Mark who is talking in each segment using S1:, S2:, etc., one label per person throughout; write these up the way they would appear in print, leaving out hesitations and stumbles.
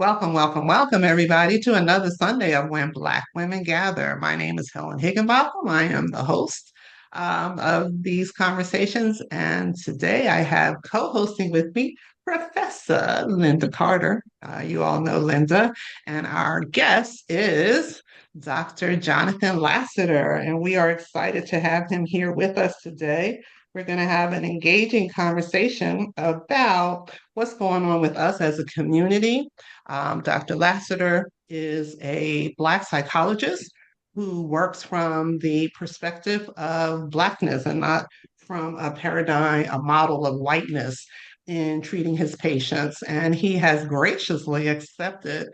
S1: Welcome, everybody, to another Sunday of When Black Women Gather. My name is Helen Higginbotham. I am the host of these conversations, and today I have co-hosting with me Professor Linda Carter. You all know Linda, and our guest is Dr. Jonathan Lassiter, and we are excited to have him here with us today. We're going to have an engaging conversation about what's going on with us as a community. Dr. Lassiter is a Black psychologist who works from the perspective of Blackness and not from a paradigm, a model of whiteness in treating his patients. And he has graciously accepted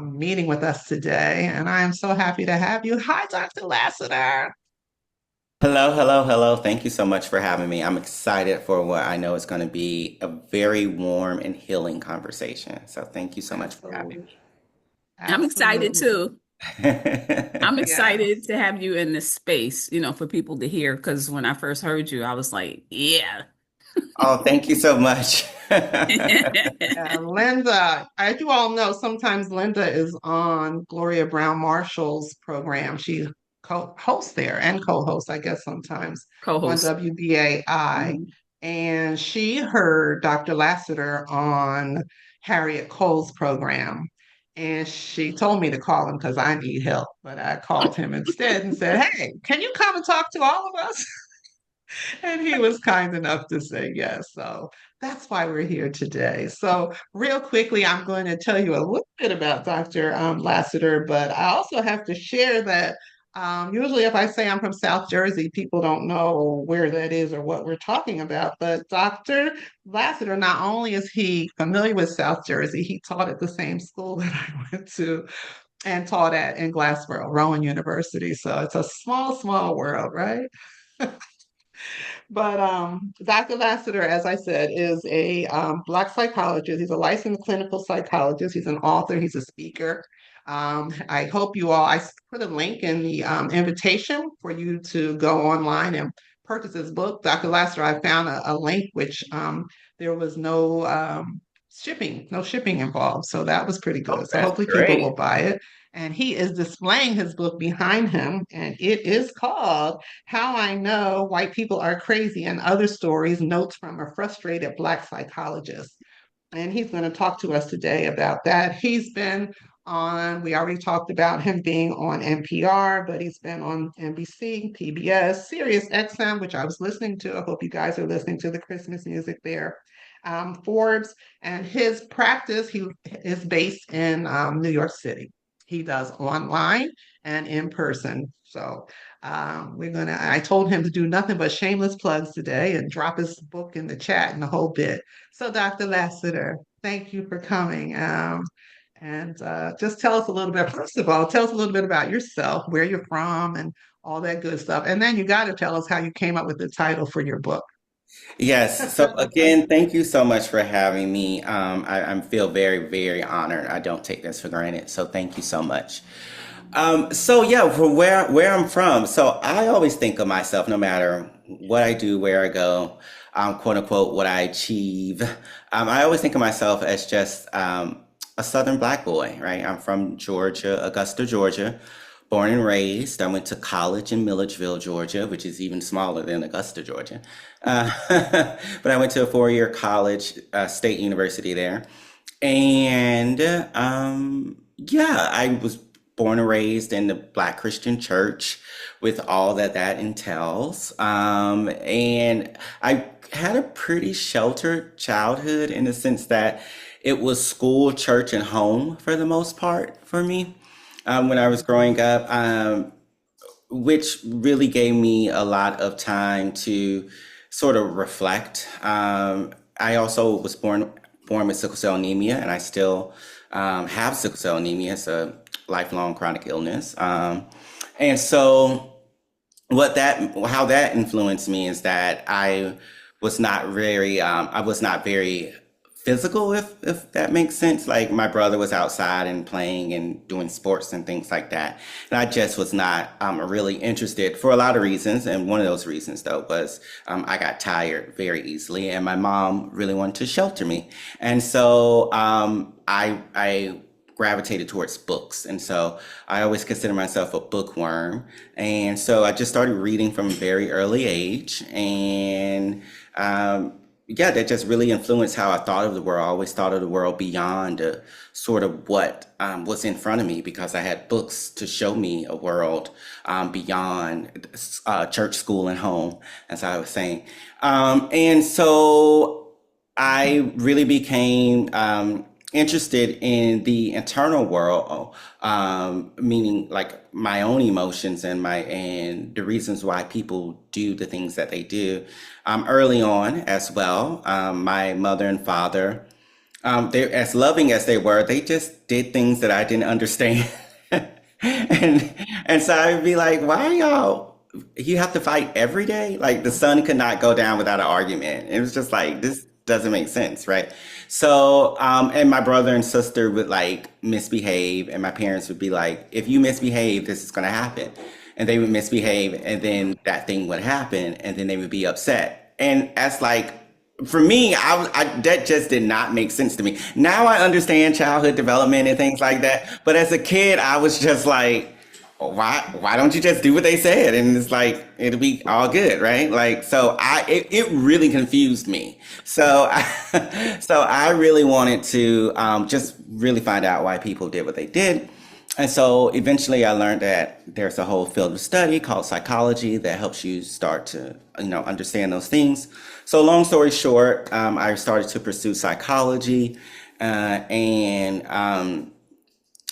S1: meeting with us today. And I am so happy to have you. Hi, Dr. Lassiter.
S2: Hello, hello, hello. Thank you so much for having me. I'm excited for what I know is going to be a very warm and healing conversation. So thank you so much for having
S1: Absolutely.
S3: I'm excited
S1: Absolutely.
S3: too. I'm
S2: me.
S3: excited
S1: Yes.
S3: to have you in this space, for people to hear. Because when I first heard you, I was like, yeah.
S2: Oh, thank you so much.
S1: Linda, as you all know, sometimes Linda is on Gloria Brown Marshall's program. She hosts there and co-hosts, I guess, sometimes on
S3: Co-host.
S1: WBAI.
S3: Mhm.
S1: And she heard Dr. Lassiter on Harriet Cole's program. And she told me to call him because I need help. But I called him instead and said, "Hey, can you come and talk to all of us?" And he was kind enough to say yes. So that's why we're here today. So, real quickly, I'm going to tell you a little bit about Dr. Lassiter, but I also have to share that usually, if I say I'm from South Jersey, people don't know where that is or what we're talking about. But Dr. Lassiter, not only is he familiar with South Jersey, he taught at the same school that I went to and taught at in Glassboro, Rowan University. So it's a small world, right? But Dr. Lassiter, as I said, is a Black psychologist. He's a licensed clinical psychologist. He's an author. He's a speaker. I hope you all, put a link in the invitation for you to go online and purchase his book. Dr. Lassiter, I found a link which there was no shipping involved. So that was pretty
S2: Oh,
S1: good. So
S2: that's
S1: hopefully people will
S2: great.
S1: buy it. And he is displaying his book behind him, and it is called How I Know White People Are Crazy and Other Stories, Notes from a Frustrated Black Psychologist. And he's going to talk to us today about that. He's been we already talked about him being on NPR, but he's been on NBC, PBS, Sirius XM, which I was listening to. I hope you guys are listening to the Christmas music there. Forbes, and his practice, he is based in New York City. He does online and in person. So I told him to do nothing but shameless plugs today and drop his book in the chat and the whole bit. So, Dr. Lassiter, thank you for coming. And just tell us a little bit, first of all, tell us a little bit about yourself, where you're from, and all that good stuff. And then you got to tell us how you came up with the title for your book.
S2: Yes. So again, thank you so much for having me. I feel very, very honored. I don't take this for granted. So thank you so much. So yeah, for where I'm from. So I always think of myself, no matter what I do, where I go, quote unquote, what I achieve. I always think of myself as just a Southern Black boy, right? I'm from Georgia, Augusta, Georgia, born and raised. I went to college in Milledgeville, Georgia, which is even smaller than Augusta, Georgia. Uh, but I went to a four-year college, state university there. And yeah, I was born and raised in the Black Christian church with all that that entails. And I had a pretty sheltered childhood in the sense that it was school, church, and home for the most part for me when I was
S1: Mhm.
S2: growing up, which really gave me a lot of time to sort of reflect. I also was born with sickle cell anemia, and I still have sickle cell anemia. It's a lifelong chronic illness, and so how that influenced me is that I was not very physical, if that makes sense. Like my brother was outside and playing and doing sports and things like that, and I just was not really interested for a lot of reasons. And one of those reasons, though, was I got tired very easily, and my mom really wanted to shelter me, and so I gravitated towards books. And so I always consider myself a bookworm. And so I just started reading from a very early age. And yeah, that just really influenced how I thought of the world. I always thought of the world beyond sort of what was in front of me because I had books to show me a world beyond church, school, and home, as I was saying. And so I really became interested in the internal world, meaning like my own emotions and the reasons why people do the things that they do. Early on as well, my mother and father, they as loving as they were, they just did things that I didn't understand. And so I'd be like, why y'all you have to fight every day? Like the sun could not go down without an argument. It was just like this doesn't make sense, right? So, and my brother and sister would like misbehave, and my parents would be like, if you misbehave, this is gonna happen. And they would misbehave, and then that thing would happen, and then they would be upset. And that's like, for me, that just did not make sense to me. Now I understand childhood development and things like that, but as a kid, I was just like, why don't you just do what they said and it's like it'll be all good, right? Like so it really confused me. So so I really wanted to just really find out why people did what they did. And so eventually I learned that there's a whole field of study called psychology that helps you start to understand those things. So long story short, I started to pursue psychology, and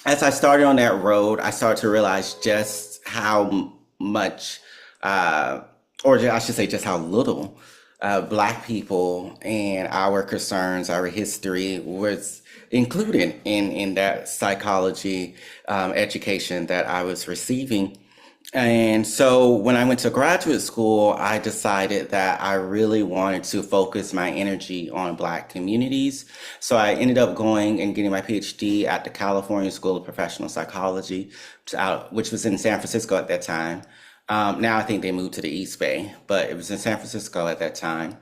S2: as I started on that road, I started to realize just how much, or I should say, just how little Black people and our concerns, our history was included in that psychology education that I was receiving. And so when I went to graduate school, I decided that I really wanted to focus my energy on Black communities. So I ended up going and getting my PhD at the California School of Professional Psychology, which was in San Francisco at that time. Now I think they moved to the East Bay, but it was in San Francisco at that time.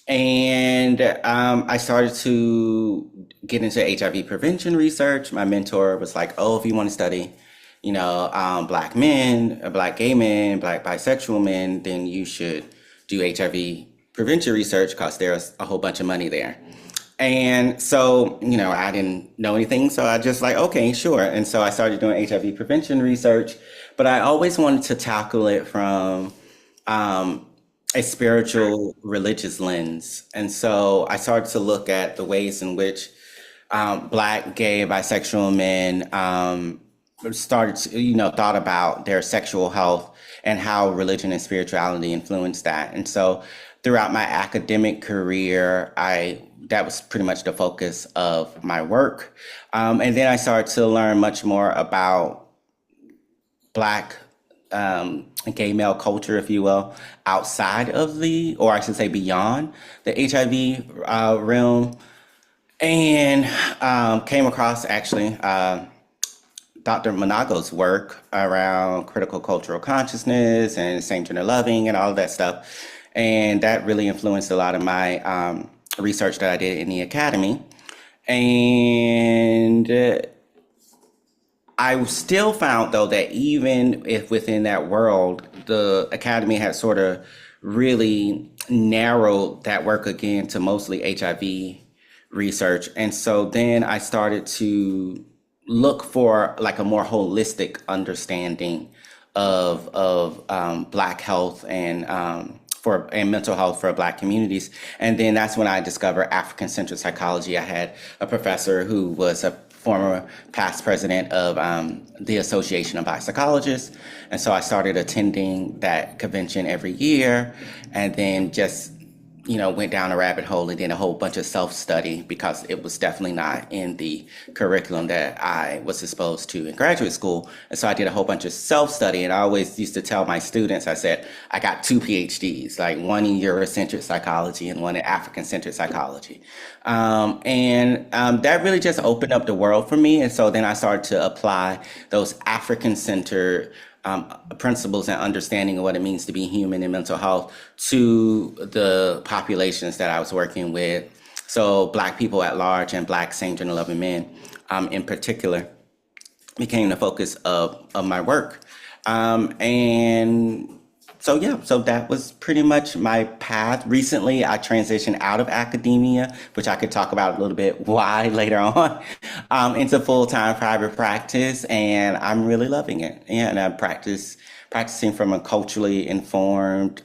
S2: And I started to get into HIV prevention research. My mentor was like, "Oh, if you want to study, Black men, Black gay men, Black bisexual men, then you should do HIV prevention research because there's a whole bunch of money there." And so, I didn't know anything, so I just like, okay, sure. And so I started doing HIV prevention research, but I always wanted to tackle it from a spiritual, religious lens. And so I started to look at the ways in which Black, gay, bisexual men started to, thought about their sexual health and how religion and spirituality influenced that. And so throughout my academic career, that was pretty much the focus of my work. And then I started to learn much more about Black gay male culture, if you will, outside of or I should say beyond the HIV realm, and came across actually Dr. Monago's work around critical cultural consciousness and same-gender loving and all of that stuff. And that really influenced a lot of my research that I did in the academy. And I still found, though, that even if within that world, the academy had sort of really narrowed that work again to mostly HIV research. And so then I started to look for like a more holistic understanding of Black health and mental health for Black communities. And then that's when I discovered African-centered psychology. I had a professor who was a former past president of the Association of Psychologists. And so I started attending that convention every year, and then just went down a rabbit hole and did a whole bunch of self-study because it was definitely not in the curriculum that I was exposed to in graduate school. And so I did a whole bunch of self-study, and I always used to tell my students, I said, I got two PhDs, like one in Eurocentric psychology and one in African-centered psychology. And that really just opened up the world for me. And so then I started to apply those African-centered principles and understanding of what it means to be human and mental health to the populations that I was working with. So Black people at large and Black same gender loving men in particular became the focus of my work. And so, yeah, so that was pretty much my path. Recently, I transitioned out of academia, which I could talk about a little bit why later on, into full-time private practice, and I'm really loving it. Yeah, and I'm practicing from a culturally informed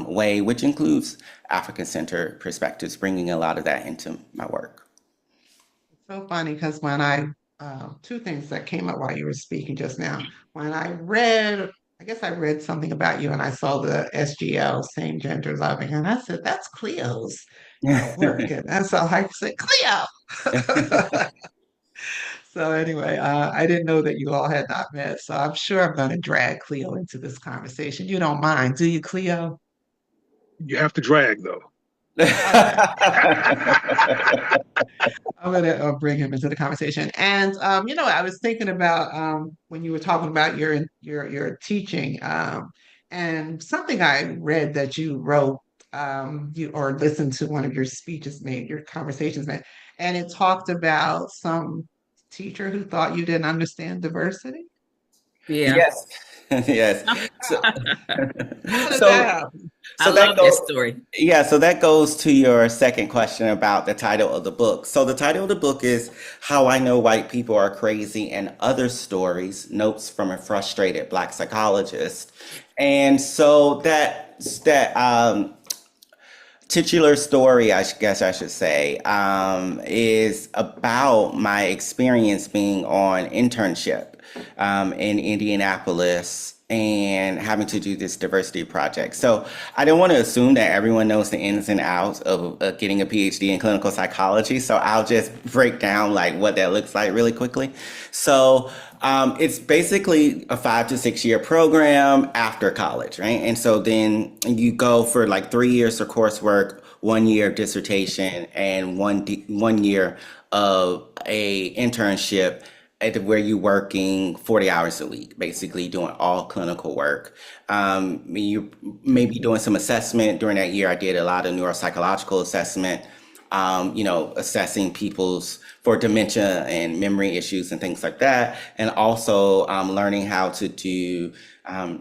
S2: way, which includes African-centered perspectives, bringing a lot of that into my work.
S1: So funny because when two things that came up while you were speaking just now. When I guess I read something about you and I saw the SGL, same gender loving, and I said, that's Cleo's work. And so I said, Cleo. So anyway, I didn't know that you all had not met. So I'm sure I'm going to drag Cleo into this conversation. You don't mind, do you, Cleo?
S4: You have to drag though.
S1: Okay. I'm gonna bring him into the conversation. And I was thinking about when you were talking about your teaching, and something I read that you wrote, you or listened to one of your speeches made, your conversations made, and it talked about some teacher who thought you didn't understand diversity.
S3: Yeah.
S2: Yes, yes. So,
S1: How did that
S2: so
S1: happen?
S3: I
S2: So that
S3: love that
S2: goes,
S3: story.
S2: yeah, so that goes to your second question about the title of the book. So the title of the book is How I Know White People Are Crazy and Other Stories, Notes from a Frustrated Black Psychologist. And so that titular story, I guess I should say, is about my experience being on internship in Indianapolis and having to do this diversity project. So I don't want to assume that everyone knows the ins and outs of getting a PhD in clinical psychology. So I'll just break down like what that looks like really quickly. So it's basically a 5 to 6 year program after college, right? And so then you go for like 3 years of coursework, 1 year of dissertation, and 1 year of a internship where you're working 40 hours a week, basically doing all clinical work. You may be doing some assessment. During that year, I did a lot of neuropsychological assessment, assessing people's for dementia and memory issues and things like that, and also learning how to do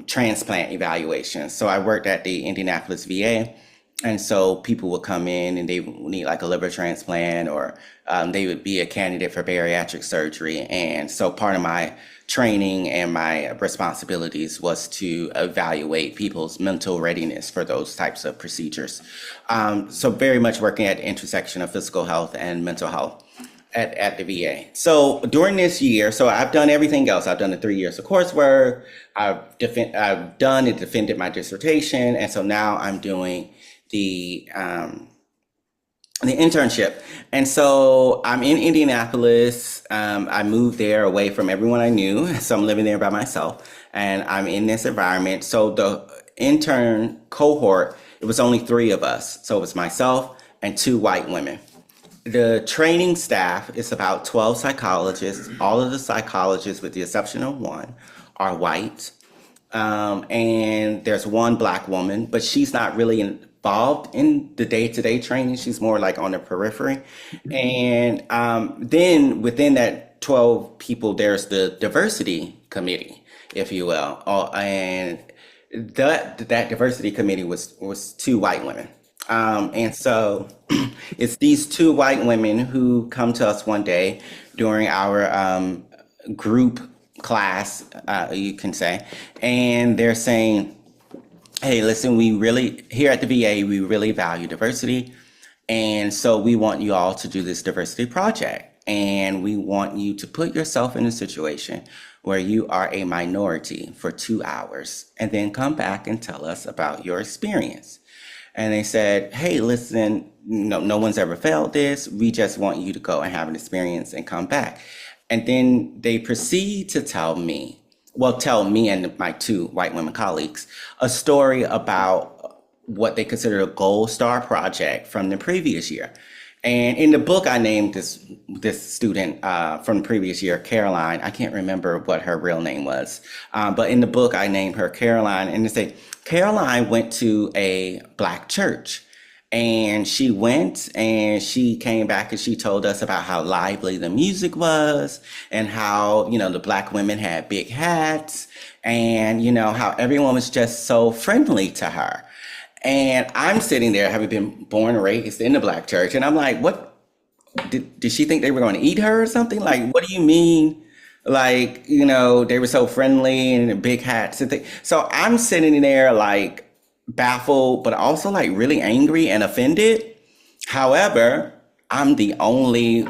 S2: transplant evaluations. So I worked at the Indianapolis VA. And so people would come in and they would need like a liver transplant, or they would be a candidate for bariatric surgery. And so part of my training and my responsibilities was to evaluate people's mental readiness for those types of procedures. So very much working at the intersection of physical health and mental health at the VA. So during this year, so I've done everything else. I've done the 3 years of coursework. I've done and defended my dissertation. And so now I'm doing the internship. And so I'm in Indianapolis. I moved there away from everyone I knew. So I'm living there by myself and I'm in this environment. So the intern cohort, it was only 3 of us. So it was myself and 2 white women. The training staff is about 12 psychologists. All of the psychologists, with the exception of one, are white. And there's one Black woman, but she's not really involved in the day-to-day training. She's more like on the periphery. And then within that 12 people, there's the diversity committee, if you will. And that diversity committee was 2 white women. And so it's these 2 white women who come to us one day during our group class, you can say, and they're saying, hey, listen, here at the VA, we really value diversity. And so we want you all to do this diversity project. And we want you to put yourself in a situation where you are a minority for 2 hours and then come back and tell us about your experience. And they said, hey, listen, no one's ever felt this. We just want you to go and have an experience and come back. And then they proceed to tell me and my two white women colleagues a story about what they consider a gold star project from the previous year. And in the book, I named this student from the previous year, Caroline. I can't remember what her real name was, but in the book, I named her Caroline. And they say Caroline went to a Black church, and she went and she came back and she told us about how lively the music was, and how the Black women had big hats, and how everyone was just so friendly to her. And I'm sitting there, having been born and raised in the Black church, and I'm like, what? Did she think they were going to eat her or something? Like, what do you mean? Like, they were so friendly and big hats and things. So I'm sitting there like baffled, but also like really angry and offended. However, I'm the only,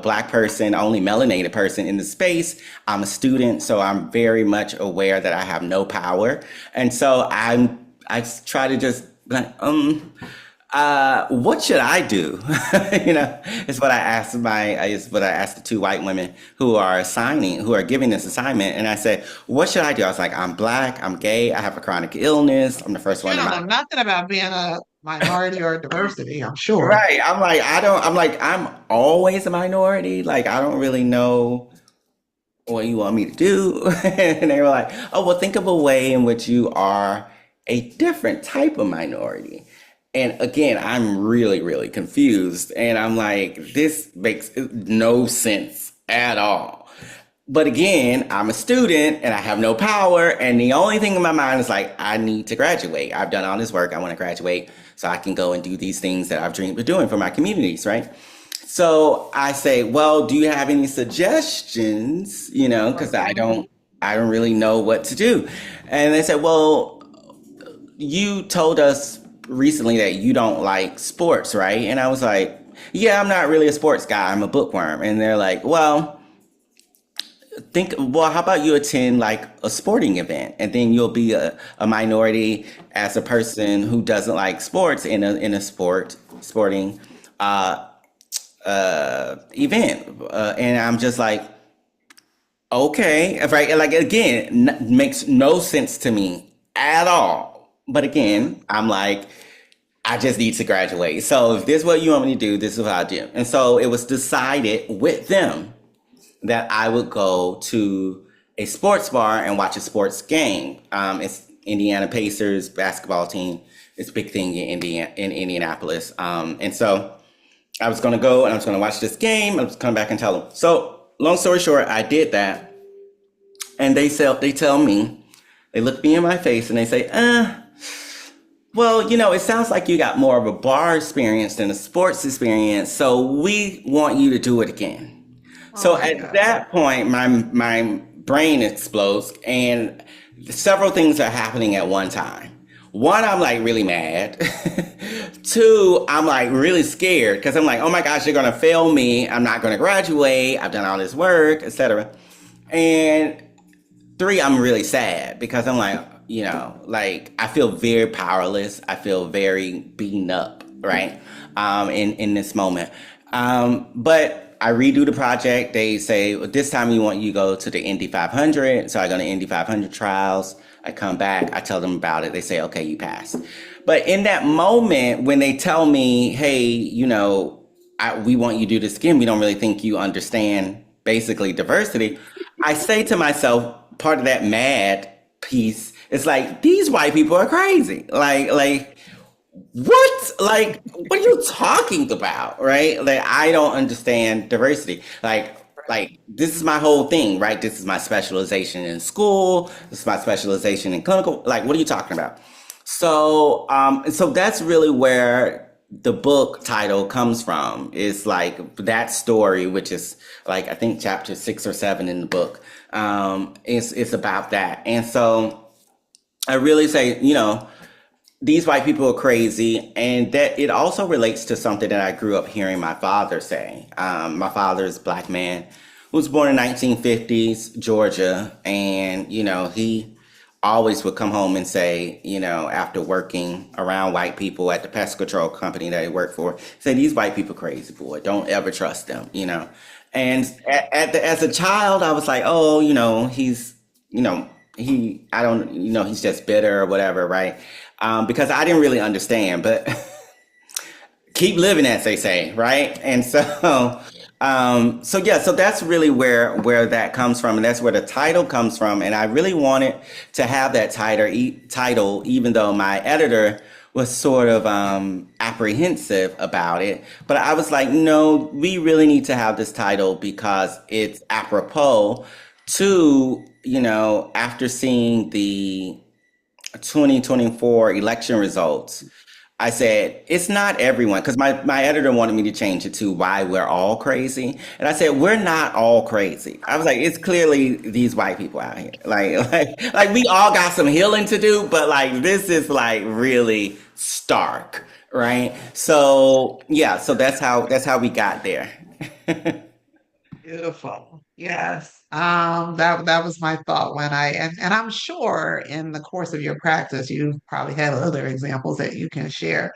S2: Black person, only melanated person in the space. I'm a student, so I'm very much aware that I have no power. And so I try to just like, what should I do? Is what I asked the two white women who are giving this assignment. And I said, what should I do? I was like, I'm Black, I'm gay, I have a chronic illness. I'm the first
S1: You
S2: one in
S1: don't
S2: my
S1: know nothing about being a minority or diversity, I'm sure.
S2: right. I'm always a minority. Like, I don't really know what you want me to do. And they were like, oh, well, think of a way in which you are a different type of minority. And again, I'm really, really confused. And I'm like, this makes no sense at all. But again, I'm a student and I have no power. And the only thing in my mind is like, I need to graduate. I've done all this work. I want to graduate so I can go and do these things that I've dreamed of doing for my communities, right? So I say, well, do you have any suggestions? Because I don't really know what to do. And they said, well, you told us recently that you don't like sports, right? And I was like, yeah, I'm not really a sports guy. I'm a bookworm. And they're like, well, how about you attend like a sporting event, and then you'll be a minority as a person who doesn't like sports in a sporting event. And I'm just like, okay, right? Like, again, makes no sense to me at all. But again, I'm like, I just need to graduate. So if this is what you want me to do, this is what I'll do. And so it was decided with them that I would go to a sports bar and watch a sports game. It's Indiana Pacers basketball team. It's a big thing in Indianapolis. And so I was going to go and I was going to watch this game. I was coming back and tell them. So long story short, I did that. And they tell me, they look me in my face and they say, well, it sounds like you got more of a bar experience than a sports experience, so we want you to do it again. So at that point, my brain explodes, and several things are happening at one time. One, I'm like really mad. Two, I'm like really scared because I'm like, oh my gosh, they're gonna fail me. I'm not gonna graduate. I've done all this work, etc. And three, I'm really sad because I'm like, like I feel very powerless. I feel very beaten up, right? In this moment. But I redo the project. They say, well, this time we want you to go to the Indy 500. So I go to Indy 500 trials. I come back. I tell them about it. They say, okay, you passed. But in that moment, when they tell me, hey, we want you to do this again, we don't really think you understand basically diversity. I say to myself, part of that mad piece, it's like, these white people are crazy. Like, what? Like, what are you talking about? Right? Like, I don't understand diversity. Like, this is my whole thing, right? This is my specialization in school. This is my specialization in clinical. Like, what are you talking about? So, so that's really where the book title comes from. Is like that story, which is like, I think chapter 6 or 7 in the book, is about that. And so I really say, these white people are crazy, and that it also relates to something that I grew up hearing my father say. My father is a Black man who was born in 1950s Georgia, and he always would come home and say, after working around white people at the pest control company that he worked for, say these white people crazy, boy, don't ever trust them. And as a child, I was like, oh, he's, you know, I don't, he's just bitter or whatever, right? Because I didn't really understand, but keep living, as they say, right? And so, so that's really where that comes from, and that's where the title comes from. And I really wanted to have that title, even though my editor was sort of apprehensive about it. But I was like, no, we really need to have this title because it's apropos to, after seeing the 2024 election results. I said, it's not everyone, because my editor wanted me to change it to why we're all crazy. And I said, we're not all crazy. I was like, it's clearly these white people out here. Like we all got some healing to do, but like this is like really stark, right? So yeah, so that's how we got there.
S1: Beautiful. Yes. That was my thought when and I'm sure in the course of your practice, you've probably had other examples that you can share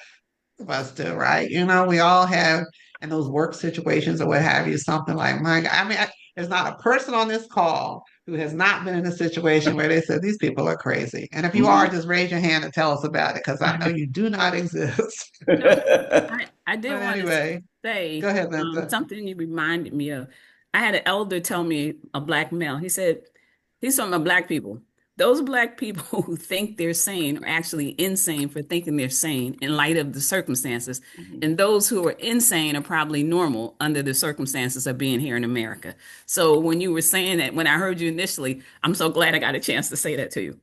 S1: with us too, right? We all have in those work situations or what have you, something like mine. I mean, there's not a person on this call who has not been in a situation where they said these people are crazy. And if you are,
S2: Mhm.
S1: just raise your hand and tell us about it, because I know you do not exist.
S3: I did
S1: But
S3: want to
S1: anyway, go
S3: say
S1: ahead, Linda.
S3: something you reminded me of. I had an elder tell me, a black male, he said, he's talking about black people. Those black people who think they're sane are actually insane for thinking they're sane in light of the circumstances. And those who are insane are probably normal under the circumstances of being here in America. So when you were saying that, when I heard you initially, I'm so glad I got a chance to say that to you.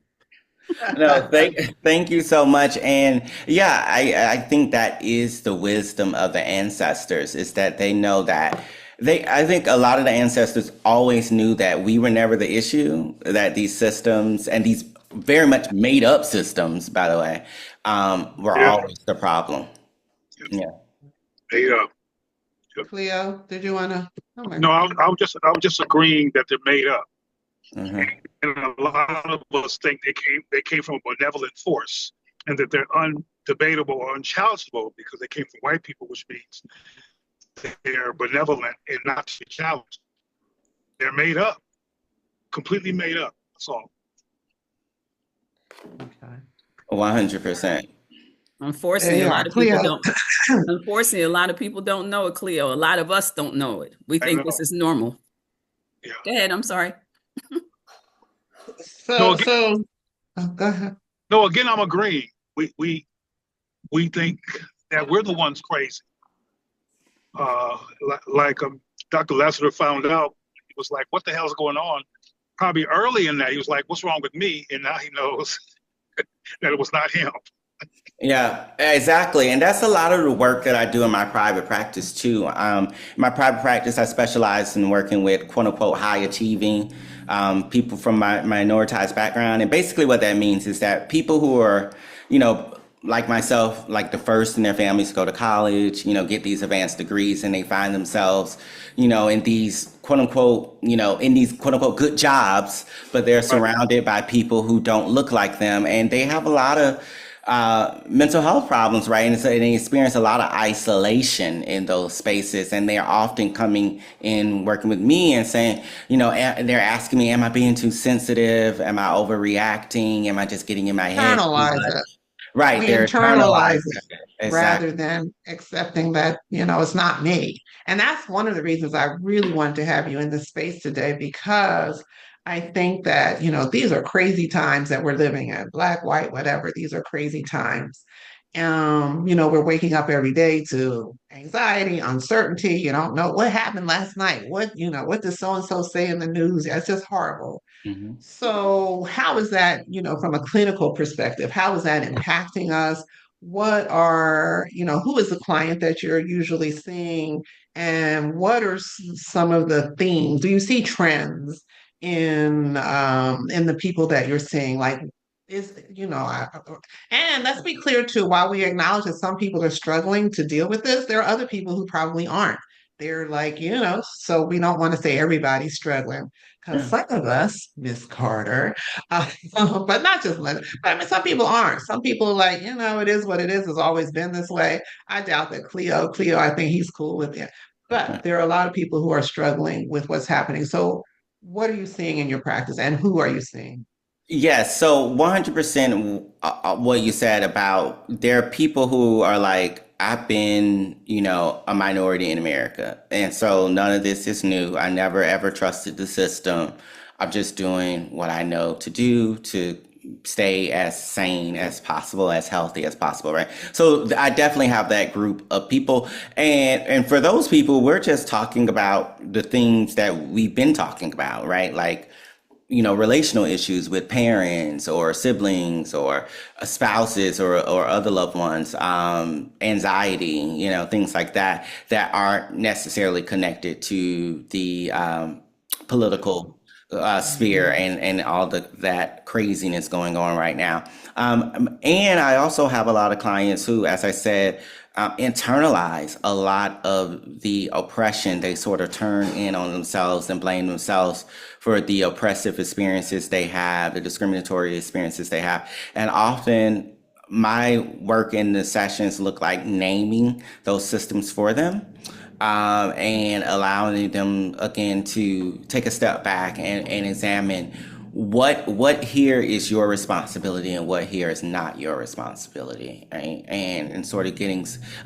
S2: No, thank you so much. And yeah, I think that is the wisdom of the ancestors, is that they know that I think a lot of the ancestors always knew that we were never the issue, that these systems and these very much made up systems, by the way, were
S4: Yeah,
S2: always the problem. Yeah.
S4: they
S1: Cleo, did you want to? Oh my
S4: no,
S1: God.
S4: I was just agreeing that they're made up,
S2: Hmm.
S4: and a lot of us think they came from a benevolent force, and that they're undebatable or unchallengeable because they came from white people, which means they're benevolent and not to be challenged. They're made up, completely made up. That's all.
S1: Okay.
S2: 100%.
S1: There
S3: Unfortunately,
S1: you
S3: a
S1: are,
S3: lot of people
S1: Cleo.
S3: don't. Unfortunately, a lot of people don't know it, Cleo. A lot of us don't know it. We
S4: I
S3: think this
S4: know.
S3: is normal.
S4: Yeah.
S3: Go ahead. I'm sorry.
S4: No,
S1: So,
S4: again,
S1: so go ahead.
S4: no, again, I'm agreeing. We think that we're the ones crazy. Like Dr. Lassiter found out, he was like, "What the hell's going on?" Probably early in that, he was like, "What's wrong with me?" And now he knows that it was not him.
S2: Yeah, exactly. And that's a lot of the work that I do in my private practice too. In my private practice, I specialize in working with quote unquote high achieving people from my minoritized background. And basically what that means is that people who are, like myself, like the first in their families to go to college, get these advanced degrees, and they find themselves, in these quote unquote, in these quote unquote good jobs, but they're
S4: Right.
S2: surrounded by people who don't look like them, and they have a lot of mental health problems, right? And so they experience a lot of isolation in those spaces. And they are often coming in working with me and saying, and they're asking me, am I being too sensitive? Am I overreacting? Am I just getting in my head too
S1: Internalize
S2: much?
S1: it.
S2: Right.
S1: We
S2: They're
S1: internalize
S2: internalizing
S1: it
S2: it.
S1: rather
S2: Exactly.
S1: than accepting that, it's not me. And that's one of the reasons I really wanted to have you in this space today, because I think that, these are crazy times that we're living in, black, white, whatever. These are crazy times. We're waking up every day to anxiety, uncertainty. You don't know what happened last night. What did so and so say in the news? It's just horrible.
S2: Hmm.
S1: So, how is that, from a clinical perspective, how is that impacting us? Who is the client that you're usually seeing? And what are some of the themes? Do you see trends in the people that you're seeing? Like, and let's be clear too, while we acknowledge that some people are struggling to deal with this, there are other people who probably aren't. they're like, so we don't want to say everybody's struggling because some of us, Miss Carter, uh, but not just women, but I mean, some people aren't. Some people are like, it is what it is. It's always been this way. I doubt that Cleo, I think he's cool with it. But there are a lot of people who are struggling with what's happening. So, what are you seeing in your practice and who are you seeing?
S2: Yes, so 100% what you said about there are people who are like, I've been, a minority in America. And so none of this is new. I never ever trusted the system. I'm just doing what I know to do to stay as sane as possible, as healthy as possible, right? So I definitely have that group of people. And for those people, we're just talking about the things that we've been talking about, right? Like relational issues with parents or siblings or spouses or other loved ones, anxiety, things like that, that aren't necessarily connected to the political sphere
S1: Mhm.
S2: and all that craziness going on right now. And I also have a lot of clients who, as I said, internalize a lot of the oppression. They sort of turn in on themselves and blame themselves for the oppressive experiences they have, the discriminatory experiences they have. And often my work in the sessions look like naming those systems for them, and allowing them again to take a step back and examine what here is your responsibility and what here is not your responsibility, right? And sort of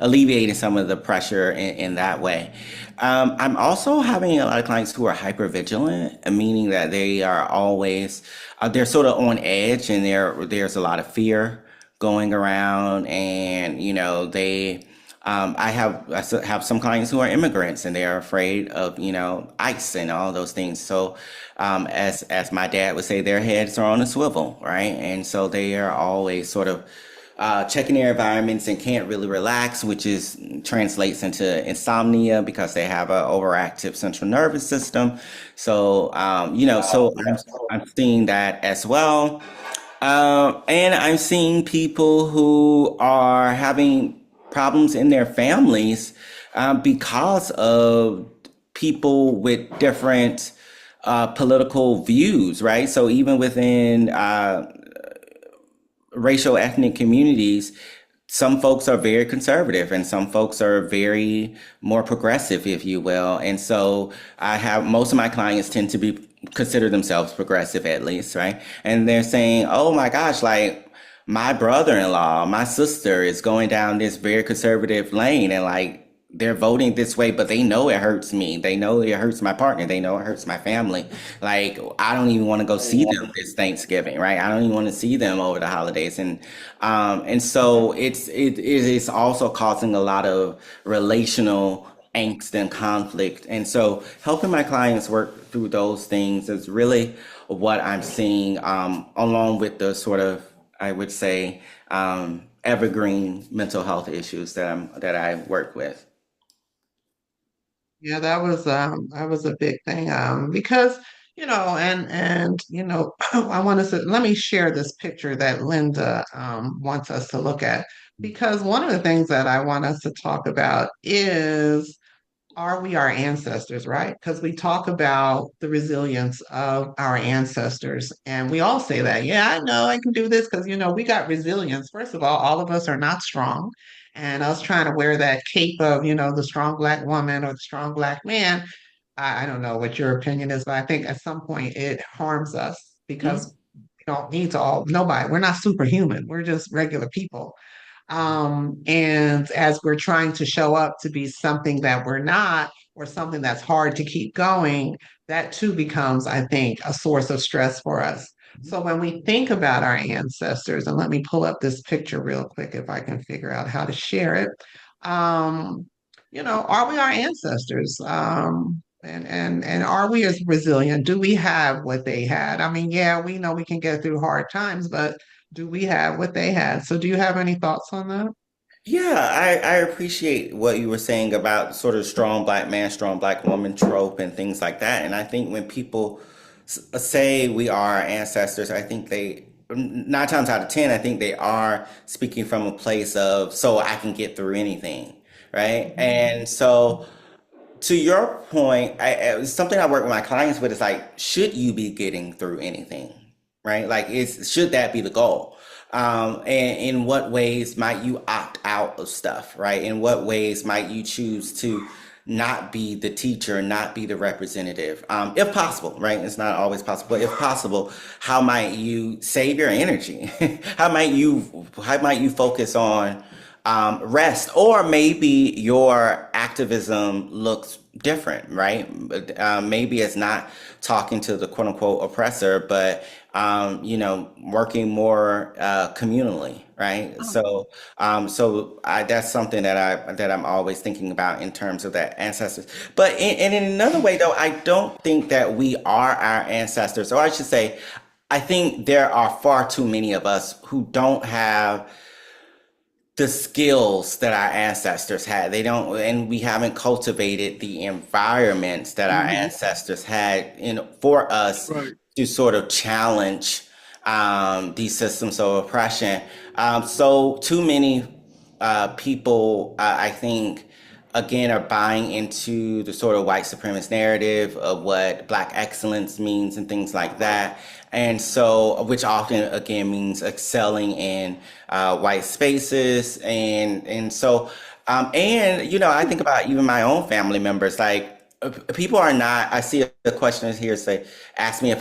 S2: alleviating some of the pressure in that way. I'm also having a lot of clients who are hyper vigilant, meaning that they are always they're sort of on edge, and there's a lot of fear going around, and I have some clients who are immigrants, and they are afraid of ICE and all those things. So as my dad would say, their heads are on a swivel, right? And so they are always sort of checking their environments and can't really relax, which is translates into insomnia because they have an overactive central nervous system. So I'm seeing that as well. And I'm seeing people who are having problems in their families because of people with different political views, right? So even within racial ethnic communities, some folks are very conservative and some folks are very more progressive, if you will. And so I have most of my clients tend to be consider themselves progressive at least, right? And they're saying, oh my gosh, like my brother-in-law, my sister is going down this very conservative lane, and like they're voting this way, but they know it hurts me. They know it hurts my partner. They know it hurts my family. Like I don't even want to go see them this Thanksgiving, right? I don't even want to see them over the holidays, and so it is also causing a lot of relational angst and conflict. And so helping my clients work through those things is really what I'm seeing, along with the sort of, I would say, evergreen mental health issues that I work with.
S1: Yeah, that was a big thing. Because I want to let me share this picture that Linda wants us to look at, because one of the things that I want us to talk about is, are we our ancestors, right? Because we talk about the resilience of our ancestors, and we all say that, yeah, I know I can do this because, we got resilience. First of all of us are not strong. And us trying to wear that cape of, the strong Black woman or the strong Black man, I don't know what your opinion is, but I think at some point it harms us because we don't need to nobody, we're not superhuman. We're just regular people. And as we're trying to show up to be something that we're not, or something that's hard to keep going, that too becomes, I think, a source of stress for us. So when we think about our ancestors, and let me pull up this picture real quick if I can figure out how to share it. Um, are we our ancestors? And are we as resilient? Do we have what they had? I mean, yeah, we know we can get through hard times, but do we have what they had? So do you have any thoughts on that?
S2: Yeah, I appreciate what you were saying about sort of strong black man, strong black woman trope and things like that. And I think when people say we are our ancestors, I think they, 9 times out of 10, I think they are speaking from a place of, so I can get through anything, right?
S1: Mhm.
S2: And so to your point, something I work with my clients with is like, should you be getting through anything, right? Like, should that be the goal? And in what ways might you opt out of stuff, right? In what ways might you choose to not be the teacher, not be the representative, if possible, right? It's not always possible, but if possible, how might you save your energy? How might you focus on rest, or maybe your activism looks different, right? Maybe it's not talking to the quote unquote oppressor, but working more communally, right?
S3: Oh,
S2: That's something that I'm always thinking about in terms of that ancestors. But and in another way, though, I don't think that we are our ancestors, or I should say, I think there are far too many of us who don't have the skills that our ancestors had. They don't, and we haven't cultivated the environments that our
S3: mhm.
S2: ancestors had for us
S4: Right.
S2: to sort of challenge these systems of oppression. So too many people, I think, again, are buying into the sort of white supremacist narrative of what Black excellence means and things like that. And so, which often again means excelling in white spaces, and I think about even my own family members. Like, people are not. I see a question here say, ask me if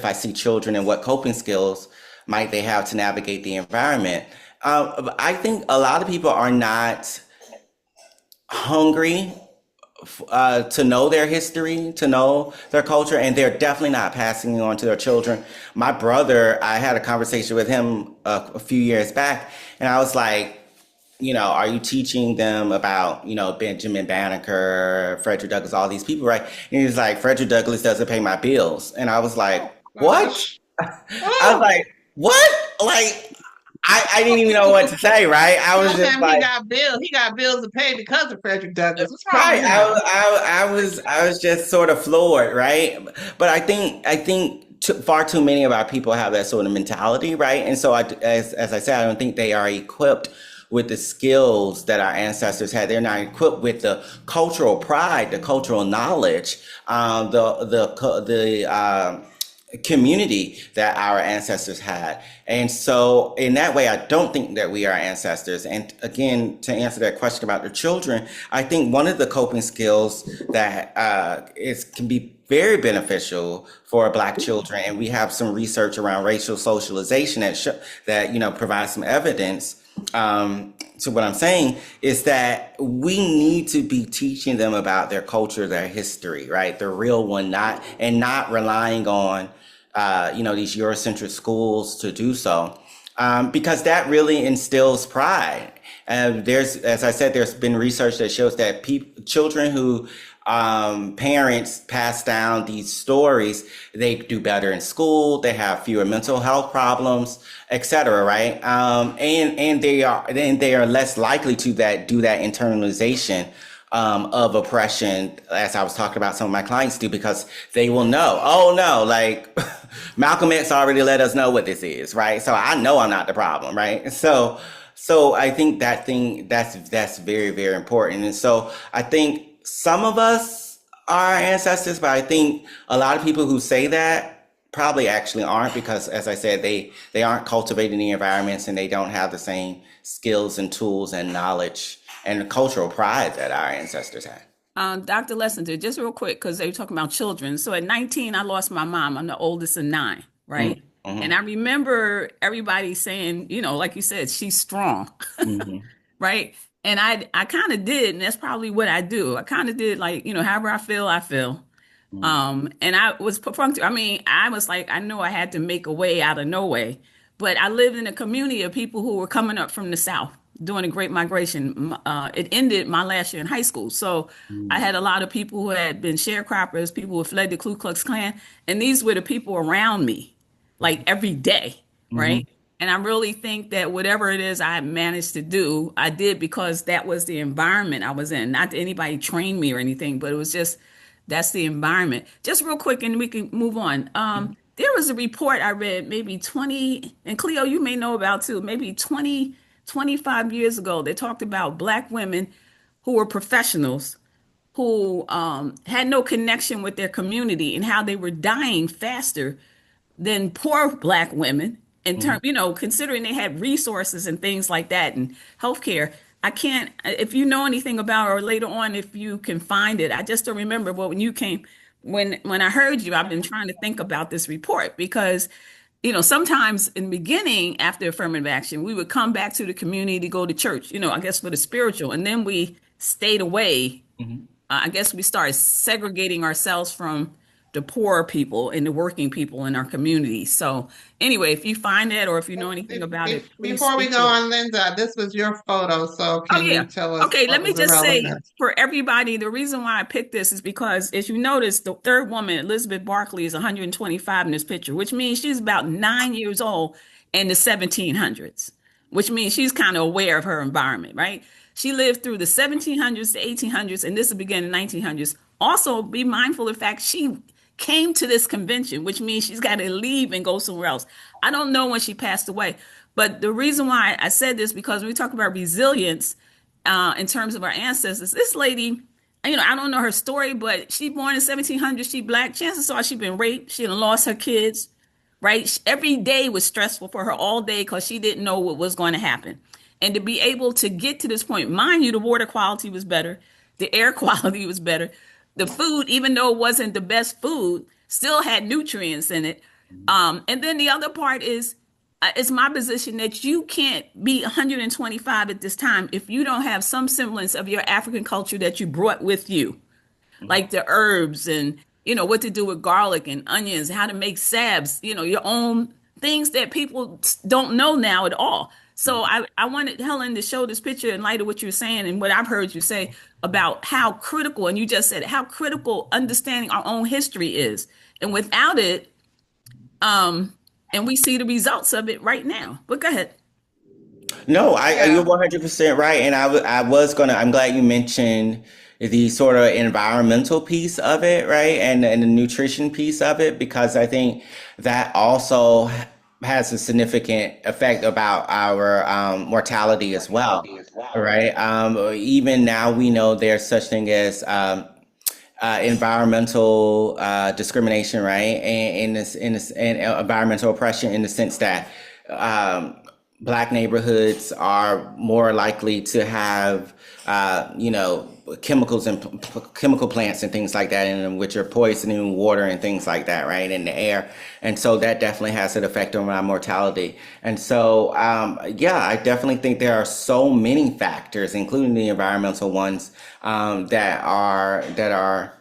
S2: I see children and what coping skills might they have to navigate the environment. I think a lot of people are not hungry to know their history, to know their culture, and they're definitely not passing it on to their children. My brother, I had a conversation with him a few years back, and I was like, are you teaching them about, Benjamin Banneker, Frederick Douglass, all these people, right? And he's like, Frederick Douglass doesn't pay my bills. And I was like, what?
S1: Gosh.
S2: I was
S1: Oh,
S2: like, what? Like, I didn't even know what to say, right? I was
S1: tell
S2: just
S1: him he
S2: like,
S1: got bills. He got bills to pay because of Frederick Douglass. What's wrong
S2: right.
S1: with
S2: I,
S1: him?
S2: was- I was just sort of floored, right? But I think far too many of our people have that sort of mentality, right? And so, as I said, I don't think they are equipped with the skills that our ancestors had. They're not equipped with the cultural pride, the cultural knowledge, the community that our ancestors had. And so, in that way, I don't think that we are ancestors. And again, to answer that question about the children, I think one of the coping skills that can be very beneficial for Black children, and we have some research around racial socialization that provides some evidence to what I'm saying, is that we need to be teaching them about their culture, their history, right? The real one, not relying on these Eurocentric schools to do so, because that really instills pride. As I said, there's been research that shows that children who parents pass down these stories, they do better in school, they have fewer mental health problems, etc. Right? And they are less likely to do that internalization of oppression, as I was talking about some of my clients do, because they will know, oh no, like Malcolm X already let us know what this is, right? So I know I'm not the problem, right? So I think that's very, very important. And so I think some of us are ancestors, but I think a lot of people who say that probably actually aren't, because as I said, they aren't cultivating the environments, and they don't have the same skills and tools and knowledge and cultural pride that our ancestors had.
S3: Dr. Lessiter, just real quick, because they were talking about children. So at 19, I lost my mom. I'm the oldest of nine,
S2: Mm,
S3: right? And
S2: mhm,
S3: I remember everybody saying, like you said, she's strong,
S2: mhm,
S3: right? And I kind of did, and that's probably what I do. I kind of did, like, however I feel, I feel.
S2: mhm,
S3: And I was perfunctory. I mean, I was like, I knew I had to make a way out of no way. But I lived in a community of people who were coming up from the South during the Great Migration. It ended my last year in high school. So I
S2: mhm,
S3: had a lot of people who had been sharecroppers, people who fled the Ku Klux Klan. And these were the people around me, like every day,
S2: mhm,
S3: right? And I really think that whatever it is I managed to do, I did because that was the environment I was in. Not that anybody trained me or anything, but it was just that's the environment. Just real quick, and we can move on. There was a report I read maybe 20, and Cleo, you may know about too, maybe 20, 25 years ago. They talked about Black women who were professionals who had no connection with their community and how they were dying faster than poor Black women in term,
S2: Mhm.
S3: considering they had resources and things like that and healthcare. I can't, if you know anything about it, or later on, if you can find it, I just don't remember. But when you came, when I heard you, I've been trying to think about this report because, sometimes in the beginning after affirmative action, we would come back to the community to go to church, I guess for the spiritual, and then we stayed away.
S2: Mhm.
S3: I guess we started segregating ourselves from the poor people and the working people in our community. So anyway, if you find it or if you know anything about it, please
S1: Before we
S3: speak
S1: go
S3: to it.
S1: on, Linda, this was your photo, so
S3: Oh
S1: can
S3: yeah.
S1: you tell us
S3: Okay, let
S1: what
S3: me
S1: was the
S3: just say
S1: relevance?
S3: for everybody, the reason why I picked this is because as you notice, the third woman, Elizabeth Barkley, is 125 in this picture, which means she's about 9 years old in the 1700s, which means she's kind of aware of her environment, right? She lived through the 1700s, the 1800s, and this will begin in the 1900s. Also, be mindful of the fact she came to this convention, which means she's got to leave and go somewhere else. I don't know when she passed away, but the reason why I said this because when we talk about resilience in terms of our ancestors, this lady, I don't know her story, but she born in 1700, she Black. Chances are she been raped, she done lost her kids, right? Every day was stressful for her all day because she didn't know what was going to happen. And to be able to get to this point, mind you, the water quality was better, the air quality was better, the food, even though it wasn't the best food, still had nutrients in it. And then the other part is, it's my position that you can't be 125 at this time if you don't have some semblance of your African culture that you brought with you,
S2: Mhm.
S3: like the herbs and what to do with garlic and onions, how to make salves, your own things that people don't know now at all. So I wanted Helen to show this picture in light of what you're saying and what I've heard you say about how critical, and you just said how critical understanding our own history is. And without it, um, and we see the results of it right now. But go ahead.
S2: No, you're
S1: Yeah.
S2: 100% right. And I was gonna, I'm glad you mentioned the sort of environmental piece of it, right? And the nutrition piece of it, because I think that also has a significant effect about our mortality as well, right? Even now we know there's such thing as environmental discrimination, right? And and environmental oppression in the sense that um, black neighborhoods are more likely to have, chemicals and chemical plants and things like that in them, which are poisoning water and things like that, right, in the air. And so that definitely has an effect on our mortality. And so, yeah, I definitely think there are so many factors, including the environmental ones, that are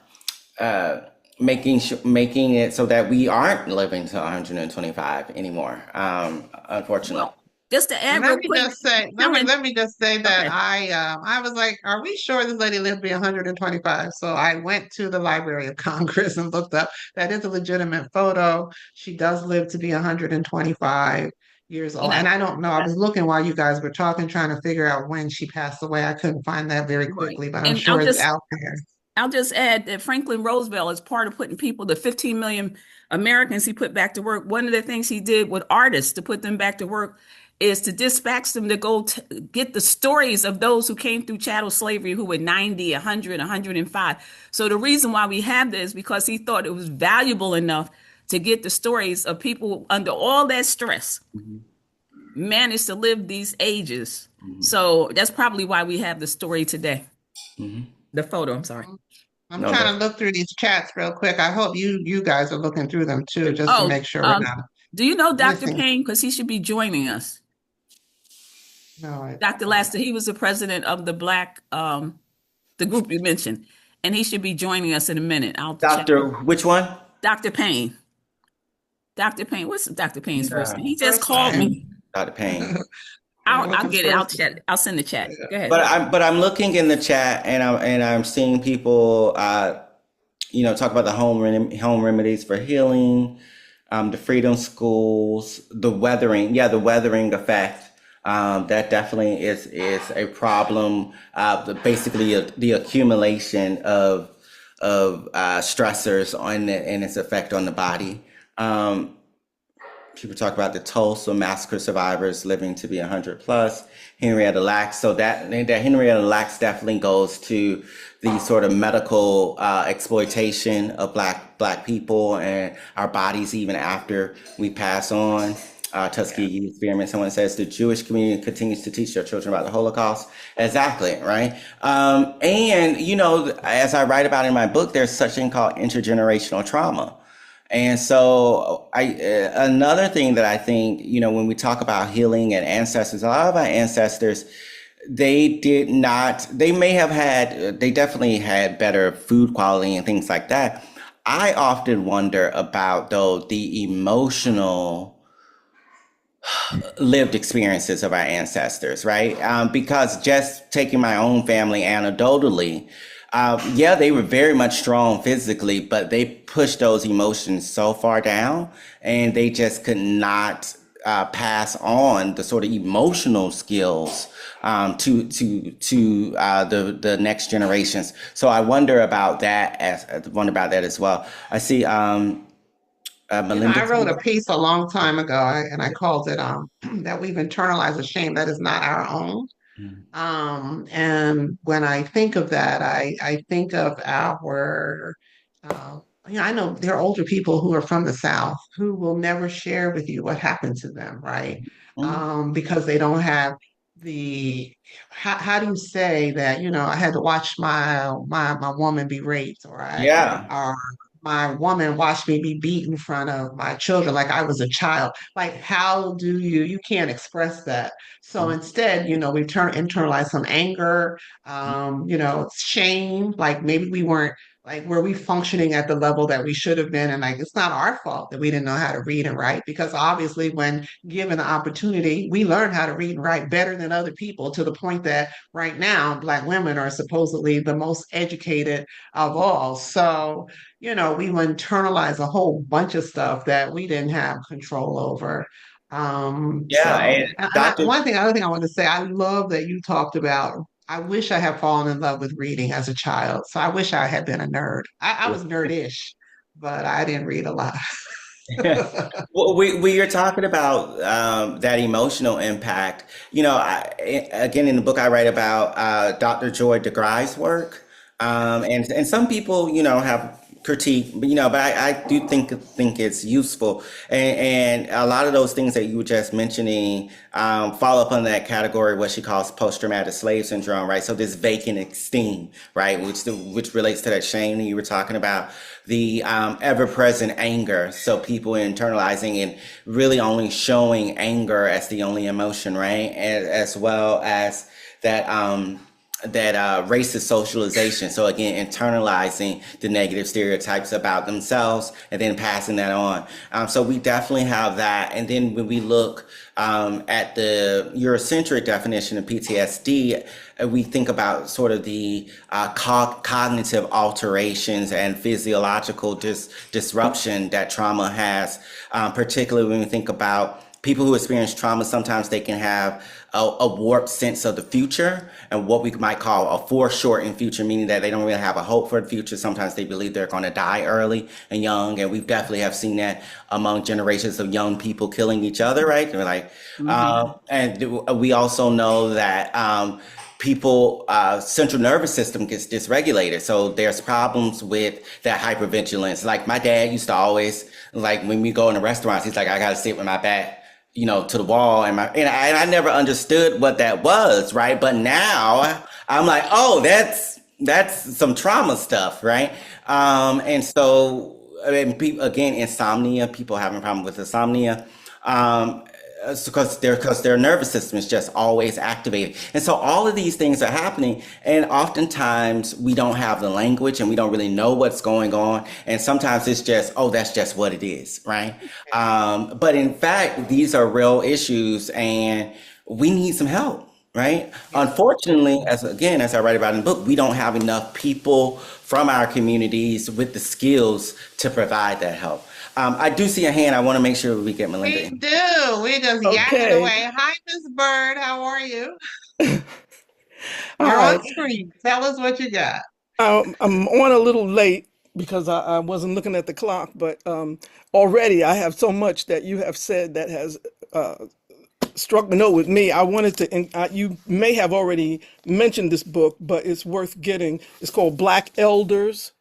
S2: making it so that we aren't living to 125 anymore. Unfortunately.
S3: Well, just to
S1: And
S3: add
S1: let
S3: real
S1: me
S3: quick,
S1: just say,
S3: Helen.
S1: let me just say that
S3: Okay.
S1: I was like, are we sure this lady lived to be 125? So I went to the Library of Congress and looked up. That is a legitimate photo. She does live to be 125 years
S3: And
S1: old. And I don't know. I was looking while you guys were talking, trying to figure out when she passed away. I couldn't find that very
S3: right.
S1: quickly, but I'm
S3: And
S1: sure it's out there.
S3: I'll just add that Franklin Roosevelt, as part of putting people, the 15 million Americans he put back to work, one of the things he did with artists to put them back to work is to dispatch them to go get the stories of those who came through chattel slavery who were 90, 100, 105. So the reason why we have this is because he thought it was valuable enough to get the stories of people under all that stress
S2: Mhm.
S3: managed to live these ages.
S2: Mhm.
S3: So that's probably why we have the story today.
S2: Mhm.
S3: The photo, I'm sorry.
S1: I'm
S2: No,
S1: trying to look through these chats real quick. I hope you guys are looking through them too, just to
S3: Oh,
S1: make sure we're not
S3: do you know Dr.
S1: missing.
S3: Payne? Because he should be joining us.
S1: No, I
S3: Dr.
S1: don't.
S3: Lassiter, he was the president of the group you mentioned, and he should be joining us in a minute. I'll check.
S2: Doctor, which one?
S3: Dr. Payne. Dr. Payne. What's Dr. Payne's first
S2: Yeah,
S3: name? He just
S1: First
S3: called
S1: name.
S3: me.
S2: Dr. Payne.
S1: Yeah,
S3: I'll
S1: what's his
S3: get it. I'll
S1: first
S3: chat. I'll send the chat.
S1: name?
S3: Go ahead.
S2: But I'm looking in the chat and I'm seeing people talk about the home remedies for healing, the freedom schools, the weathering. Yeah, the weathering effect. That definitely is a problem. Basically, the accumulation of stressors and its effect on the body. Um, People talk about the Tulsa massacre survivors living to be 100 plus. Henrietta Lacks. So that Henrietta Lacks definitely goes to the sort of medical exploitation of black people and our bodies even after we pass on. Tuskegee experiment. Someone says the Jewish community continues to teach their children about the Holocaust. Exactly, right? And as I write about in my book, there's such thing called intergenerational trauma. And so another thing that I think, when we talk about healing and ancestors, a lot of our ancestors, they definitely had better food quality and things like that. I often wonder about, though, the emotional lived experiences of our ancestors, right? Because just taking my own family anecdotally, yeah, they were very much strong physically, but they pushed those emotions so far down, and they just could not pass on the sort of emotional skills to the next generations. So I wonder about that as well. I see Melinda.
S1: I wrote a piece a long time ago, and I called it that we've internalized a shame that is not our own. And when I think of that, I think of our, I know there are older people who are from the South who will never share with you what happened to them, right?
S2: Mhm.
S1: Because they don't have how do you say that, I had to watch my woman be raped,
S2: Yeah.
S1: or my woman watched me be beat in front of my children like I was a child. Like, how do you can't express that. So
S2: Mhm.
S1: instead, we internalize some anger, shame, like maybe we weren't like were we functioning at the level that we should have been, and like it's not our fault that we didn't know how to read and write, because obviously when given the opportunity, we learn how to read and write better than other people, to the point that right now Black women are supposedly the most educated of all. So we internalize a whole bunch of stuff that we didn't have control over.
S2: Yeah,
S1: So,
S2: and
S1: and
S2: Dr.
S1: other thing I want to say, I love that you talked about. I wish I had fallen in love with reading as a child. So I wish I had been a nerd. I was nerdish, but I didn't read a lot.
S2: Well, we are talking about that emotional impact. Again, in the book, I write about Dr. Joy DeGruy's work, and some people, have critique, but I do think it's useful, and a lot of those things that you were just mentioning fall up under that category, what she calls post-traumatic slave syndrome, right? So this vacant esteem, right, which relates to that shame that you were talking about, the ever-present anger. So people internalizing and really only showing anger as the only emotion, right? As well as that racist socialization. So again, internalizing the negative stereotypes about themselves and then passing that on. So we definitely have that. And then when we look at the Eurocentric definition of PTSD, we think about sort of the cognitive alterations and physiological disruption that trauma has, particularly when we think about people who experience trauma. Sometimes they can have a warped sense of the future and what we might call a foreshortened future, meaning that they don't really have a hope for the future. Sometimes they believe they're going to die early and young, and we definitely have seen that among generations of young people killing each other, right? They're like,
S3: Hmm.
S2: and we also know that people central nervous system gets dysregulated, so there's problems with that hypervigilance. Like my dad used to always, like when we go in the restaurants, he's like, I gotta sit with my back to the wall, and I never understood what that was, right? But now I'm like, oh, that's some trauma stuff, right? And so again, insomnia, people having a problem with insomnia. Um, because their nervous system is just always activated, and so all of these things are happening, and oftentimes we don't have the language and we don't really know what's going on, and sometimes it's just, oh, that's just what it is, right? But in fact, these are real issues, and we need some help, right? Unfortunately, as I write about in the book, we don't have enough people from our communities with the skills to provide that help. I do see a hand. I want to make sure we get Melinda
S1: We
S2: in.
S1: do. We just yakking
S5: Okay.
S1: away. Hi, Miss Bird. How are you?
S5: All
S1: You're
S5: right.
S1: on screen. Tell us what you got.
S5: I'm on a little late, because I wasn't looking at the clock, but already I have so much that you have said that has struck a note with me. I wanted to, and you may have already mentioned this book, but it's worth getting. It's called Black Elders,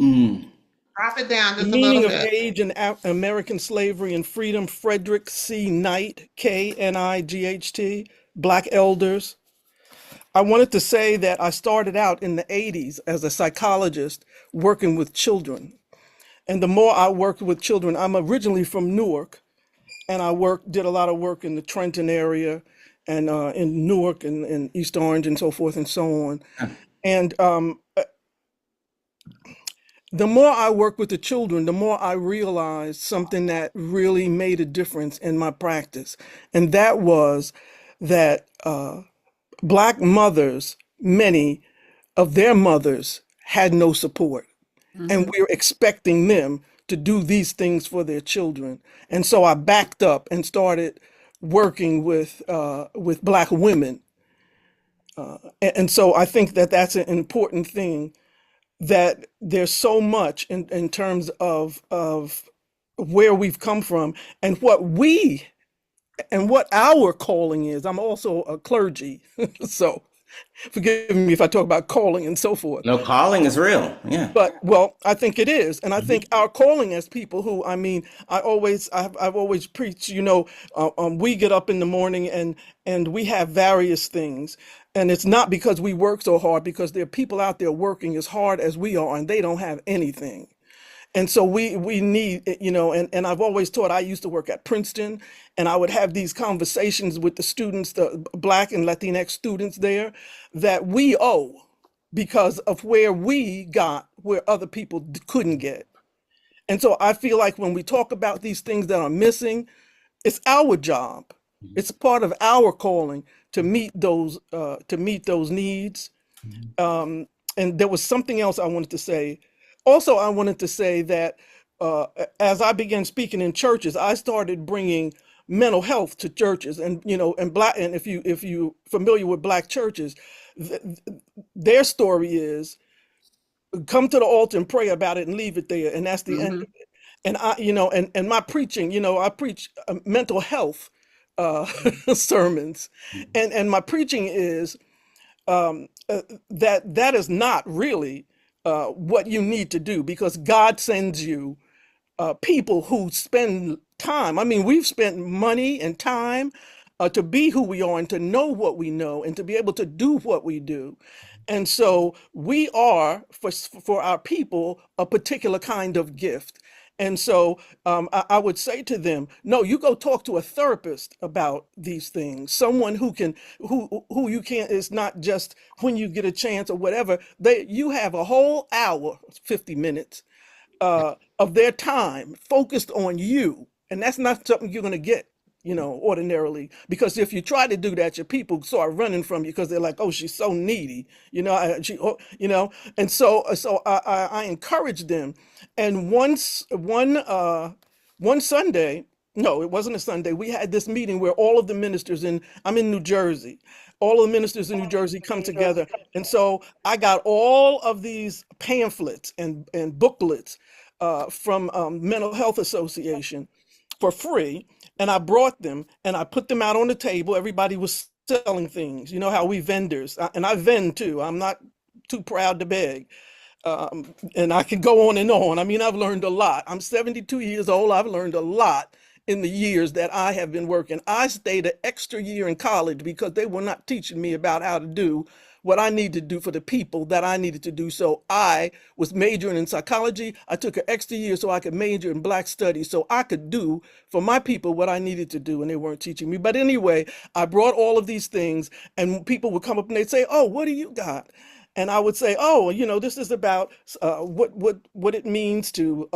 S2: Mm.
S1: Drop it down
S5: The
S1: just a little
S5: Meaning of
S1: bit.
S5: Age in American Slavery and Freedom, Frederick C. Knight, Knight, Black Elders. I wanted to say that I started out in the 80s as a psychologist working with children. And the more I worked with children, I'm originally from Newark, and I did a lot of work in the Trenton area and in Newark and East Orange and so forth and so on. And the more I worked with the children, the more I realized something that really made a difference in my practice. And that was that Black mothers, many of their mothers had no support. And
S3: Hmm.
S5: we're expecting them to do these things for their children. And so I backed up and started working with Black women. And so I think that that's an important thing, that there's so much in terms of where we've come from and what our calling is. I'm also a clergy, so forgive me if I talk about calling and so forth.
S2: No, calling is real. Yeah.
S5: But well, I think it is, and I think our calling as people who, I mean, I've always preached. We get up in the morning and we have various things, and it's not because we work so hard, because there are people out there working as hard as we are, and they don't have anything. And so we need, and I've always taught. I used to work at Princeton, and I would have these conversations with the students, the Black and Latinx students there, that we owe because of where we got where other people couldn't get. And so I feel like when we talk about these things that are missing, it's our job. It's part of our calling to meet those needs. Um, and there was something else I wanted to say. Also, I wanted to say that uh, as I began speaking in churches, I started bringing mental health to churches, and if you familiar with Black churches, th- their story is come to the altar and pray about it and leave it there, and that's the end.
S3: Hmm.
S5: And and my preaching, I preach mental health uh, sermons, and my preaching is that is not really what you need to do, because God sends you people who spend time. I mean, we've spent money and time to be who we are and to know what we know and to be able to do what we do. And so we are, for our people, a particular kind of gift. And so I would say to them, no, you go talk to a therapist about these things, someone who you can't, it's not just when you get a chance or whatever. You have a whole hour, 50 minutes of their time focused on you. And that's not something you're going to get, ordinarily. Because if you try to do that, your people start running from you because they're like, oh, she's so needy, and so I encourage them. And one Sunday, no, it wasn't a Sunday. We had this meeting where all of the ministers I'm in New Jersey. All of the ministers in New Jersey come together. And so I got all of these pamphlets and booklets from Mental Health Association for free. And I brought them and I put them out on the table. Everybody was selling things. You know how we vendors, and I vend too. I'm not too proud to beg. And I can go on and on. I mean, I've learned a lot. I'm 72 years old. I've learned a lot in the years that I have been working. I stayed an extra year in college because they were not teaching me about how to do what I need to do for the people that I needed to do. So I was majoring in psychology. I took an extra year so I could major in Black studies so I could do for my people what I needed to do, and they weren't teaching me. But anyway, I brought all of these things, and people would come up and they'd say, oh, what do you got? And I would say, oh, this is about what it means to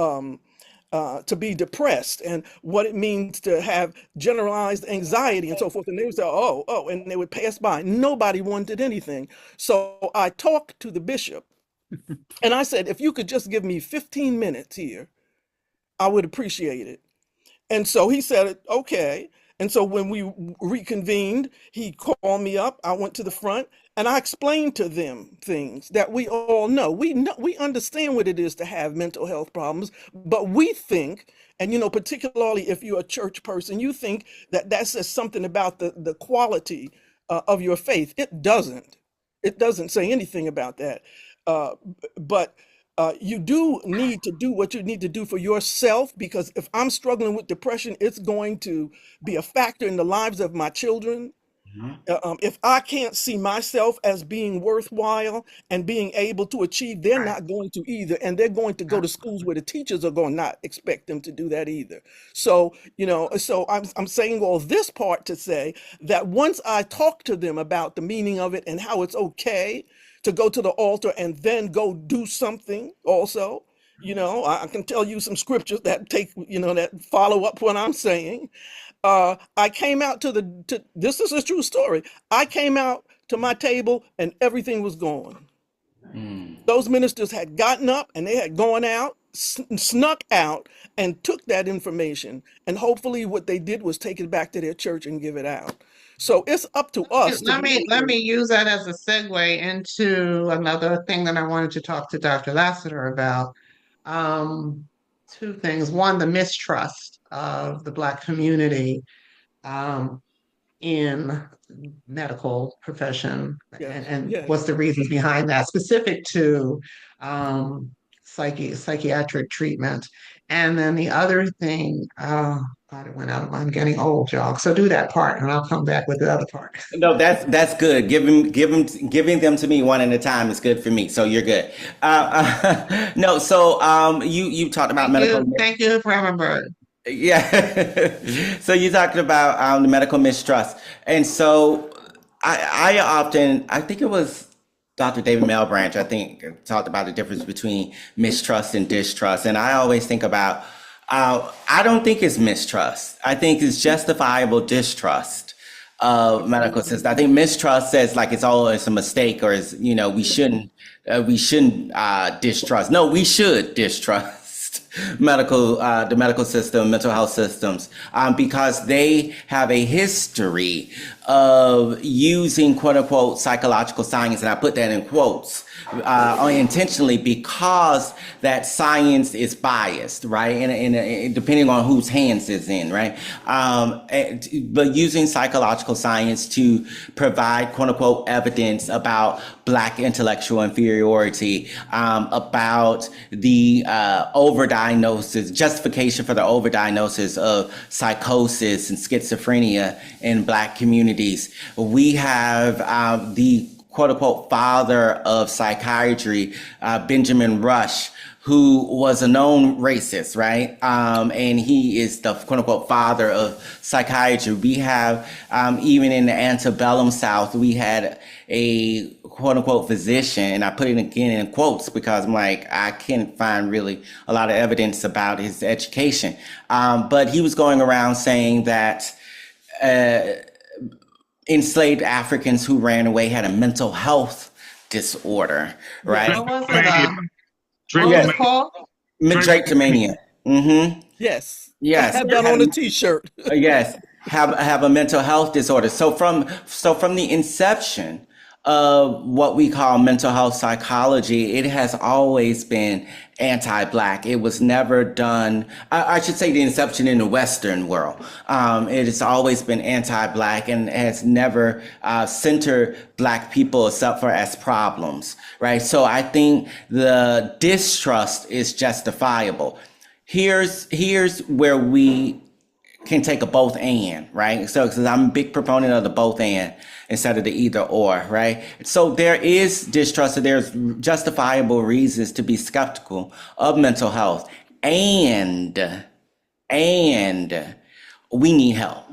S5: be depressed and what it means to have generalized anxiety and so forth. And they would say, oh, and they would pass by. Nobody wanted anything. So I talked to the bishop and I said, if you could just give me 15 minutes here, I would appreciate it. And so he said, okay. And so when we reconvened, he called me up. I went to the front and I explained to them things that we all know. We understand what it is to have mental health problems, but we think, and particularly if you're a church person, you think that that says something about the quality of your faith. It doesn't. It doesn't say anything about that. Uh, but you do need to do what you need to do for yourself, because if I'm struggling with depression, it's going to be a factor in the lives of my children.
S2: Mhm.
S5: If I can't see myself as being worthwhile and being able to achieve, they're
S1: Right.
S5: not going to either. And they're going to go to schools where the teachers are going to not expect them to do that either. So, I'm saying all this part to say that once I talk to them about the meaning of it and how it's okay to go to the altar and then go do something also, I can tell you some scriptures that that follow up what I'm saying. I came out this is a true story. I came out to my table and everything was gone.
S2: Mm.
S5: Those ministers had gotten up and they had gone out, snuck out, and took that information. And hopefully, what they did was take it back to their church and give it out. So it's up to us to
S1: Let
S5: be
S1: me let
S5: able.
S1: me use that as a segue into another thing that I wanted to talk to Dr. Lassiter about. Um, Two things. One, the mistrust of the Black community um, in medical profession,
S5: Yes,
S1: and
S5: yes.
S1: what's the reasons behind that, specific to um, psychiatric treatment. And then the other thing, God, it went out of my, I'm getting old, y'all. So do that part, and I'll come back with the other part.
S2: No, that's good. Giving them to me one at a time is good for me. So you're good. No, so you talked about medical.
S1: Thank you for remembering.
S2: Yeah. So you talked about the medical mistrust, and so I think it was Dr. David Melbranch, I think, talked about the difference between mistrust and distrust, and I always think about I don't think it's mistrust. I think it's justifiable distrust of medical system. I think mistrust says like it's a mistake, or we shouldn't distrust. No, we should distrust the medical system, mental health systems, because they have a history of using quote unquote psychological science, and I put that in quotes intentionally, because that science is biased, right? And depending on whose hands it's in, right? But using psychological science to provide quote unquote evidence about Black intellectual inferiority, about the overdiagnosis, justification for the overdiagnosis of psychosis and schizophrenia in Black communities. We have the quote unquote father of psychiatry, Benjamin Rush, who was a known racist, right? And he is the quote unquote father of psychiatry. We have, even in the antebellum South, we had a quote unquote physician, and I put it again in quotes because I'm like, I can't find really a lot of evidence about his education. But he was going around saying that enslaved Africans who ran away had a mental health disorder, right?
S5: Yes,
S1: What was it?
S4: Drapetomania.
S1: What was
S2: Yes,
S1: it
S4: Drapetomania.
S1: called?
S2: drapetomania. Mm-hmm.
S5: yes. I
S2: Yes,
S5: have that on a t-shirt.
S2: yes, have a mental health disorder. So from the inception of what we call mental health psychology, it has always been anti-Black. It was never done. I should say the inception in the Western world. It has always been anti-Black and has never centered Black people except for as problems, right? So I think the distrust is justifiable. Here's where we can take a both and, right? So, because I'm a big proponent of the both and instead of the either or, right? So there is distrust, and there's justifiable reasons to be skeptical of mental health, and we need help.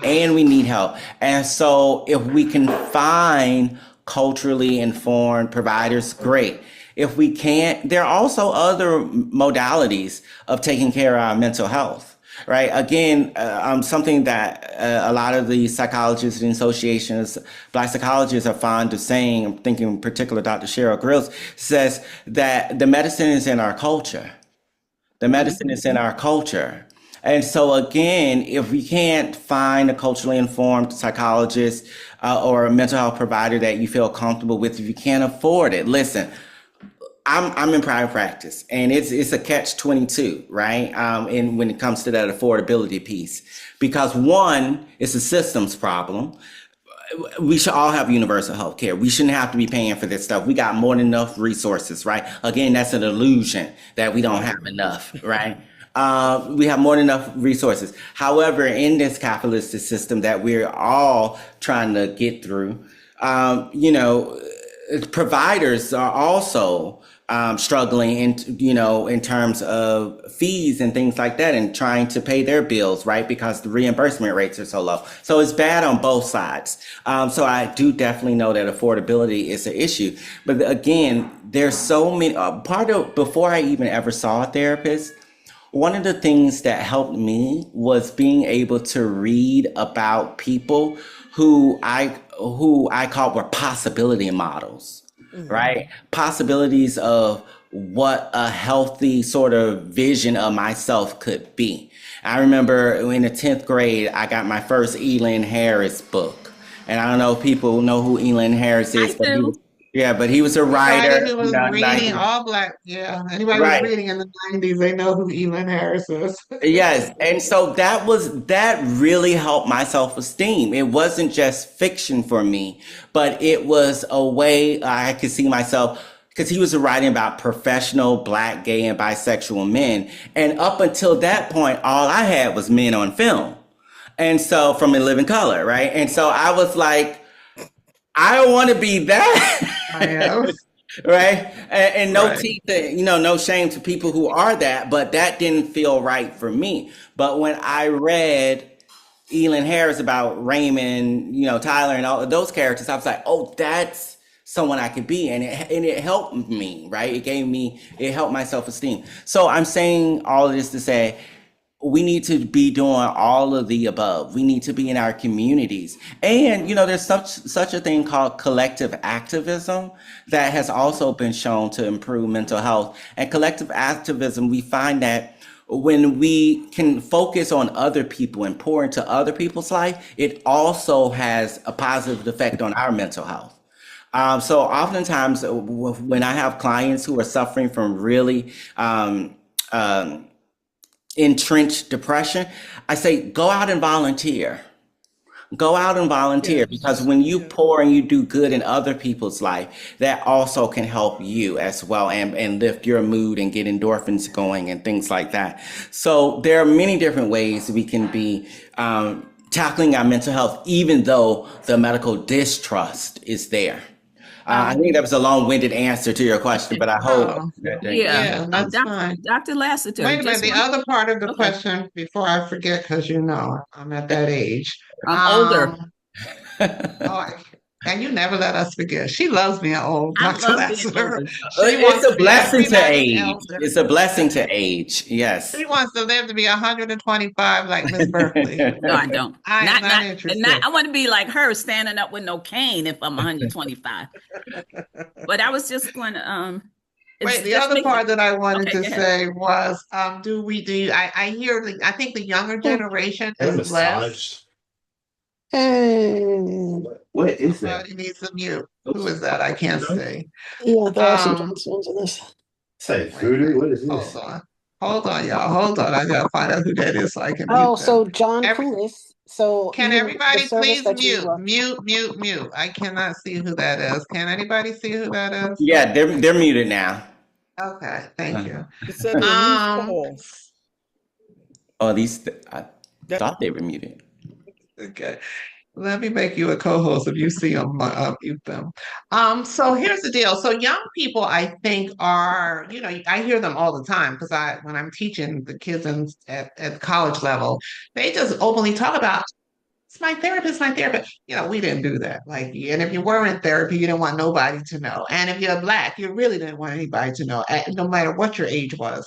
S2: And we need help. And so if we can find culturally informed providers, great. If we can't, there are also other modalities of taking care of our mental health, right? Again, something that a lot of the psychologists and associations, Black psychologists are fond of saying, I'm thinking in particular Dr. Cheryl Grills, says that the medicine is in our culture. The medicine is in our culture. And so again, if we can't find a culturally informed psychologist or a mental health provider that you feel comfortable with, if you can't afford it, listen, I'm in private practice, and it's a catch-22, right? And when it comes to that affordability piece, because one, it's a systems problem. We should all have universal health care. We shouldn't have to be paying for this stuff. We got more than enough resources, right? Again, that's an illusion that we don't have enough, right? We have more than enough resources. However, in this capitalistic system that we're all trying to get through, you know, providers are also struggling in terms of fees and things like that, and trying to pay their bills, right? Because the reimbursement rates are so low. So it's bad on both sides. So I do definitely know that affordability is an issue. But again, there's so many, before I even ever saw a therapist, one of the things that helped me was being able to read about people who I call were possibility models, right? Possibilities of what a healthy sort of vision of myself could be. I remember in the 10th grade, I got my first Elin Harris book. And I don't know if people know who Elin Harris
S3: I
S2: is, but
S3: do.
S2: but he was a
S1: Anybody
S2: writer.
S1: who was reading all black, yeah, anybody who was
S2: Right.
S1: reading in the 90s, they know who Elin Harris is.
S2: Yes, and so that really helped my self-esteem. It wasn't just fiction for me, but it was a way I could see myself, because he was writing about professional black, gay, and bisexual men. And up until that point, all I had was men on film. And so from In Living Color, right? And so I was like, I don't want to be
S1: I
S2: that.
S1: am.
S2: Right? And no
S1: Right.
S2: teeth, no shame to people who are that, but that didn't feel right for me. But when I read Elin Harris about Raymond, Tyler and all of those characters, I was like, oh, that's someone I could be. And it helped me, right? It helped my self-esteem. So I'm saying all of this to say, we need to be doing all of the above. We need to be in our communities. And, there's such a thing called collective activism that has also been shown to improve mental health. And collective activism, we find that when we can focus on other people and pour into other people's life, it also has a positive effect on our mental health. So oftentimes when I have clients who are suffering from really entrenched depression, I say, go out and volunteer. Go out and volunteer, because
S1: Yes.
S2: when you
S1: Yeah.
S2: pour and you do good in other people's life, that also can help you as well, and lift your mood and get endorphins going and things like that. So there are many different ways we can be tackling our mental health, even though the medical distrust is there. I think that was a long-winded answer to your question, but I hope
S1: Oh,
S2: that
S3: Yeah.
S1: yeah, that's fine.
S3: Dr. Lassiter,
S1: Wait a minute.
S3: just
S1: The
S3: one.
S1: other part of the
S3: Okay.
S1: question before I forget, because I'm at that age.
S3: I'm older.
S1: Um, oh, and you never let us forget. She loves being old,
S3: I
S1: Dr.
S3: love being
S1: Lassiter.
S3: older.
S1: She
S2: It's
S1: wants
S2: a
S1: to be
S2: blessing to
S1: everybody's
S2: age.
S1: elder.
S2: It's a blessing to age. Yes.
S1: She wants to live to be 125 like Miss Berkeley.
S3: No, I don't.
S1: I am not interested.
S3: I want to be like her, standing up with no cane if I'm 125. But I was just going to it's
S1: Wait, the
S3: just
S1: other
S3: making.
S1: part that I wanted
S3: Okay,
S1: to
S3: go ahead.
S1: say was, I hear I think the younger generation
S6: And a
S1: is less.
S6: massage. What is that?
S1: Somebody needs to mute. Who is that? I can't see.
S7: Yeah, there are some
S1: Um,
S7: Johnsons in this.
S6: Say
S1: wait a minute.
S6: voodoo? What is
S1: Hold
S6: this?
S1: on. Hold on, y'all. Hold on. I gotta find out who that is so I can
S7: Oh,
S1: mute them.
S7: so John
S1: Every
S7: Kulis. So
S1: Can
S7: even the
S1: everybody
S7: service
S1: please
S7: that you
S1: mute. I cannot see who that is. Can anybody see who that is?
S2: Yeah, they're muted now.
S1: Okay, thank you.
S5: It said their niece
S1: Um,
S5: call.
S2: Or at least I
S5: That
S2: thought they were muted.
S1: okay. Let me make you a co-host. If you see them, mute them. So here's the deal. So young people, I think, are, I hear them all the time because when I'm teaching the kids at college level, they just openly talk about, it's my therapist, my therapist. We didn't do that. And if you were in therapy, you didn't want nobody to know. And if you're Black, you really didn't want anybody to know, no matter what your age was.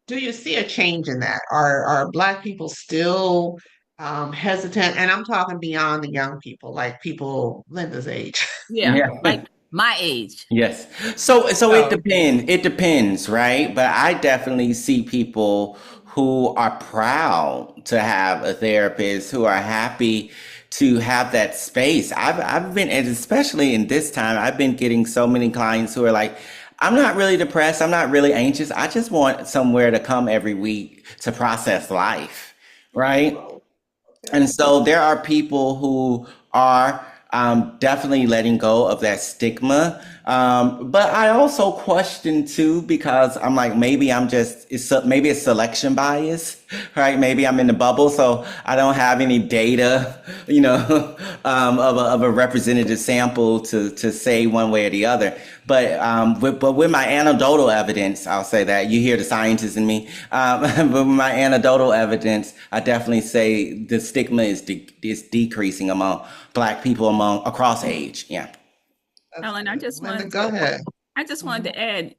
S1: Do you see a change in that? Are Black people still hesitant? And I'm talking beyond the young people, like people Linda's age.
S3: Yeah.
S2: Yeah.
S3: Like My age.
S2: Yes. So it
S1: Oh,
S2: depends. It depends, right? But I definitely see people who are proud to have a therapist, who are happy to have that space. I've been, and especially in this time, I've been getting so many clients who are like, I'm not really depressed. I'm not really anxious. I just want somewhere to come every week to process life, right? And
S1: okay.
S2: so there are people who are definitely letting go of that stigma. But I also question too, because I'm like, maybe maybe it's selection bias, right? Maybe I'm in the bubble, so I don't have any data, of a representative sample to say one way or the other. But with my anecdotal evidence, I'll say that you hear the scientist in me. But with my anecdotal evidence, I definitely say the stigma is decreasing among Black people across age. Yeah.
S1: That's
S3: Ellen,
S1: good. Linda, go ahead.
S3: I just wanted
S1: Mhm.
S3: to add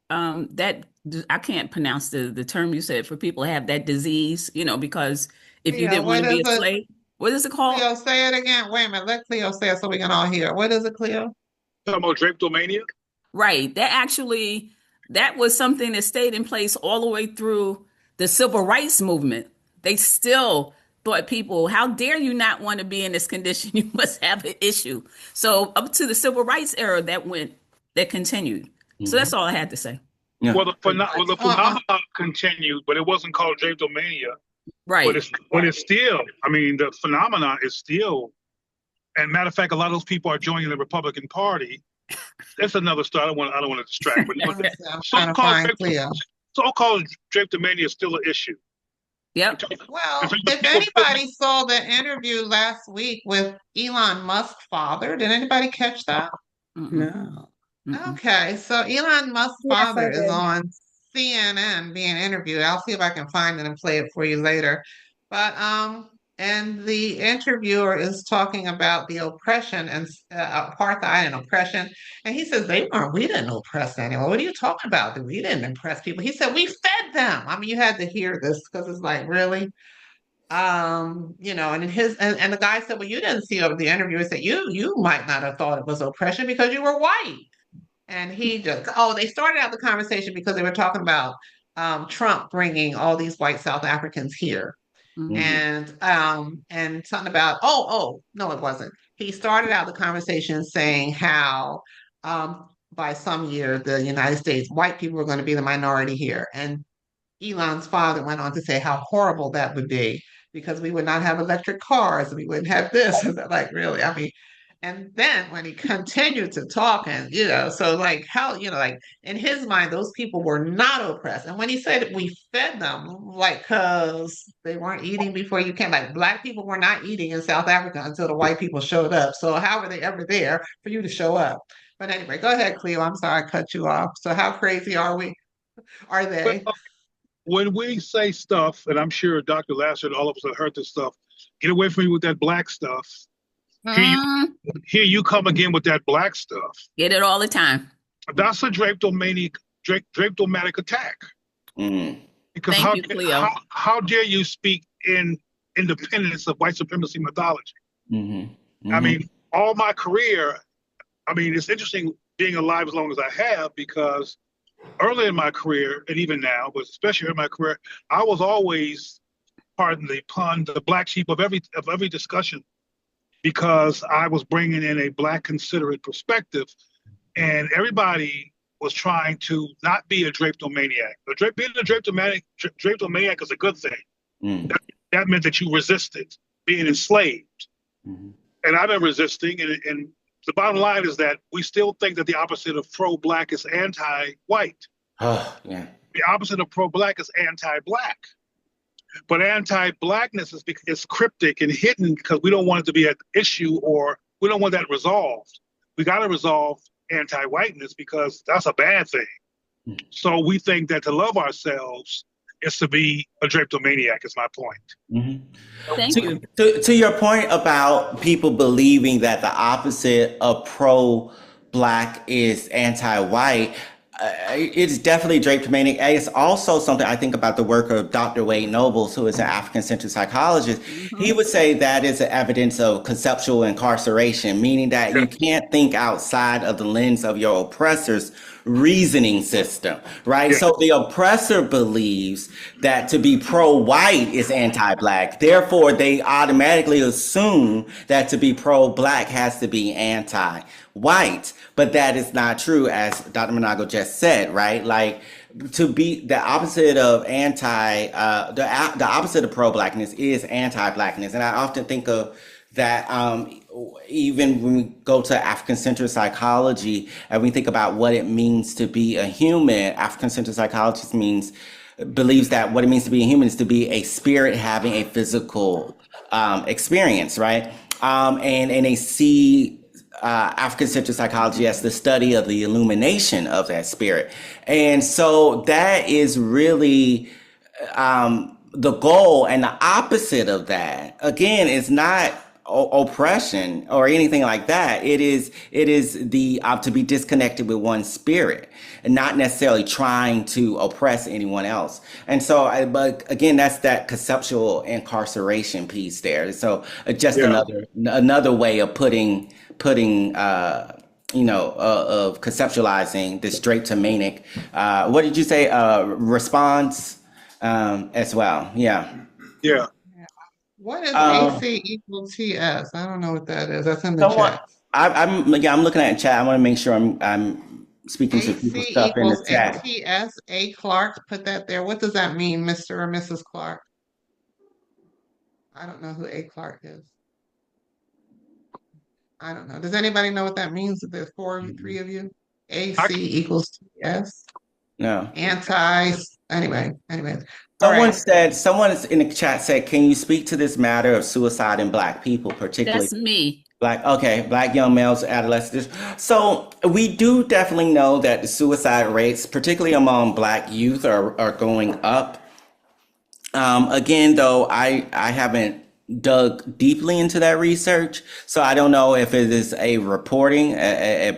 S3: that I can't pronounce the term you said for people who have that disease, because if you
S1: Cleo,
S3: didn't want
S1: what
S3: to
S1: is
S3: be a
S1: it?
S3: slave, what is it called?
S1: Cleo, say it again. Wait a minute. Let Cleo say it so we can all hear. What is it, Cleo?
S4: Talking about drapetomania?
S3: Right. That was something that stayed in place all the way through the civil rights movement. They still thought people, how dare you not want to be in this condition? You must have an issue. So up to the civil rights era that continued. So
S2: Hmm.
S3: that's all I had to say.
S2: Yeah.
S4: Well, the phenomenon continued, but it wasn't called drapetomania. But
S3: Right.
S4: it's still. I mean, the phenomenon is still. And matter of fact, a lot of those people are joining the Republican Party. That's another story. I don't want to distract, but
S1: Let me see. I'm trying to
S4: so-called
S1: find Cleo.
S4: so-called drapetomania is still an issue. In
S3: Yep.
S4: terms, in
S1: Well,
S4: terms of
S1: if
S4: people feeling,
S1: anybody saw the interview last week with Elon Musk's father, did anybody catch that?
S3: Mm-mm.
S7: No.
S3: Mm-mm.
S1: Okay, so Elon Musk's
S7: Yes, I
S1: father is
S7: did.
S1: on CNN being interviewed. I'll see if I can find it and play it for you later. But and the interviewer is talking about the oppression and apartheid and oppression, and he says we didn't oppress anyone. What are you talking about? We didn't oppress people. He said we fed them. I mean, you had to hear this because it's like really. And in and the guy said, well, you didn't see over the interviewer said you might not have thought it was oppression because you were white. And they started out the conversation because they were talking about Trump bringing all these white South Africans here.
S3: Mm-hmm.
S2: Hmm.
S1: And something about, oh, no, it wasn't. He started out the conversation saying how by some year, the United States, white people were going to be the minority here. And Elon's father went on to say how horrible that would be because we would not have electric cars and we wouldn't have this. And like, really? I mean, and then when he continued to talk, and so like how, like in his mind, those people were not oppressed. And when he said we fed them, like, because they weren't eating before you came, like Black people were not eating in South Africa until the white people showed up. So how were they ever there for you to show up? But anyway, go ahead, Cleo. I'm sorry I cut you off. So how crazy are we? Are they?
S4: well, when we say stuff, and I'm sure Dr. Lassiter and all of us have heard this stuff, get away from me with that black stuff. Here you
S3: Mm,
S4: here you come again with that black stuff.
S3: get it all the time.
S4: That's a drapetomanic attack.
S2: Mm.
S4: Because
S3: Thank you, Cleo.
S4: how dare you speak in independence of white supremacy mythology?
S2: Hmm.
S4: I
S2: Hmm.
S4: mean, all my career, I mean, it's interesting being alive as long as I have because early in my career, and even now, but especially in my career, I was always, pardon the pun, the black sheep of every discussion because I was bringing in a black considerate perspective, and everybody was trying to not be a drapetomaniac. Being a drapetomaniac is a good thing.
S2: Mm.
S4: That meant that you resisted being enslaved.
S2: Hmm.
S4: And I've been resisting. And the bottom line is that we still think that the opposite of pro-black is anti-white.
S2: Oh, yeah.
S4: The opposite of pro-black is anti-black. But anti-blackness is cryptic and hidden because we don't want it to be an issue or we don't want that resolved. We got to resolve anti-whiteness because that's a bad thing.
S2: Mm.
S4: So we think that to love ourselves is to be a drapetomaniac, is my point.
S2: Hmm.
S3: Thank you.
S2: To your point about people believing that the opposite of pro-black is anti-white, it's definitely drapetomanic. It's also something I think about the work of Dr. Wade Nobles, who is an African-centered psychologist. He
S3: Hmm.
S2: would say that is an evidence of conceptual incarceration, meaning that
S4: Yeah,
S2: you can't think outside of the lens of your oppressor's reasoning system, right?
S4: yeah,
S2: So the oppressor believes that to be pro-white is anti-black. Therefore, they automatically assume that to be pro-black has to be anti-white. But that is not true, as Dr. Monago just said, right? Like to be the opposite of the opposite of pro-blackness is anti-blackness. And I often think of that even when we go to African-centered psychology and we think about what it means to be a human, African-centered psychologist believes that what it means to be a human is to be a spirit having a physical experience, right? And they see African-centered psychology as the study of the illumination of that spirit. And so that is really the goal, and the opposite of that again is not oppression or anything like that. It is the to be disconnected with one's spirit and not necessarily trying to oppress anyone else. And so but again, that's that conceptual incarceration piece there. So just
S4: yeah.
S2: another way of putting of conceptualizing this straight to manic what did you say, response, as well. Yeah.
S4: Yeah.
S1: What is
S2: Um,
S1: AC equal TS? I don't know what that is. That's in the
S2: someone,
S1: chat.
S2: I'm looking at chat. I want to make sure I'm speaking to people's
S1: AC
S2: stuff in the
S1: equals and
S2: chat.
S1: TS, A Clark, put that there. What does that mean, Mr. or Mrs. Clark? I don't know who A Clark is. I don't know. Does anybody know what that means? There's three of you.
S4: I,
S1: AC equals TS.
S2: No.
S1: Anti. Anyway. All
S2: Someone
S1: right.
S2: said, someone in the chat said, can you speak to this matter of suicide in Black people, particularly
S3: That's me.
S2: Black young males, adolescents? So we do definitely know that the suicide rates, particularly among Black youth, are going up. Again, though, I haven't dug deeply into that research, so I don't know if it is a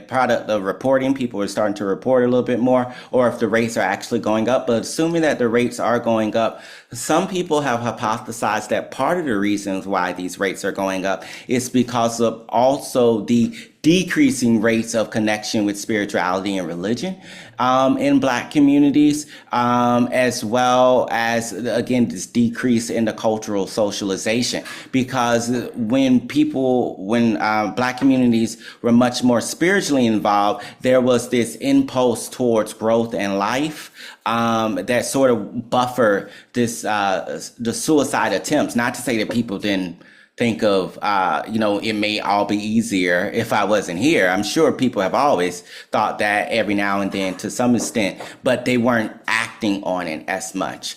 S2: product of reporting. People are starting to report a little bit more, or if the rates are actually going up. But assuming that the rates are going up, some people have hypothesized that part of the reasons why these rates are going up is because of also the decreasing rates of connection with spirituality and religion in Black communities, as well as, again, this decrease in the cultural socialization. Because when Black communities were much more spiritually involved, there was this impulse towards growth and life that sort of buffer the suicide attempts. Not to say that people didn't think of, it may all be easier if I wasn't here. I'm sure people have always thought that every now and then to some extent, but they weren't acting on it as much.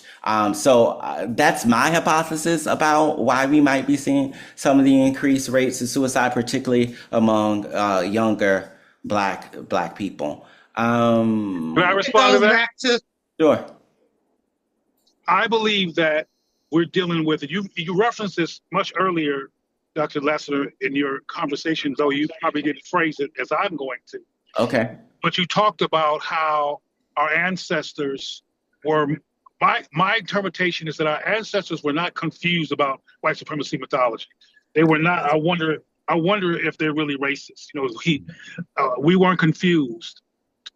S2: So that's my hypothesis about why we might be seeing some of the increased rates of suicide, particularly among younger black people.
S4: can I
S1: It
S4: respond to
S1: goes
S4: that?
S1: back to
S2: Sure.
S4: I believe that we're dealing with it. You referenced this much earlier, Dr. Lassiter, in your conversation, though you probably didn't phrase it as I'm going to.
S2: Okay.
S4: But you talked about how our ancestors were. My interpretation is that our ancestors were not confused about white supremacy mythology. They were not. I wonder if they're really racist. We weren't confused.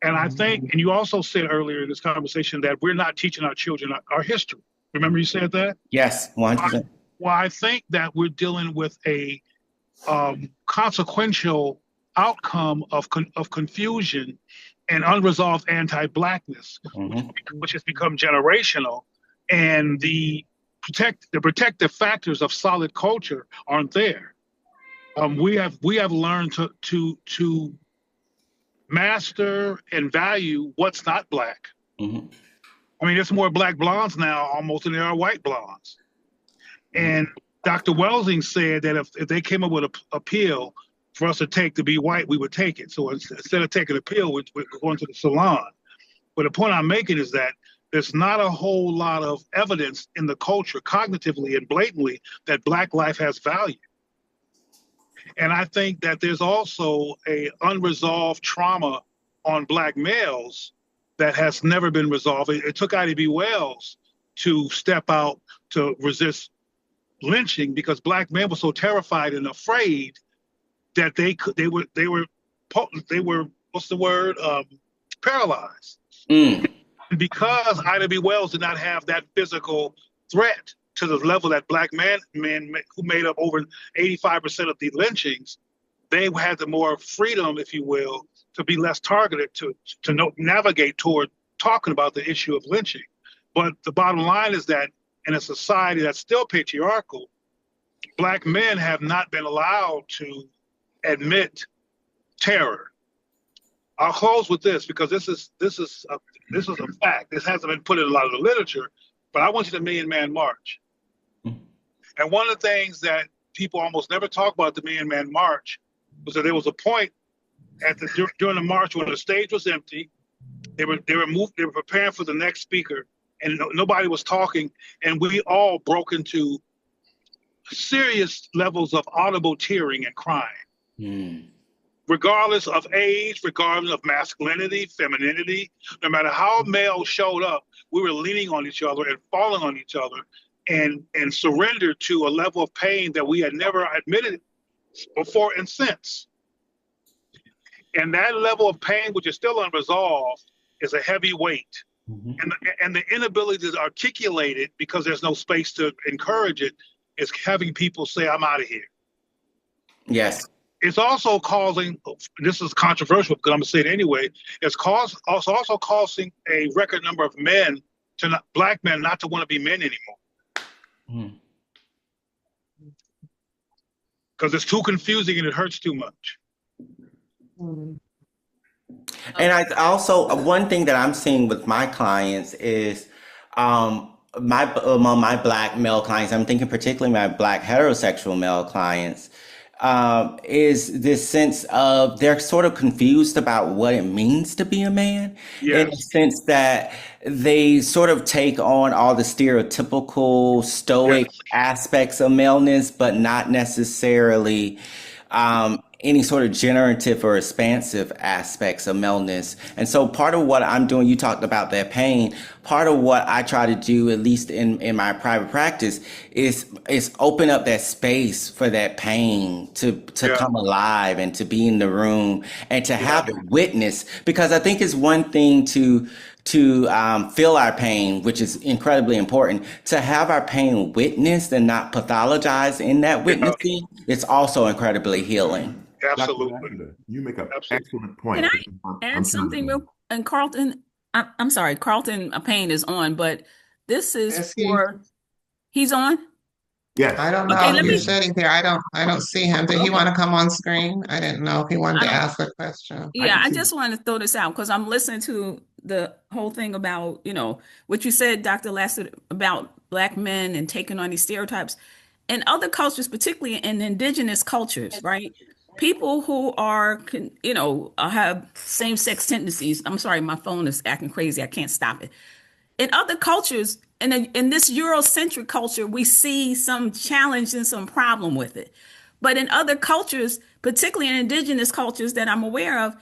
S4: And I think, and you also said earlier in this conversation that we're not teaching our children our history. Remember you said that?
S2: Yes, 100%.
S4: Well, I think that we're dealing with a consequential outcome of confusion and unresolved anti-blackness,
S2: Hmm.
S4: which has become generational, and the protective factors of solid culture aren't there. We have learned to master and value what's not Black.
S2: Hmm.
S4: I mean, there's more Black blondes now almost than there are white blondes. And Dr. Welsing said that if they came up with a pill for us to take to be white, we would take it. So instead of taking a pill, we're going to the salon. But the point I'm making is that there's not a whole lot of evidence in the culture, cognitively and blatantly, that Black life has value. And I think that there's also a unresolved trauma on Black males that has never been resolved. It took Ida B. Wells to step out to resist lynching because black men were so terrified and afraid that they were what's the word, paralyzed.
S2: Mm.
S4: And because Ida B. Wells did not have that physical threat to the level that black men who made up over 85% of the lynchings, they had the more freedom, if you will, to be less targeted to navigate toward talking about the issue of lynching. But the bottom line is that in a society that's still patriarchal, black men have not been allowed to admit terror. I'll close with this because this is a fact. This hasn't been put in a lot of the literature, but I went to the Million Man March. And one of the things that people almost never talk about the Million Man March was that there was a point during the march when the stage was empty. They were preparing for the next speaker, and nobody was talking, and we all broke into serious levels of audible tearing and crying.
S2: Mm.
S4: Regardless of age, regardless of masculinity, femininity, no matter how male showed up, we were leaning on each other and falling on each other and surrendered to a level of pain that we had never admitted before and since. And that level of pain, which is still unresolved, is a heavy weight. Mm-hmm. And the inability to articulate it because there's no space to encourage it is having people say, I'm out of here.
S2: Yes.
S4: It's also causing, this is controversial because I'm going to say it anyway, it's also causing a record number of black men not to want to be men anymore. Because it's too confusing and it hurts too much.
S2: And I also, one thing that I'm seeing with my clients is among my black male clients, I'm thinking particularly my black heterosexual male clients, is this sense of they're sort of confused about what it means to be a man. Yes. In the sense that they sort of take on all the stereotypical stoic aspects of maleness, but not necessarily any sort of generative or expansive aspects of maleness. And so part of what I'm doing, you talked about that pain, part of what I try to do, at least in my private practice, is open up that space for that pain to come alive and to be in the room and to have it witnessed. Because I think it's one thing to feel our pain, which is incredibly important. To have our pain witnessed and not pathologized in that witnessing, it's also incredibly healing.
S4: Absolutely.
S6: You make an excellent point.
S3: Can I add something real? And Carlton, I'm sorry, Carlton Payne is on, but this is he's on?
S6: Yes.
S1: I don't know.
S3: Okay,
S1: He's sitting there. I don't see him. Did he want to come on screen? I didn't know if he wanted to ask a question.
S3: Yeah, I just wanted to throw this out because I'm listening to the whole thing about, what you said, Dr. Lassiter, about black men and taking on these stereotypes. In other cultures, particularly in indigenous cultures, right? People who are, have same-sex tendencies. I'm sorry, my phone is acting crazy. I can't stop it. In other cultures, in this Eurocentric culture, we see some challenge and some problem with it. But in other cultures, particularly in indigenous cultures that I'm aware of,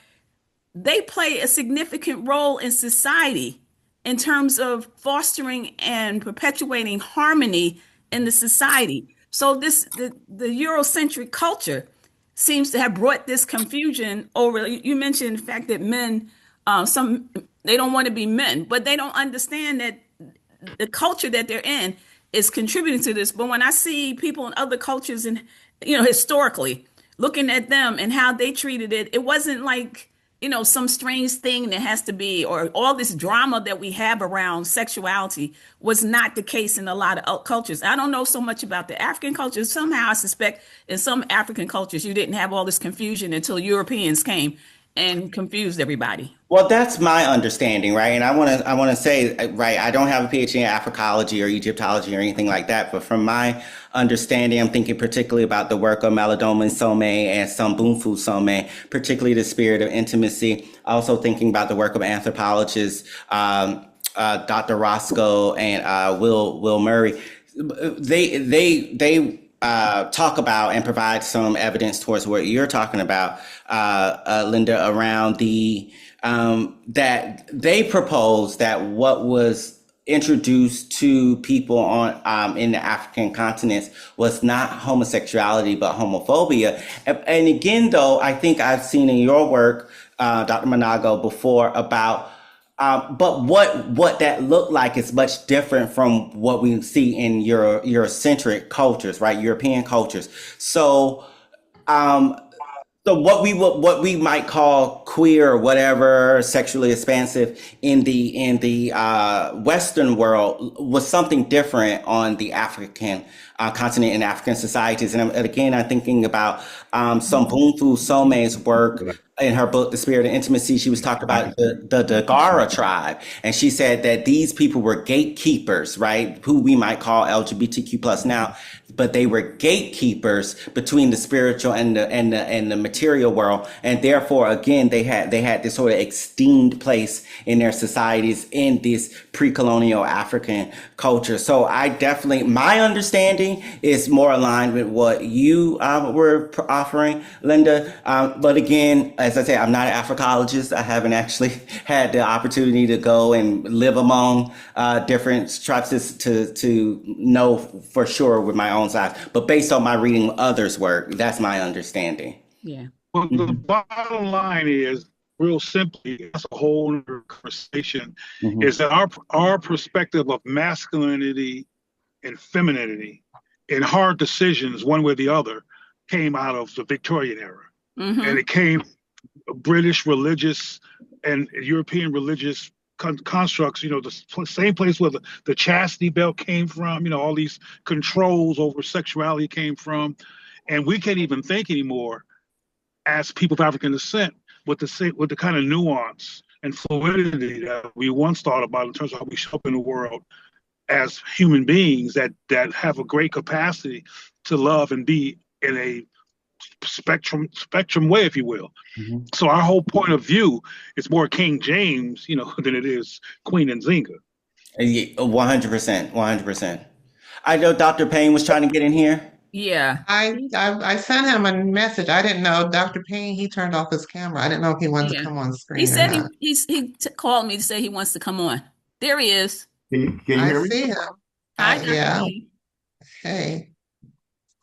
S3: they play a significant role in society in terms of fostering and perpetuating harmony in the society. So the Eurocentric culture seems to have brought this confusion over. You mentioned the fact that men, they don't want to be men, but they don't understand that the culture that they're in is contributing to this. But when I see people in other cultures and, historically looking at them and how they treated it, it wasn't like, some strange thing that has to be, or all this drama that we have around sexuality was not the case in a lot of cultures. I don't know so much about the African cultures. Somehow I suspect in some African cultures, you didn't have all this confusion until Europeans came and confused everybody.
S2: Well, that's my understanding, right? And I want to say, right, I don't have a PhD in Africology or Egyptology or anything like that, but from my understanding, I'm thinking particularly about the work of Malidoma Some and Sambunfu Some, particularly the spirit of intimacy. Also thinking about the work of anthropologists, Dr. Roscoe and Will Murray. They talk about and provide some evidence towards what you're talking about, Linda, around the that they proposed that what was introduced to people on in the African continents was not homosexuality but homophobia. And again, though, I think I've seen in your work, Dr. Manago, before about. But what that looked like is much different from what we see in Eurocentric cultures, right? European cultures. Um, so what we might call queer or whatever, sexually expansive in the Western world was something different on the African continent and African societies. And again, I'm thinking about Sombuntu Some's work in her book, The Spirit of Intimacy. She was talking about the Dagara tribe, and she said that these people were gatekeepers, right? Who we might call LGBTQ plus now, but they were gatekeepers between the spiritual and the material world, and therefore, again, they had this sort of esteemed place in their societies in this pre-colonial African culture. So I definitely, my understanding is more aligned with what you were offering, Linda. But again, as I say, I'm not an Africologist. I haven't actually had the opportunity to go and live among different tribes to know for sure with my own size. But based on my reading others' work, that's my understanding.
S3: Yeah.
S4: Well, the bottom line is, real simply, that's a whole other conversation,
S2: Mhm.
S4: is that our perspective of masculinity and femininity in hard decisions, one way or the other, came out of the Victorian era.
S3: Mm-hmm.
S4: And it came British religious and European religious constructs, the same place where the chastity belt came from, all these controls over sexuality came from. And we can't even think anymore as people of African descent with the kind of nuance and fluidity that we once thought about in terms of how we show up in the world as human beings that have a great capacity to love and be in a spectrum way, if you will.
S2: Mhm.
S4: So our whole point of view is more King James, than it is Queen Nzinga.
S2: 100%, 100%. I know Dr. Payne was trying to get in here.
S3: Yeah.
S1: I sent him a message. I didn't know Dr. Payne, he turned off his camera. I didn't know if he wanted to
S3: Yeah.
S1: come on
S3: He
S1: screen or
S3: said
S1: not.
S3: he called me to say he wants to come on. There he is.
S6: Can you
S1: I
S6: hear me?
S1: see him.
S3: Hi, Dr.
S1: Yeah.
S3: Payne.
S1: Hey.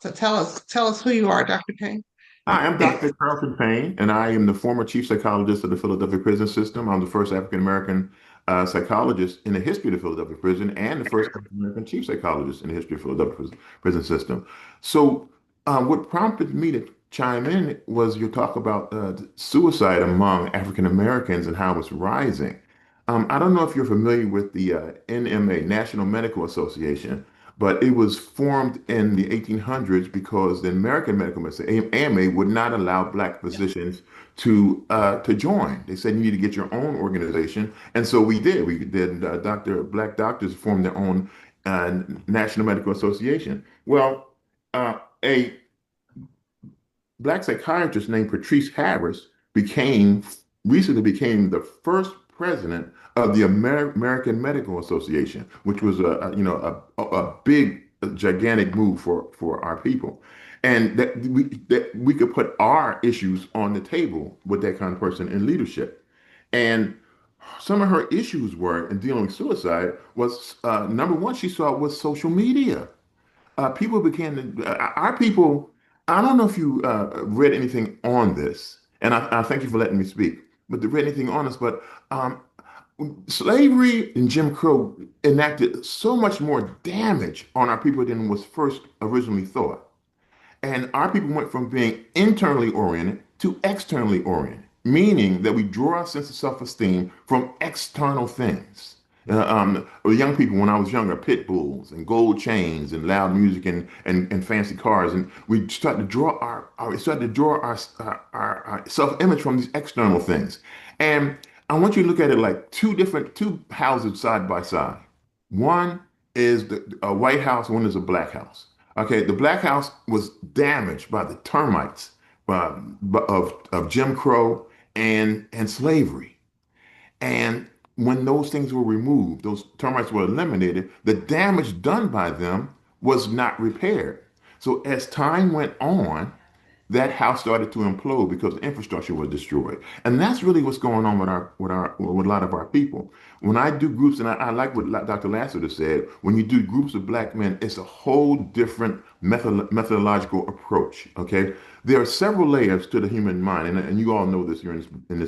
S1: So tell us who you are, Dr. Payne.
S6: Hi, I'm Dr. Carlton Payne, and I am the former chief psychologist of the Philadelphia prison system. I'm the first African American psychologist in the history of the Philadelphia prison, and the first African American chief psychologist in the history of Philadelphia prison system. So, what prompted me to chime in was your talk about suicide among African Americans and how it's rising. I don't know if you're familiar with the NMA, National Medical Association, but it was formed in the 1800s because the American Medical Association, AMA, would not allow black physicians to join. They said you need to get your own organization, and so we did. We did. Black doctors formed their own National Medical Association. Well, a black psychiatrist named Patrice Harris recently became the first president of the American Medical Association, which was a big, gigantic move for our people, and that we could put our issues on the table with that kind of person in leadership. And some of her issues were in dealing with suicide was number one, she saw was social media. People began to, our people, I don't know if you read anything on this, and I thank you for letting me speak, but to read anything on this, but slavery and Jim Crow enacted so much more damage on our people than was first originally thought. And our people went from being internally oriented to externally oriented, meaning that we draw our sense of self-esteem from external things. Young people, when I was younger, pit bulls and gold chains and loud music and fancy cars, and we started to draw our self-image from these external things. And I want you to look at it like two houses side by side. One is a White House, one is a Black House. Okay, the Black House was damaged by the termites of Jim Crow and slavery. And when those things were removed, those termites were eliminated, the damage done by them was not repaired. So as time went on, that house started to implode because the infrastructure was destroyed. And that's really what's going on with a lot of our people. When I do groups, and I like what Dr. Lassiter said, when you do groups of black men, it's a whole different methodological approach. Okay, there are several layers to the human mind, and you all know this here in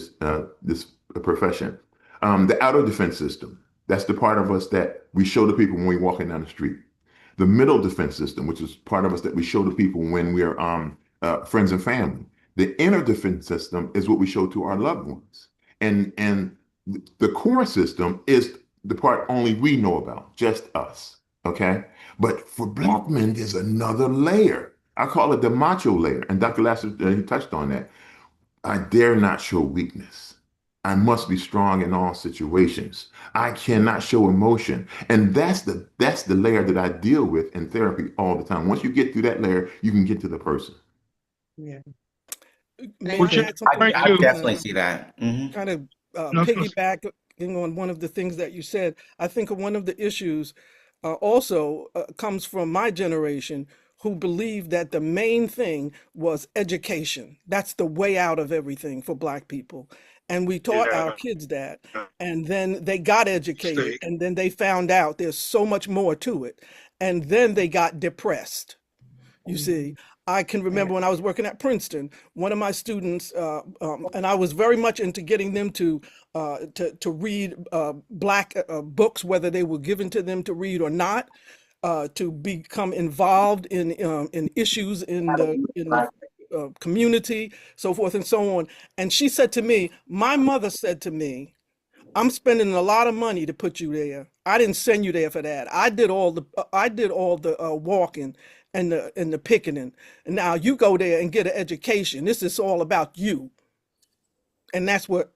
S6: this profession. The outer defense system, that's the part of us that we show to people when we're walking down the street. The middle defense system, which is part of us that we show to people when we're friends and family. The inner defense system is what we show to our loved ones. And the core system is the part only we know about, just us. Okay. But for black men, there's another layer. I call it the macho layer. And Dr. Lasser, he touched on that. I dare not show weakness. I must be strong in all situations. I cannot show emotion. And that's the layer that I deal with in therapy all the time. Once you get through that layer, you can get to the person.
S1: Yeah.
S5: May
S1: Thank
S5: I
S1: you.
S5: add something
S2: I,
S5: to
S2: I
S5: that?
S2: definitely see that.
S5: Kind of
S4: No,
S5: piggybacking on one of the things that you said. I think one of the issues also comes from my generation who believed that the main thing was education. That's the way out of everything for Black people. And we taught our
S4: yeah,
S5: kids that. And then they got educated.
S4: mistake.
S5: And then they found out there's so much more to it. And then they got depressed. You see, I can remember when I was working at Princeton, one of my students, and I was very much into getting them to read Black books, whether they were given to them to read or not, to become involved in issues in the community, so forth and so on. And she said to me, my mother said to me, I'm spending a lot of money to put you there. I didn't send you there for that. I did all the walking and the picketing. And now you go there and get an education. This is all about you. And that's what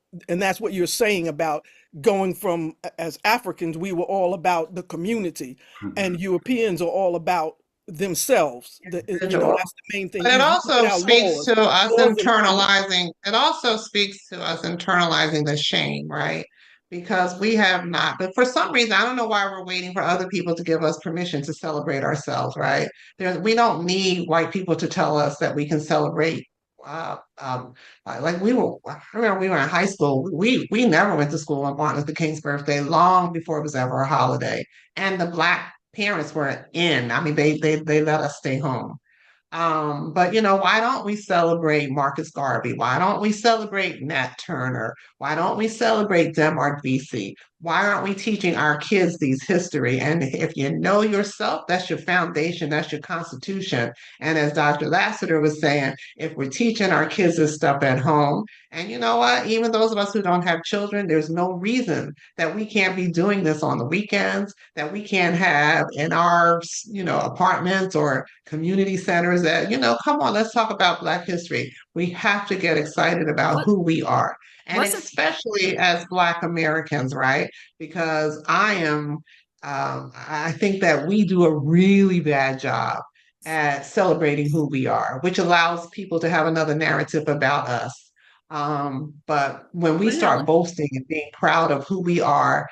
S5: you're saying about going from, as Africans, we were all about the community, and Europeans are all about themselves.
S1: Individual.
S5: That's the main thing.
S1: But it
S5: You look at
S1: also
S5: our
S1: speaks
S5: laws.
S1: to us
S5: Laws and power.
S1: internalizing, it also speaks to us internalizing the shame, right? Because we have not, but for some reason, I don't know why we're waiting for other people to give us permission to celebrate ourselves, right? We don't need white people to tell us that we can celebrate. Uh, um, like I remember we were in high school. We never went to school on Martin Luther King's birthday, long before it was ever a holiday. And the Black parents were in. I mean, they let us stay home. But why don't we celebrate Marcus Garvey? Why don't we celebrate Nat Turner? Why don't we celebrate Denmark BC? Why aren't we teaching our kids these history? And if you know yourself, that's your foundation, that's your constitution. And as Dr. Lassiter was saying, if we're teaching our kids this stuff at home, and you know what, even those of us who don't have children, there's no reason that we can't be doing this on the weekends, that we can't have in our, apartments or community centers that, come on, let's talk about Black history. We have to get excited about
S3: What
S1: who we are. And
S3: what's it?
S1: especially as Black Americans, right? Because I think that we do a really bad job at celebrating who we are, which allows people to have another narrative about us. But when we
S3: What
S1: start
S3: Helen?
S1: boasting and being proud of who we are,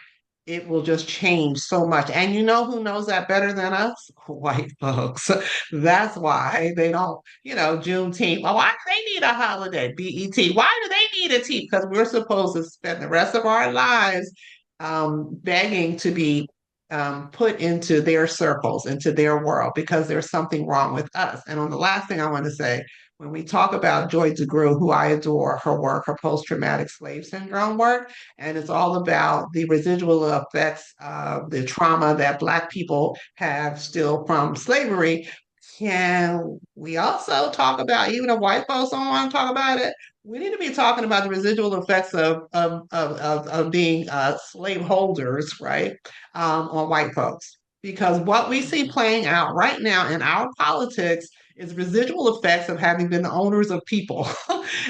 S1: it will just change so much. And you know who knows that better than us? White folks. That's why they don't, Juneteenth. Well, why do they need a holiday? BET. Why do they need a T? Because we're supposed to spend the rest of our lives begging to be put into their circles, into their world, because there's something wrong with us. And on the last thing I want to say, when we talk about Joy DeGruy, who I adore, her work, her post-traumatic slave syndrome work, and it's all about the residual effects of the trauma that Black people have still from slavery. Can we also talk about, even if white folks don't want to talk about it, we need to be talking about the residual effects of being slaveholders, right, on white folks. Because what we see playing out right now in our politics is residual effects of having been the owners of people.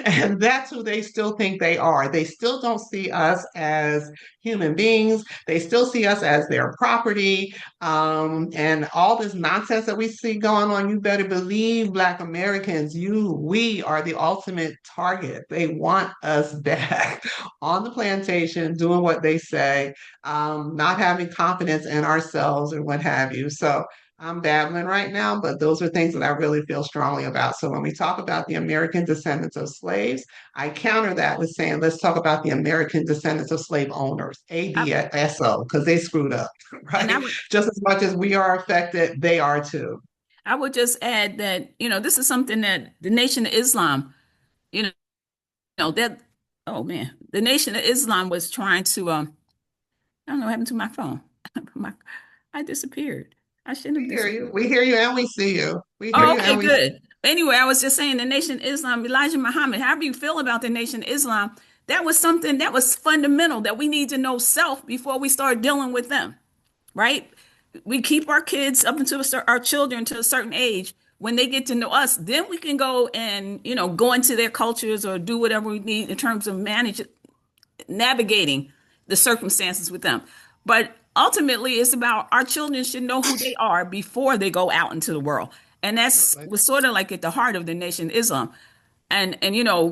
S1: And that's who they still think they are. They still don't see us as human beings. They still see us as their property. And all this nonsense that we see going on, you better believe, Black Americans, we are the ultimate target. They want us back on the plantation, doing what they say, not having confidence in ourselves and what have you. So I'm babbling right now, but those are things that I really feel strongly about. So when we talk about the American descendants of slaves, I counter that with saying, let's talk about the American descendants of slave owners,
S3: I,
S1: ADSO, because they screwed up,
S3: and I
S1: right?
S3: would
S1: Just as much as we are affected, they are too.
S3: I would just add that, this is something that the Nation of Islam, you that oh man, the Nation of Islam was trying to I don't know what happened to my phone. My, I disappeared. I shouldn't have
S1: We hear you.
S3: disappeared.
S1: We hear you and we see you. We hear
S3: Oh,
S1: you
S3: okay,
S1: and we see
S3: good. Anyway, I was just saying the Nation of Islam, Elijah Muhammad, however you feel about the Nation of Islam, that was something that was fundamental that we need to know self before we start dealing with them, right? We keep our kids up until our children to a certain age. When they get to know us, then we can go and, go into their cultures or do whatever we need in terms of navigating the circumstances with them. But ultimately, it's about our children should know who they are before they go out into the world. And that's
S1: you.
S3: was sort of like at the heart of the Nation of Islam. And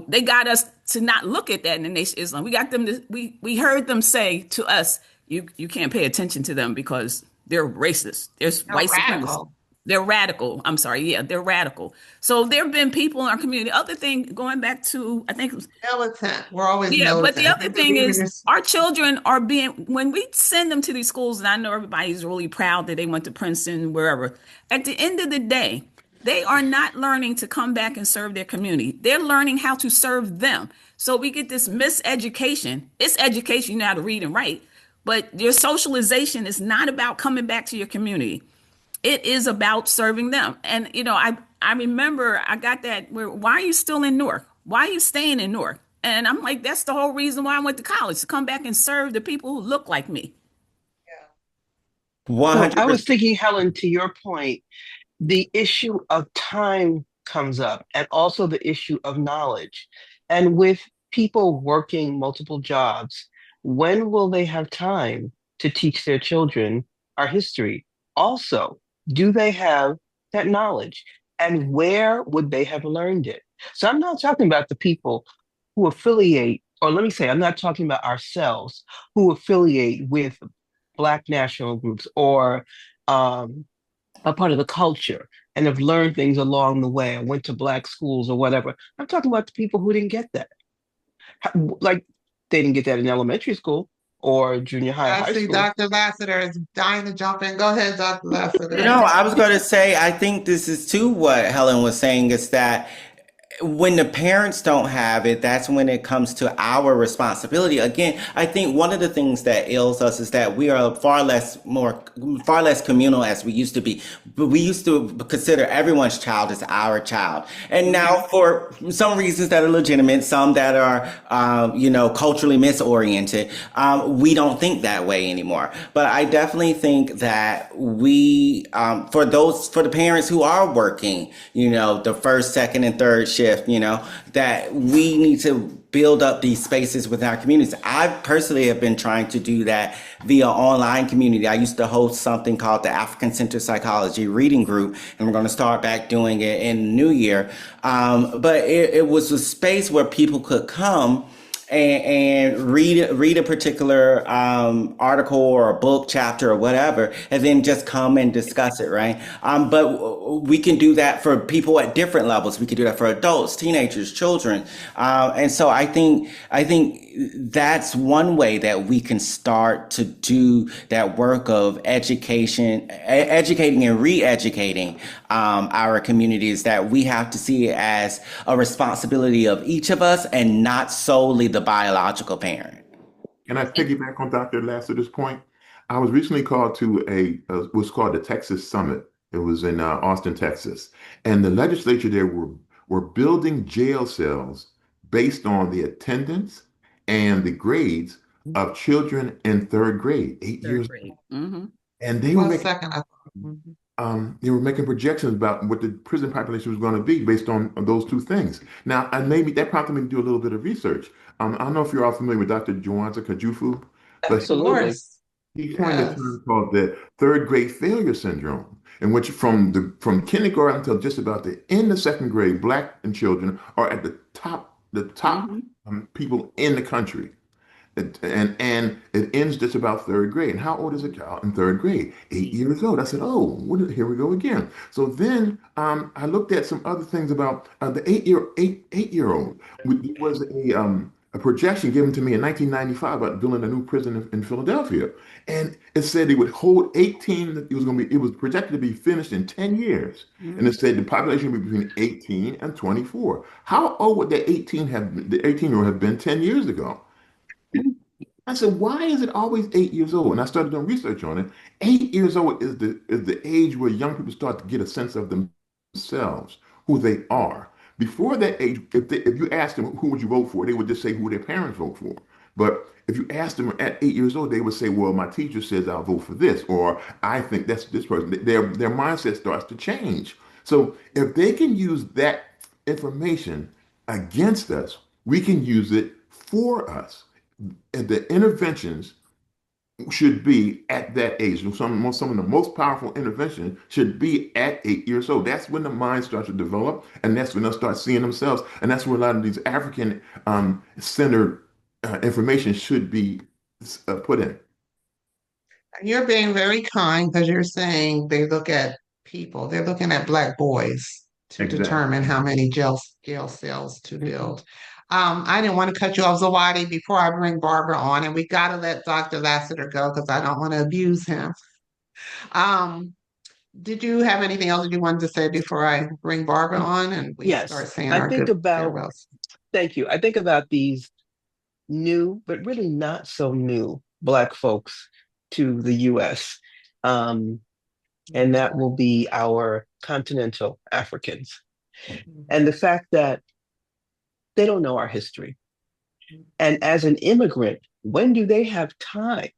S3: they got us to not look at that in the Nation of Islam. We got them to we heard them say to us, you can't pay attention to them because they're racist. There's
S1: They're
S3: white supremacists.
S1: radical.
S3: They're radical. I'm sorry. Yeah, they're radical. So there have been people in our community. Other thing, going back to, I think it was
S1: Militant. We're always
S3: yeah, but the
S1: militant. If
S3: other
S1: you
S3: thing
S1: believe in
S3: is
S1: your
S3: our children are being when we send them to these schools, and I know everybody's really proud that they went to Princeton, wherever. At the end of the day, they are not learning to come back and serve their community. They're learning how to serve them. So we get this miseducation. It's education, you know how to read and write, but your socialization is not about coming back to your community. It is about serving them. And I remember I got that why are you still in Newark? Why are you staying in Newark? And I'm like, that's the whole reason why I went to college, to come back and serve the people who look like me.
S7: So I was
S2: 100%.
S7: thinking, Helen, to your point, the issue of time comes up and also the issue of knowledge. And with people working multiple jobs, when will they have time to teach their children our history? Also, do they have that knowledge? And where would they have learned it? So I'm not talking about the people who affiliate, or let me say, I'm not talking about ourselves who affiliate with Black national groups or are part of the culture and have learned things along the way and went to Black schools or whatever. I'm talking about the people who didn't get that. Like they didn't get that in elementary school or junior high,
S1: I
S7: high
S1: see
S7: school.
S1: Dr. Lassiter is dying to jump in. Go ahead, Dr. Lassiter.
S2: No, I was going to say, I think this is too what Helen was saying is that when the parents don't have it, that's when it comes to our responsibility. Again, I think one of the things that ails us is that we are far less communal as we used to be. But we used to consider everyone's child as our child. And now for some reasons that are legitimate, some that are, culturally misoriented, we don't think that way anymore. But I definitely think that for the parents who are working, the first, second, and third shift, that we need to build up these spaces within our communities. I personally have been trying to do that via online community. I used to host something called the African Center Psychology Reading Group, and we're going to start back doing it in the new year. But it was a space where people could come and read a particular article or a book chapter or whatever, and then just come and discuss it, right? But we can do that for people at different levels. We can do that for adults, teenagers, children, and so I think that's one way that we can start to do that work of educating and re-educating our communities, that we have to see it as a responsibility of each of us and not solely the biological parent.
S6: Can I piggyback on Dr. Lassiter's point? I was recently called to what's called the Texas Summit. It was in Austin, Texas, and the legislature there were building jail cells based on the attendance and the grades of children in third grade, 8 years,
S3: Third grade. Mm-hmm.
S6: and
S1: One second.
S6: they were making projections about what the prison population was going to be based on those two things. Now, and maybe that prompted me to do a little bit of research. I don't know if you're all familiar with Dr. Juwanza Kajufu, but
S1: Of
S7: Absolutely.
S1: course.
S6: he coined a
S1: Yes.
S6: term called the third grade failure syndrome, in which from kindergarten until just about the end of second grade, Black and children are at the top
S3: Mm-hmm.
S6: people in the country. And it ends just about third grade. And how old is a child in third grade? 8 years old. I said, oh, here we go again. So then I looked at some other things about the 8-year old. There was a projection given to me in 1995 about building a new prison in Philadelphia, and it said it would hold 18. It was projected to be finished in 10 years, and it said the population would be between 18 and 24. How old would the 18-year-old have been 10 years ago? I said, why is it always 8 years old? And I started doing research on it. 8 years old is the age where young people start to get a sense of themselves, who they are. Before that age, if you asked them who would you vote for, they would just say who their parents vote for. But if you asked them at 8 years old, they would say, well, my teacher says I'll vote for this, or I think that's this person. Their mindset starts to change. So if they can use that information against us, we can use it for us. And the interventions should be at that age. Some of the most powerful interventions should be at 8 years old. That's when the mind starts to develop, and that's when they'll start seeing themselves. And that's where a lot of these African centered information should be put in.
S1: You're being very kind because you're saying they look at people, they're looking at Black boys to
S6: Exactly.
S1: determine how many jail cells to build. I didn't want to cut you off, Zawadi, before I bring Barbara on, and we got to let Dr. Lassiter go because I don't want to abuse him. Um, did you have anything else that you wanted to say before I bring Barbara on and we start
S7: Yes,
S1: saying
S7: I
S1: our
S7: think
S1: good
S7: about,
S1: farewells?
S7: thank you. I think about these new, but really not so new Black folks to the US. Um, and that will be our continental Africans. And the fact that they don't know our history. And as an immigrant, when do they have time?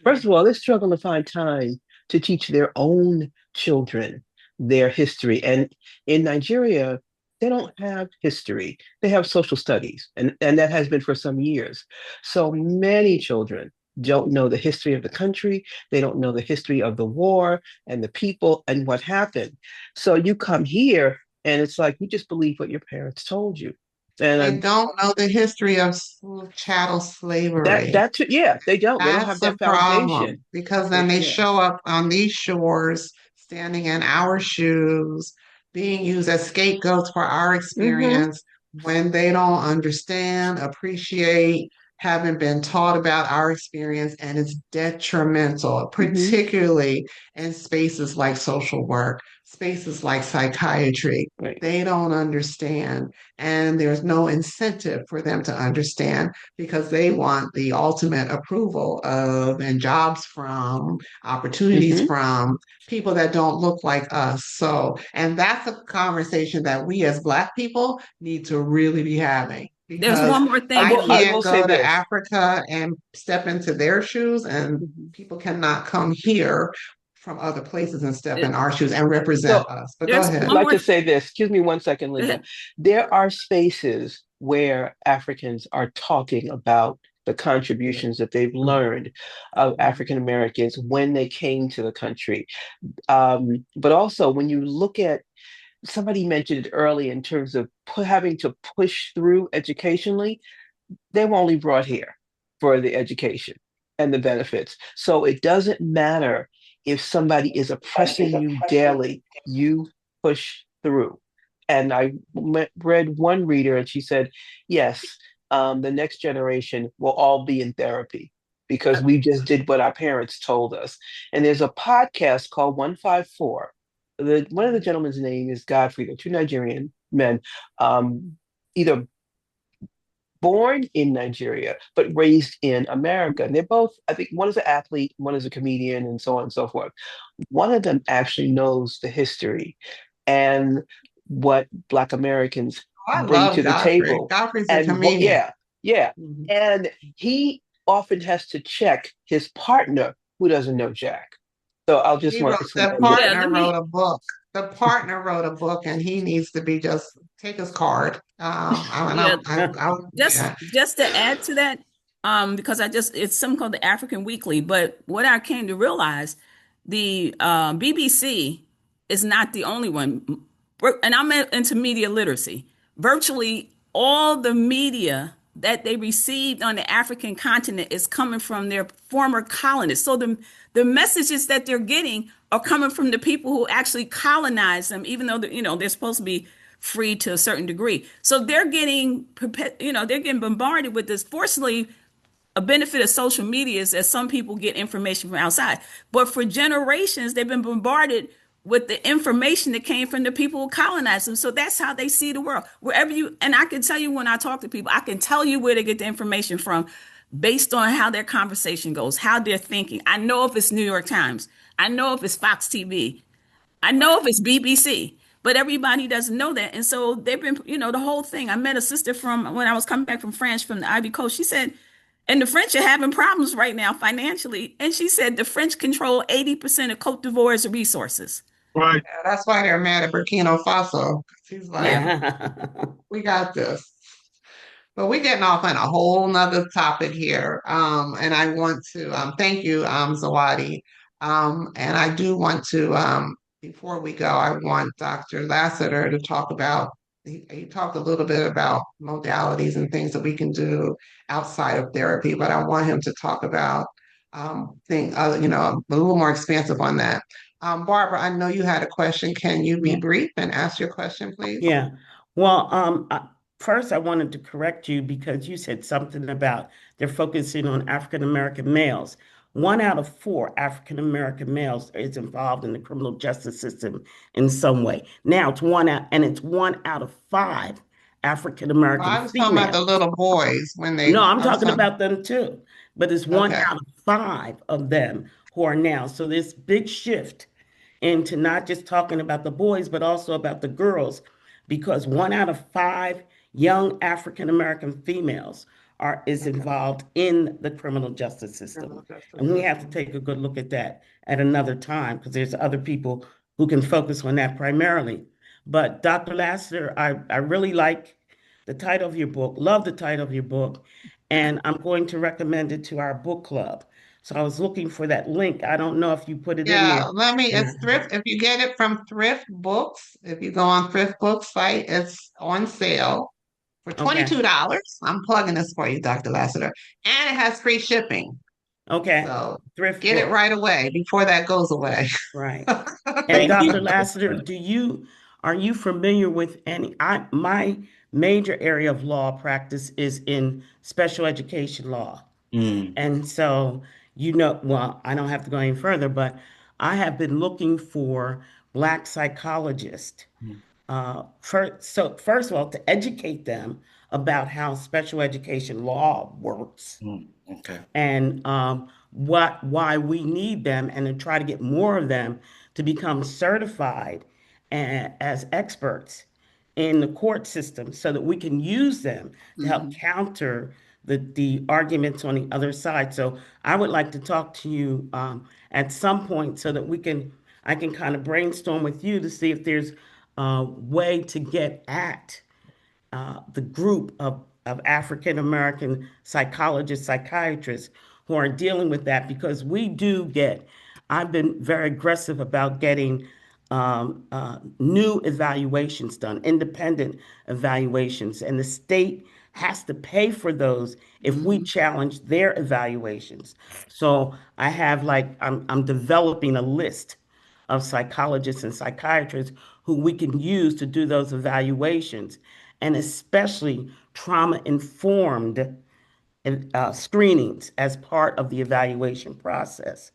S7: First of all, they're struggling to find time to teach their own children their history. And in Nigeria, they don't have history. They have social studies, and that has been for some years. So many children don't know the history of the country. They don't know the history of the war and the people and what happened. So you come here, and it's like you just believe what your parents told you.
S1: They
S7: And
S1: don't know the history of chattel slavery.
S7: yeah, they don't have
S1: That's a
S7: that
S1: problem
S7: foundation.
S1: because then they
S7: Yeah.
S1: show up on these shores, standing in our shoes, being used as scapegoats for our
S7: Hmm.
S1: experience when they don't understand, appreciate, haven't been taught about our experience, and it's detrimental,
S7: Hmm.
S1: particularly in spaces like social work, spaces like psychiatry.
S7: Right.
S1: They don't understand, and there's no incentive for them to understand because they want the ultimate approval of and jobs from, opportunities
S7: Hmm.
S1: from people that don't look like us. So, and that's a conversation that we as Black people need to really be having
S3: There's
S1: because
S3: one more
S7: I
S3: thing,
S7: will. I
S3: Queen.
S1: can't
S7: will say
S1: go to
S7: this.
S1: Africa and step into their shoes, and
S7: Mhm.
S1: people cannot come here from other places and step in
S3: It-
S1: our shoes and represent
S7: So
S1: us. But go
S3: There's
S7: I'd
S1: ahead.
S3: one
S7: like
S3: more.
S7: to say this. Excuse me 1 second,
S3: Go
S7: Linda.
S3: ahead.
S7: There are spaces where Africans are talking about the contributions that they've learned of African Americans when they came to the country. But also, when you look at, somebody mentioned it early in terms of having to push through educationally, they were only brought here for the education and the benefits. So it doesn't matter if somebody is oppressing you daily, you push through. And I read one reader and she said, yes, the next generation will all be in therapy because we just did what our parents told us. And there's a podcast called 154. One of the gentlemen's name is Godfrey, the two Nigerian men, either born in Nigeria, but raised in America. And they're both, I think one is an athlete, one is a comedian, and so on and so forth. One of them actually knows the history and what Black Americans
S1: I
S7: bring
S1: love
S7: to the
S1: Godfrey.
S7: table.
S1: Godfrey's a
S7: And what,
S1: comedian.
S7: yeah, yeah.
S1: Mhm.
S7: And he often has to check his partner who doesn't know Jack. So I'll just
S1: He
S7: want
S1: wrote,
S7: to
S1: the
S7: explain that.
S3: Yeah,
S1: partner
S3: let
S1: wrote
S3: me
S1: a book. The partner wrote a book, and he needs to be just take his card.
S3: yeah, just
S1: Yeah.
S3: just to add to that, because it's something called the African Weekly, but what I came to realize, the BBC is not the only one. And I'm into media literacy. Virtually all the media that they received on the African continent is coming from their former colonists. So the messages that they're getting are coming from the people who actually colonized them, even though they're supposed to be free to a certain degree. So they're getting they're getting bombarded with this. Fortunately, a benefit of social media is that some people get information from outside, but for generations they've been bombarded with the information that came from the people who colonized them. So that's how they see the world. Wherever you, and I can tell you when I talk to people, I can tell you where they get the information from based on how their conversation goes, how they're thinking. I know if it's New York Times, I know if it's Fox TV, I know if it's BBC, but everybody doesn't know that. And so they've been, the whole thing. I met a sister from when I was coming back from France from the Ivy Coast. She said, and the French are having problems right now financially. And she said the French control 80% of Cote d'Ivoire's resources.
S4: Right.
S1: Yeah, that's why they're mad at Burkina Faso. She's like,
S3: Yeah.
S1: we got this. But we're getting off on a whole nother topic here. And I want to thank you, Zawadi. And I do want to, before we go, I want Dr. Lassiter to talk about, he talked a little bit about modalities and things that we can do outside of therapy, but I want him to talk about a little more expansive on that. Barbara, I know you had a question. Can you be
S8: Yeah.
S1: brief and ask your question, please?
S8: Yeah. Well, first I wanted to correct you because you said something about they're focusing on African American males. 1 out of 4 African American males is involved in the criminal justice system in some way. Now it's 1 out of 5 African American
S1: I was talking about the
S8: females.
S1: little boys when
S8: No,
S1: they,
S8: I'm
S1: I was
S8: talking
S1: talking,
S8: about them too. But it's one
S1: okay.
S8: out of 5 of them who are now. So this big shift into not just talking about the boys, but also about the girls, because 1 out of 5 young African American females is
S1: Okay.
S8: involved in the criminal justice system.
S1: Criminal justice
S8: And we have to
S1: system.
S8: take a good look at that at another time because there's other people who can focus on that primarily. But Dr. Lassiter, I really like the title of your book, love the title of your book, and I'm going to recommend it to our book club. So I was looking for that link. I don't know if you put it in
S1: Yeah,
S8: there. And
S1: it's Thrift. If you get it from Thrift Books, if you go on Thrift Books site, it's on sale for
S8: okay,
S1: $22. I'm plugging this for you, Dr. Lassiter. And it has free shipping.
S8: okay,
S1: So
S8: thrift
S1: get it
S8: book,
S1: right away before that goes away.
S8: right. And
S4: Thank
S8: Dr.
S4: you.
S8: Lassiter, are you familiar with my major area of law practice is in special education law.
S2: Mm,
S8: And so, well, I don't have to go any further, but I have been looking for Black psychologists.
S2: mm,
S8: First of all, to educate them about how special education law works
S2: mm. Okay.
S8: and why we need them, and to try to get more of them to become certified as experts in the court system so that we can use them to help
S1: Mhm.
S8: counter the arguments on the other side. So I would like to talk to you at some point so that I can kind of brainstorm with you to see if there's a way to get at the group of African American psychologists, psychiatrists who are dealing with that, because I've been very aggressive about getting new evaluations done, independent evaluations, and the state has to pay for those if we
S1: Mhm.
S8: challenge their evaluations. So I'm developing a list of psychologists and psychiatrists who we can use to do those evaluations, and especially trauma informed screenings as part of the evaluation process.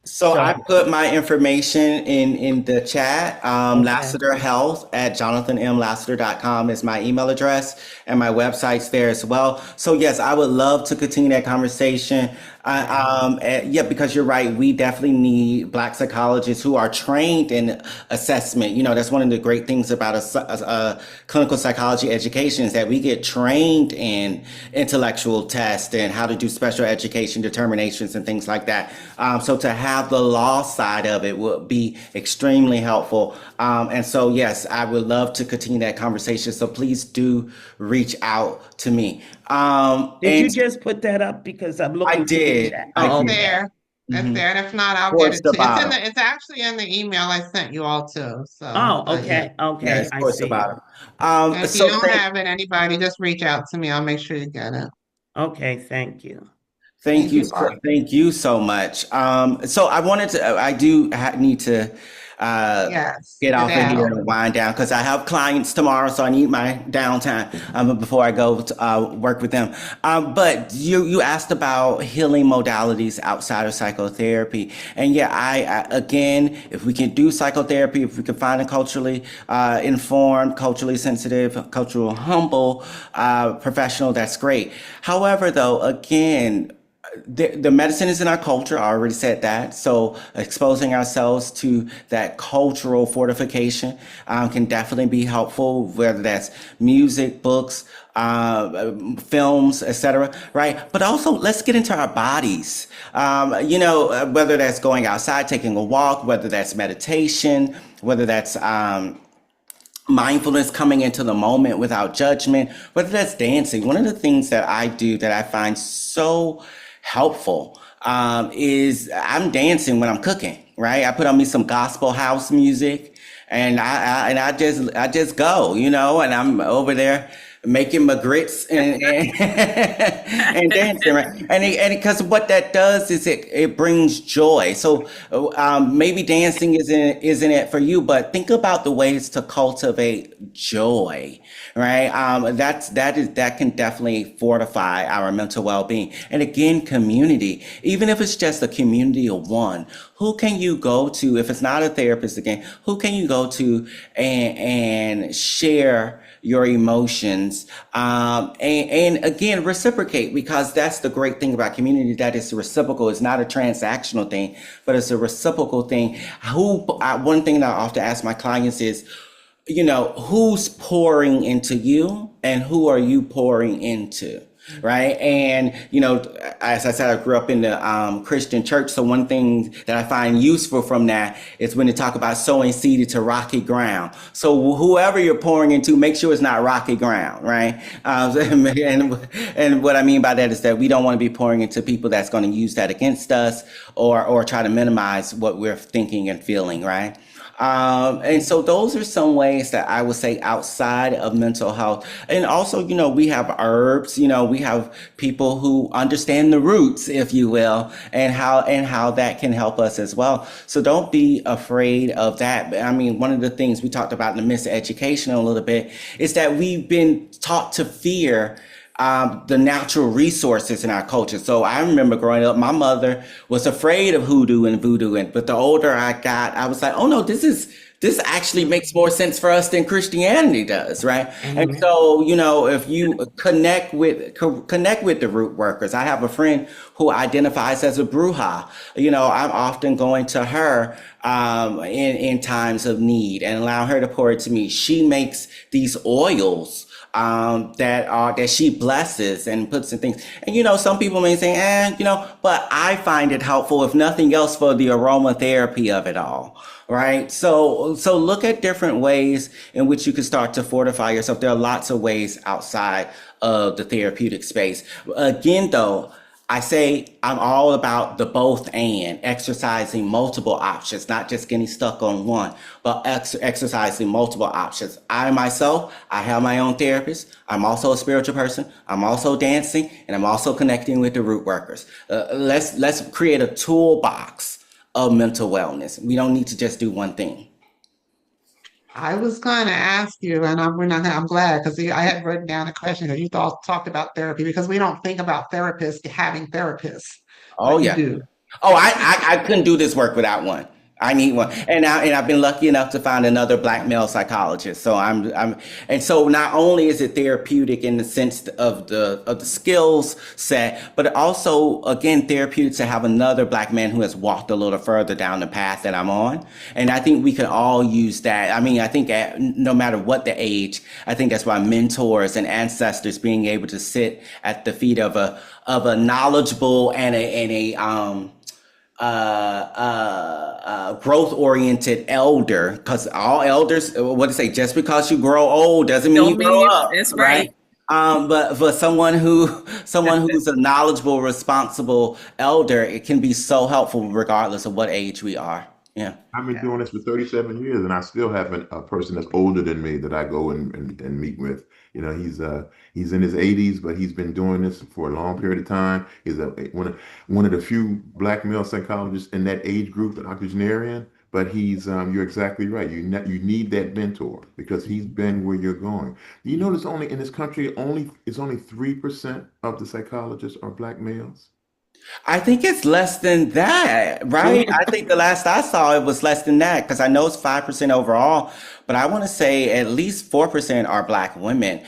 S2: So I
S8: So,
S2: put my information in the chat.
S8: okay,
S2: Lassiter Health at jonathanmlassiter.com is my email address, and my website's there as well. So yes, I would love to continue that conversation. Yeah, because you're right. We definitely need Black psychologists who are trained in assessment. That's one of the great things about a clinical psychology education is that we get trained in intellectual tests and how to do special education determinations and things like that. So to have the law side of it would be extremely helpful. And so, yes, I would love to continue that conversation. So please do reach out to me.
S8: did you
S2: And
S8: just put that up? Because I'm
S2: I
S8: looking through the
S2: did.
S8: chat.
S2: I
S1: It's
S8: Oh,
S2: did.
S8: okay.
S1: there. It's
S2: Mhm.
S1: there, and if not, I'll get
S2: Towards
S1: it
S2: the
S1: to you.
S2: bottom.
S1: It's actually in the email I sent you all too. So,
S8: Oh,
S1: yeah.
S8: okay,
S2: Yeah,
S8: okay,
S2: it's
S8: I
S2: towards the
S8: see it.
S2: bottom.
S1: And if you
S2: So
S1: don't have it, anybody, just reach out to me. I'll make sure you get it.
S8: Okay, thank you.
S2: thank
S1: Thank
S2: you,
S1: you, Barb.
S2: thank you so much. So I wanted to, I do need to uh,
S1: Yes,
S2: get off of here
S1: skedaddle.
S2: and wind down because I have clients tomorrow, so I need my downtime before I go to work with them. But you asked about healing modalities outside of psychotherapy, and yeah, I again, if we can do psychotherapy, if we can find a culturally informed, culturally sensitive, cultural humble professional, that's great. However, though, again, the medicine is in our culture. I already said that. So exposing ourselves to that cultural fortification can definitely be helpful, whether that's music, books, films, etc. Right? But also, let's get into our bodies. Whether that's going outside, taking a walk, whether that's meditation, whether that's mindfulness, coming into the moment without judgment, whether that's dancing. One of the things that I do that I find so helpful is I'm dancing when I'm cooking, right? I put on me some gospel house music and I just go, and I'm over there making my grits and dancing, right? And because what that does is it brings joy. So maybe dancing isn't it for you, but think about the ways to cultivate joy, right? That can definitely fortify our mental well-being. And again, community, even if it's just a community of one, who can you go to if it's not a therapist again? Who can you go to and share your emotions, and again reciprocate, because that's the great thing about community, that it's reciprocal. It's not a transactional thing, but it's a reciprocal thing. One thing that I often ask my clients is, who's pouring into you and who are you pouring into? Right. And, as I said, I grew up in the Christian church. So one thing that I find useful from that is when they talk about sowing seed into rocky ground. So whoever you're pouring into, make sure it's not rocky ground. Right. And what I mean by that is that we don't want to be pouring into people that's going to use that against us or try to minimize what we're thinking and feeling. Right. And so those are some ways that I would say outside of mental health. And also, we have herbs, we have people who understand the roots, if you will, and how that can help us as well. So don't be afraid of that. I mean, one of the things we talked about in the miseducation a little bit is that we've been taught to fear the natural resources in our culture. So I remember growing up, my mother was afraid of hoodoo and voodoo, but the older I got, I was like, oh no, this actually makes more sense for us than Christianity does, right? And
S8: Amen.
S2: so, if you connect with the root workers, I have a friend who identifies as a bruja. I'm often going to her in times of need and allow her to pour it to me. She makes these oils that she blesses and puts in things. And some people may say, but I find it helpful, if nothing else, for the aromatherapy of it all. Right. So look at different ways in which you can start to fortify yourself. There are lots of ways outside of the therapeutic space. Again, though, I say I'm all about the both and exercising multiple options, not just getting stuck on one, but exercising multiple options. I myself, I have my own therapist. I'm also a spiritual person. I'm also dancing, and I'm also connecting with the root workers. Let's create a toolbox of mental wellness. We don't need to just do one thing.
S1: I was going to ask you, and I'm glad because I had written down a question that you talked about therapy because we don't think about therapists having therapists,
S2: Oh
S1: but you
S2: yeah.
S1: do.
S2: Oh, I couldn't do this work without one. I need one, and I've been lucky enough to find another black male psychologist. So and so not only is it therapeutic in the sense of the skills set, but also again therapeutic to have another black man who has walked a little further down the path that I'm on. And I think we can all use that. I mean, I think no matter what the age, I think that's why mentors and ancestors being able to sit at the feet of a knowledgeable and a growth oriented elder, because all elders, what to say, just because you grow old doesn't mean you
S3: Don't mean
S2: grow
S3: you.
S2: up,
S3: That's
S2: right?
S3: right.
S2: But for someone who's a knowledgeable, responsible elder, it can be so helpful regardless of what age we are. Yeah.
S6: I've been
S1: Yeah.
S6: doing this for 37 years, and I still have a person that's older than me that I go and meet with. You know, he's in his 80s, but he's been doing this for a long period of time. He's one of the few black male psychologists in that age group, an octogenarian. But he's you're exactly right. You need that mentor because he's been where you're going. You notice only in this country only 3% of the psychologists are black males.
S2: I think it's less than that, right? I think the last I saw it was less than that because I know it's 5% overall, but I want to say at least 4% are black women.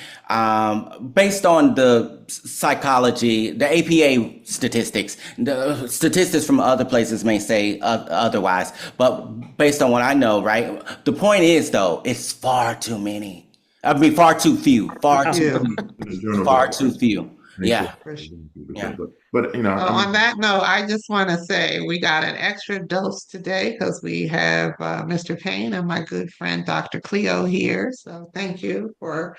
S2: Based on the psychology, the APA statistics, the statistics from other places may say otherwise, but based on what I know, right? The point is, though, it's far too many. I mean, far too few, far
S3: Oh,
S2: too
S1: You,
S2: few,
S6: In the journal
S2: far
S6: Dr.
S2: too few.
S6: Makes it
S2: Yeah,
S1: for sure.
S2: yeah.
S6: but you know,
S1: So
S6: I
S1: on
S6: mean,
S1: that note, I just want to say we got an extra dose today because we have Mr. Payne and my good friend Dr. Cleo here. So thank you for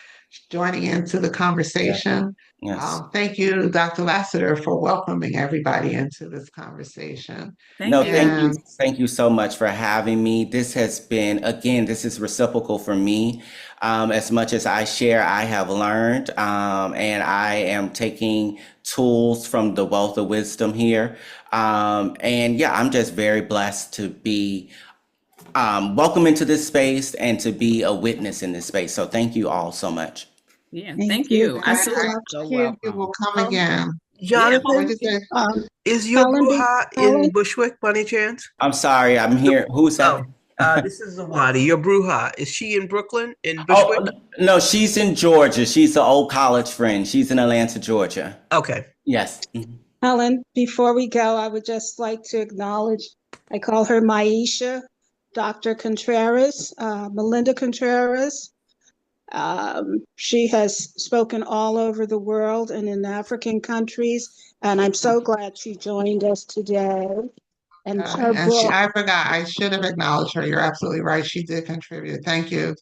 S1: joining into the
S2: Yeah.
S1: conversation.
S2: Yes.
S1: Thank you, Dr. Lassiter, for welcoming everybody into this conversation.
S3: thank
S2: No,
S3: you.
S1: And
S2: thank you so much for having me. This has been, again, this is reciprocal for me. As much as I share, I have learned, and I am taking tools from the wealth of wisdom here. And yeah, I'm just very blessed to be welcome into this space and to be a witness in this space. So thank you all so much.
S3: Yeah,
S9: Thank
S3: thank
S9: you.
S3: you. I
S1: I,
S9: Thank you so
S3: salute.
S1: I
S9: much.
S3: So
S1: thank you. You will
S3: welcome.
S1: come again.
S3: Yeah,
S1: What'd
S7: Jonathan,
S1: you say?
S9: Um,
S7: is your
S9: Helen,
S7: bruja in
S9: Helen,
S7: Bushwick by any chance?
S2: I'm sorry, I'm here. Who's
S7: Oh,
S2: that?
S7: this is Zawadi. Your bruja. Is she in Brooklyn, in
S2: Oh,
S7: Bushwick?
S2: no, she's in Georgia. She's an old college friend. She's in Atlanta, Georgia.
S7: Okay.
S2: Yes. Mhm.
S9: Helen, before we go, I would just like to acknowledge, I call her Maisha, Dr. Contreras, Melinda Contreras. She has spoken all over the world and in African countries, and I'm so glad she joined us today. And her
S1: And
S9: book,
S1: I forgot, I should have acknowledged her. You're absolutely right. She did contribute. Thank you,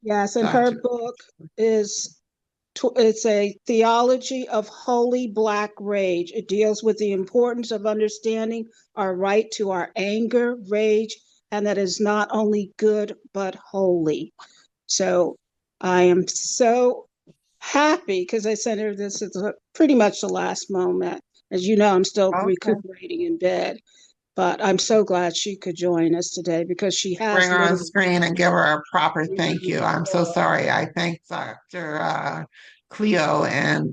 S9: yes, and her
S1: Doctor.
S9: book is it's a theology of holy black rage. It deals with the importance of understanding our right to our anger, rage, and that is not only good but holy. So I am so happy because I sent her this at pretty much the last moment. As you know, I'm still
S1: Okay.
S9: recuperating in bed, but I'm so glad she could join us today because she
S1: Bring
S9: has
S1: her on
S9: literally.
S1: screen and give her a proper thank you. I'm so sorry. I thank Dr. Cleo and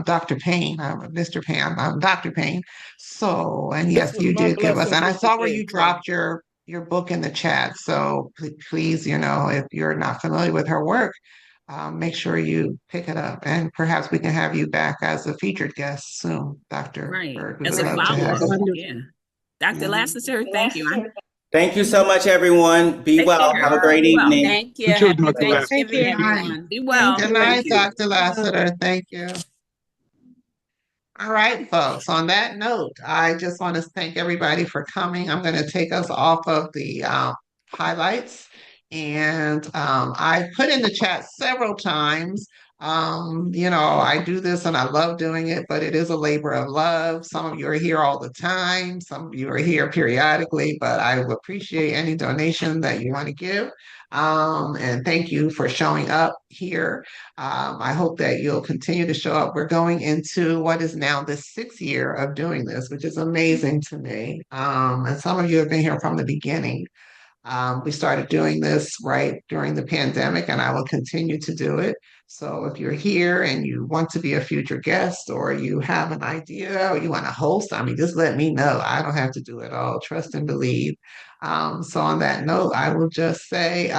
S1: Dr. Payne, Mr. Payne, Dr. Payne. So, and
S5: This
S1: yes,
S5: was
S1: you
S5: my
S1: did give us,
S5: blessing
S1: and
S5: for
S1: I saw where
S5: today,
S1: you
S5: Tim.
S1: dropped your book in the chat. So please, if you're not familiar with her work, make sure you pick it up, and perhaps we can have you back as a featured guest soon, Dr.
S3: Right.
S1: Berg. We
S3: As
S1: would
S3: a
S1: love to have
S3: follow-up.
S1: you.
S3: Yeah. Dr.
S9: Yeah.
S3: Lassiter, thank you.
S2: Thank you so much, everyone. Be
S3: Take
S2: well.
S3: care.
S2: Have a great
S3: Be well.
S2: evening.
S3: Thank you.
S4: You too,
S3: Happy
S4: Dr.
S1: Thank
S4: Last.
S9: Thank
S3: Thanksgiving,
S9: you.
S1: Good night.
S3: everyone. Be
S9: Thank
S3: well.
S1: Good
S9: you.
S3: Thank
S1: night,
S3: you.
S1: Dr. Lassiter. Thank you. All right, folks. On that note, I just want to thank everybody for coming. I'm going to take us off of the highlights. And I put in the chat several times. I do this and I love doing it, but it is a labor of love. Some of you are here all the time, some of you are here periodically, but I would appreciate any donation that you want to give. And thank you for showing up here. I hope that you'll continue to show up. We're going into what is now the 6th year of doing this, which is amazing to me. And some of you have been here from the beginning. We started doing this right during the pandemic, and I will continue to do it. So if you're here and you want to be a future guest, or you have an idea, or you want to host, I mean, just let me know. I don't have to do it all. Trust and believe. So on that note, I will just say,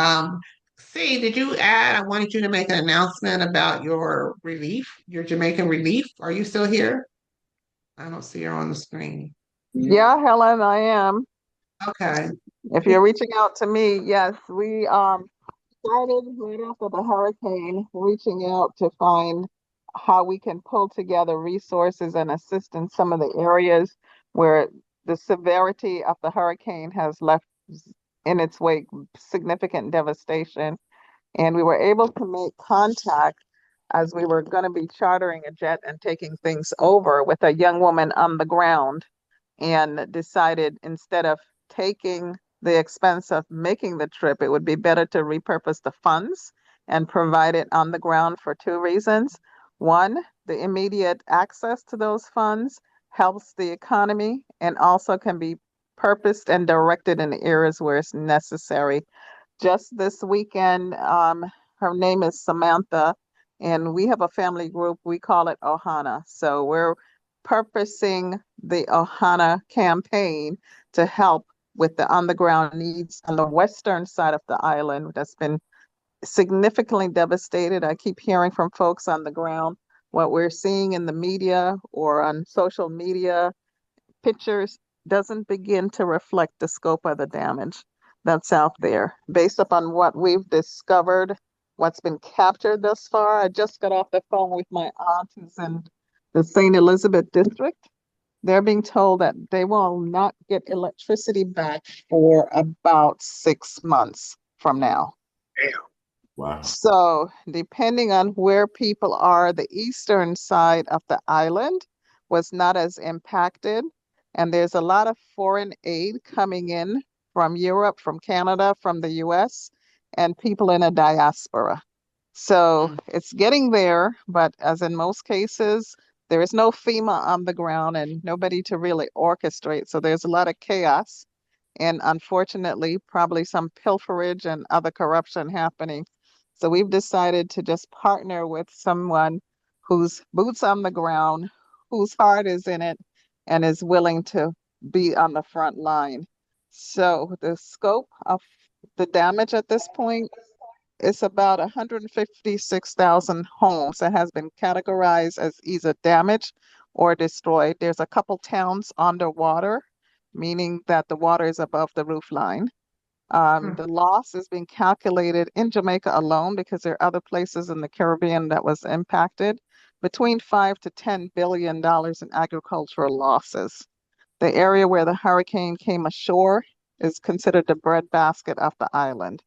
S1: see, did you add? I wanted you to make an announcement about your relief, your Jamaican relief. Are you still here? I don't see her on the screen.
S10: Yeah, Helen, I am.
S1: Okay.
S10: If you're reaching out to me, yes, we started right after the hurricane, reaching out to find how we can pull together resources and assist in some of the areas where the severity of the hurricane has left in its wake significant devastation. And we were able to make contact as we were going to be chartering a jet and taking things over with a young woman on the ground, and decided instead of taking the expense of making the trip, it would be better to repurpose the funds and provide it on the ground for two reasons. One, the immediate access to those funds helps the economy and also can be purposed and directed in the areas where it's necessary. Just this weekend, her name is Samantha, and we have a family group. We call it Ohana. So we're purposing the Ohana campaign to help with the on the ground needs on the western side of the island that's been significantly devastated. I keep hearing from folks on the ground what we're seeing in the media or on social media pictures doesn't begin to reflect the scope of the damage that's out there. Based upon what we've discovered, what's been captured thus far, I just got off the phone with my aunt who's in the St. Elizabeth district. They're being told that they will not get electricity back for about 6 months from now.
S4: Damn.
S6: Wow.
S10: So, depending on where people are, the eastern side of the island was not as impacted. And there's a lot of foreign aid coming in from Europe, from Canada, from the US, and people in a diaspora. So it's getting there, but as in most cases, there is no FEMA on the ground and nobody to really orchestrate. So there's a lot of chaos and unfortunately, probably some pilferage and other corruption happening. So we've decided to just partner with someone whose boots on the ground, whose heart is in it, and is willing to be on the front line. So the scope of the damage at this point is about 156,000 homes that has been categorized as either damaged or destroyed. There's a couple towns underwater, meaning that the water is above the roof line. The loss is being calculated in Jamaica alone because there are other places in the Caribbean that was impacted between $5 to $10 billion in agricultural losses. The area where the hurricane came ashore is considered the breadbasket of the island.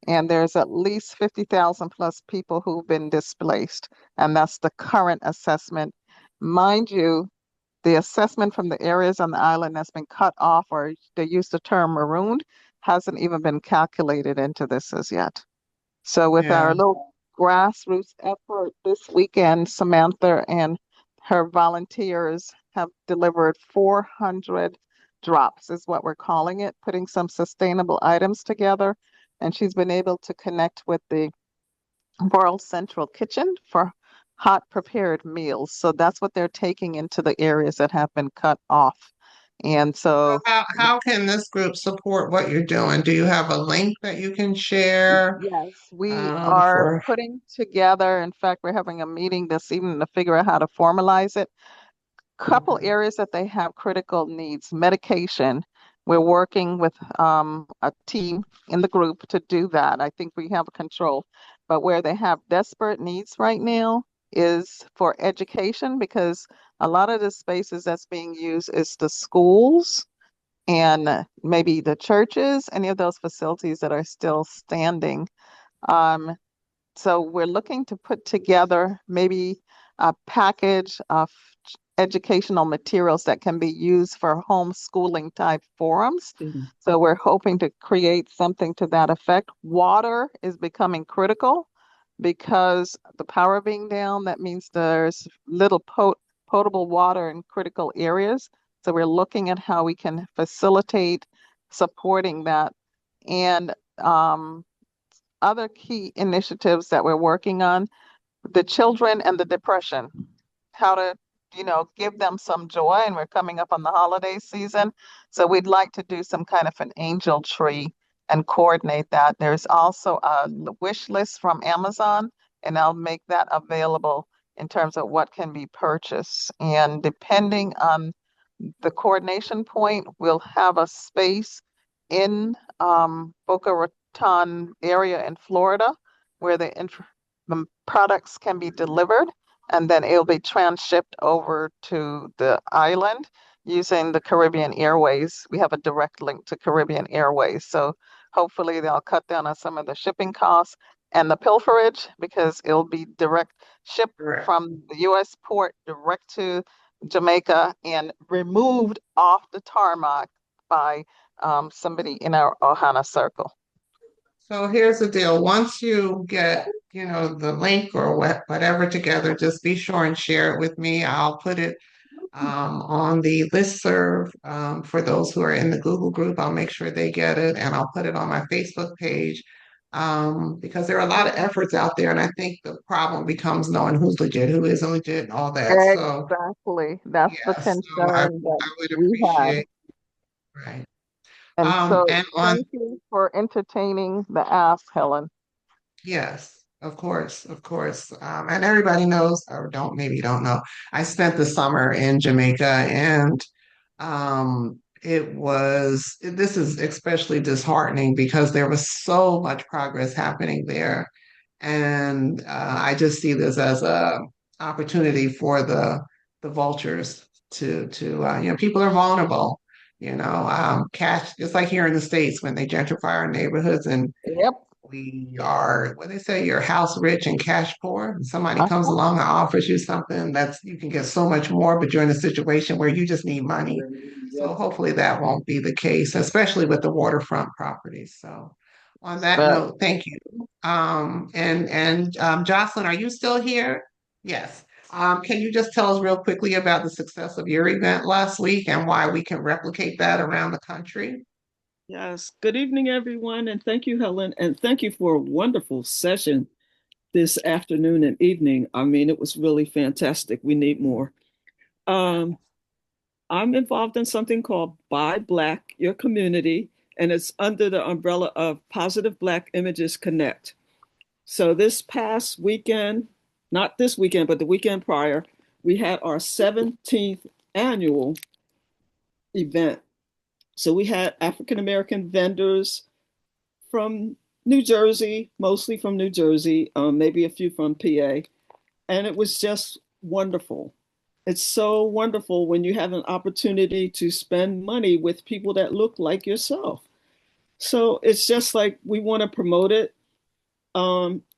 S10: And there's at least 50,000 plus people who've been displaced. And that's the current assessment. Mind you, the assessment from the areas on the island that's been cut off, or they use the term marooned, hasn't even been calculated into this as yet. So with
S1: Yeah.
S10: our little grassroots effort this weekend, Samantha and her volunteers have delivered 400 drops, is what we're calling it, putting some sustainable items together. And she's been able to connect with the World Central Kitchen for hot prepared meals. So that's what they're taking into the areas that have been cut off. And
S1: So
S10: so,
S1: how can this group support what you're doing? Do you have a link that you can share
S10: yes, we are
S1: for?
S10: putting together, in fact, we're having a meeting this evening to figure out how to formalize it. Couple areas that they have critical needs, medication. We're working with a team in the group to do that. I think we have control. But where they have desperate needs right now is for education because a lot of the spaces that's being used is the schools and maybe the churches, any of those facilities that are still standing. Um, so we're looking to put together maybe a package of educational materials that can be used for homeschooling type forums.
S3: Student.
S10: So we're hoping to create something to that effect. Water is becoming critical because the power being down, that means there's little potable water in critical areas. So we're looking at how we can facilitate supporting that. And other key initiatives that we're working on, the children and the depression, how to, give them some joy. And we're coming up on the holiday season. So we'd like to do some kind of an angel tree and coordinate that. There's also a wish list from Amazon, and I'll make that available in terms of what can be purchased. And depending on the coordination point, we'll have a space in Boca Raton area in Florida where the products can be delivered and then it'll be transshipped over to the island using the Caribbean Airways. We have a direct link to Caribbean Airways. So hopefully they'll cut down on some of the shipping costs. and the pilferage, because it'll be direct shipped
S1: Correct.
S10: from the U.S. port direct to Jamaica and removed off the tarmac by somebody in our Ohana circle.
S1: So here's the deal. Once you get, the link or whatever together, just be sure and share it with me. I'll put it on the listserv for those who are in the Google group. I'll make sure they get it, and I'll put it on my Facebook page because there are a lot of efforts out there, and I think the problem becomes knowing who's legit, who isn't legit, and all that. So
S10: Exactly. That's the
S1: yeah, so
S10: concern that
S1: I would
S10: we have.
S1: appreciate, right.
S10: And so
S1: And on
S10: thank you for entertaining the ask, Helen.
S1: Yes, of course, of course. And everybody knows, or don't maybe don't know. I spent the summer in Jamaica, and this is especially disheartening because there was so much progress happening there, and I just see this as a opportunity for the vultures to people are vulnerable. Cash, just like here in the States when they gentrify our neighborhoods and
S10: Yep.
S1: we are, what they say, you're house rich and cash poor. And somebody comes
S10: Uh-huh.
S1: along and offers you something that's you can get so much more, but you're in a situation where you just need money. So hopefully that won't be the case, especially with the waterfront properties. So on that
S10: But
S1: note, thank you. Jocelyn, are you still here? Yes. Can you just tell us real quickly about the success of your event last week and why we can replicate that around the country?
S11: Yes. Good evening, everyone, and thank you, Helen, and thank you for a wonderful session this afternoon and evening. I mean, it was really fantastic. We need more. Um, I'm involved in something called Buy Black Your Community, and it's under the umbrella of Positive Black Images Connect. So this past weekend, not this weekend, but the weekend prior, we had our 17th annual event. So we had African American vendors from New Jersey, mostly from New Jersey, maybe a few from PA. And it was just wonderful. It's so wonderful when you have an opportunity to spend money with people that look like yourself. So it's just like we want to promote it.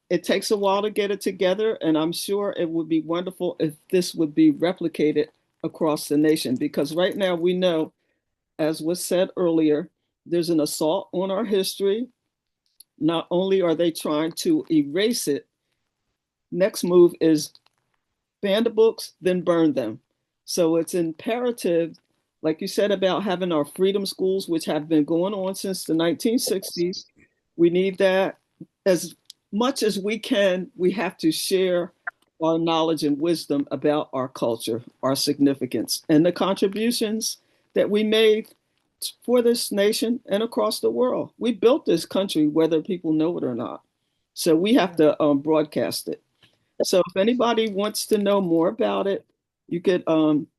S11: It takes a while to get it together, and I'm sure it would be wonderful if this would be replicated across the nation because right now we know, as was said earlier, there's an assault on our history. Not only are they trying to erase it, next move is ban the books, then burn them. So it's imperative, like you said, about having our freedom schools, which have been going on since the 1960s. We need that as much as we can. We have to share our knowledge and wisdom about our culture, our significance, and the contributions that we made for this nation and across the world. We built this country, whether people know it or not. So we have to broadcast it. So if anybody wants to know more about it, you could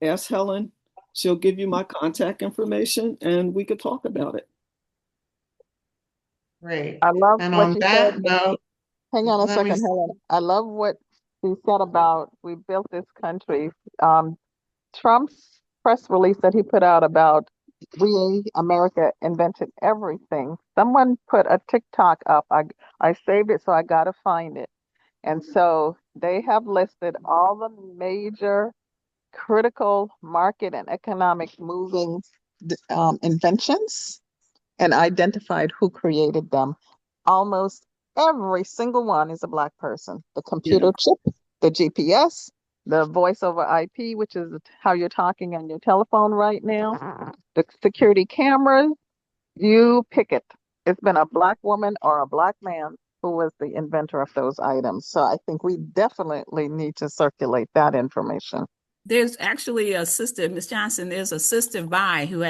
S11: ask Helen. She'll give you my contact information and we could talk about it.
S1: Great.
S10: I love
S1: And
S10: what
S1: on
S10: you
S1: that
S10: said.
S1: note,
S10: Hang on a
S1: let me
S10: second, Helen. I love what you said about we built this country. Trump's press release that he put out about we America invented everything. Someone put a TikTok up. I saved it, so I gotta find it. And so they have listed all the major critical market and economic moving inventions and identified who created them. Almost every single one is a Black person. The
S11: Yeah.
S10: computer chip, the GPS, the voice over IP, which is how you're talking on your telephone right now, the security cameras, you pick it. It's been a Black woman or a Black man who was the inventor of those items. So I think we definitely need to circulate that information.
S3: There's actually a sister, Miss Johnson, there's a sister Vi who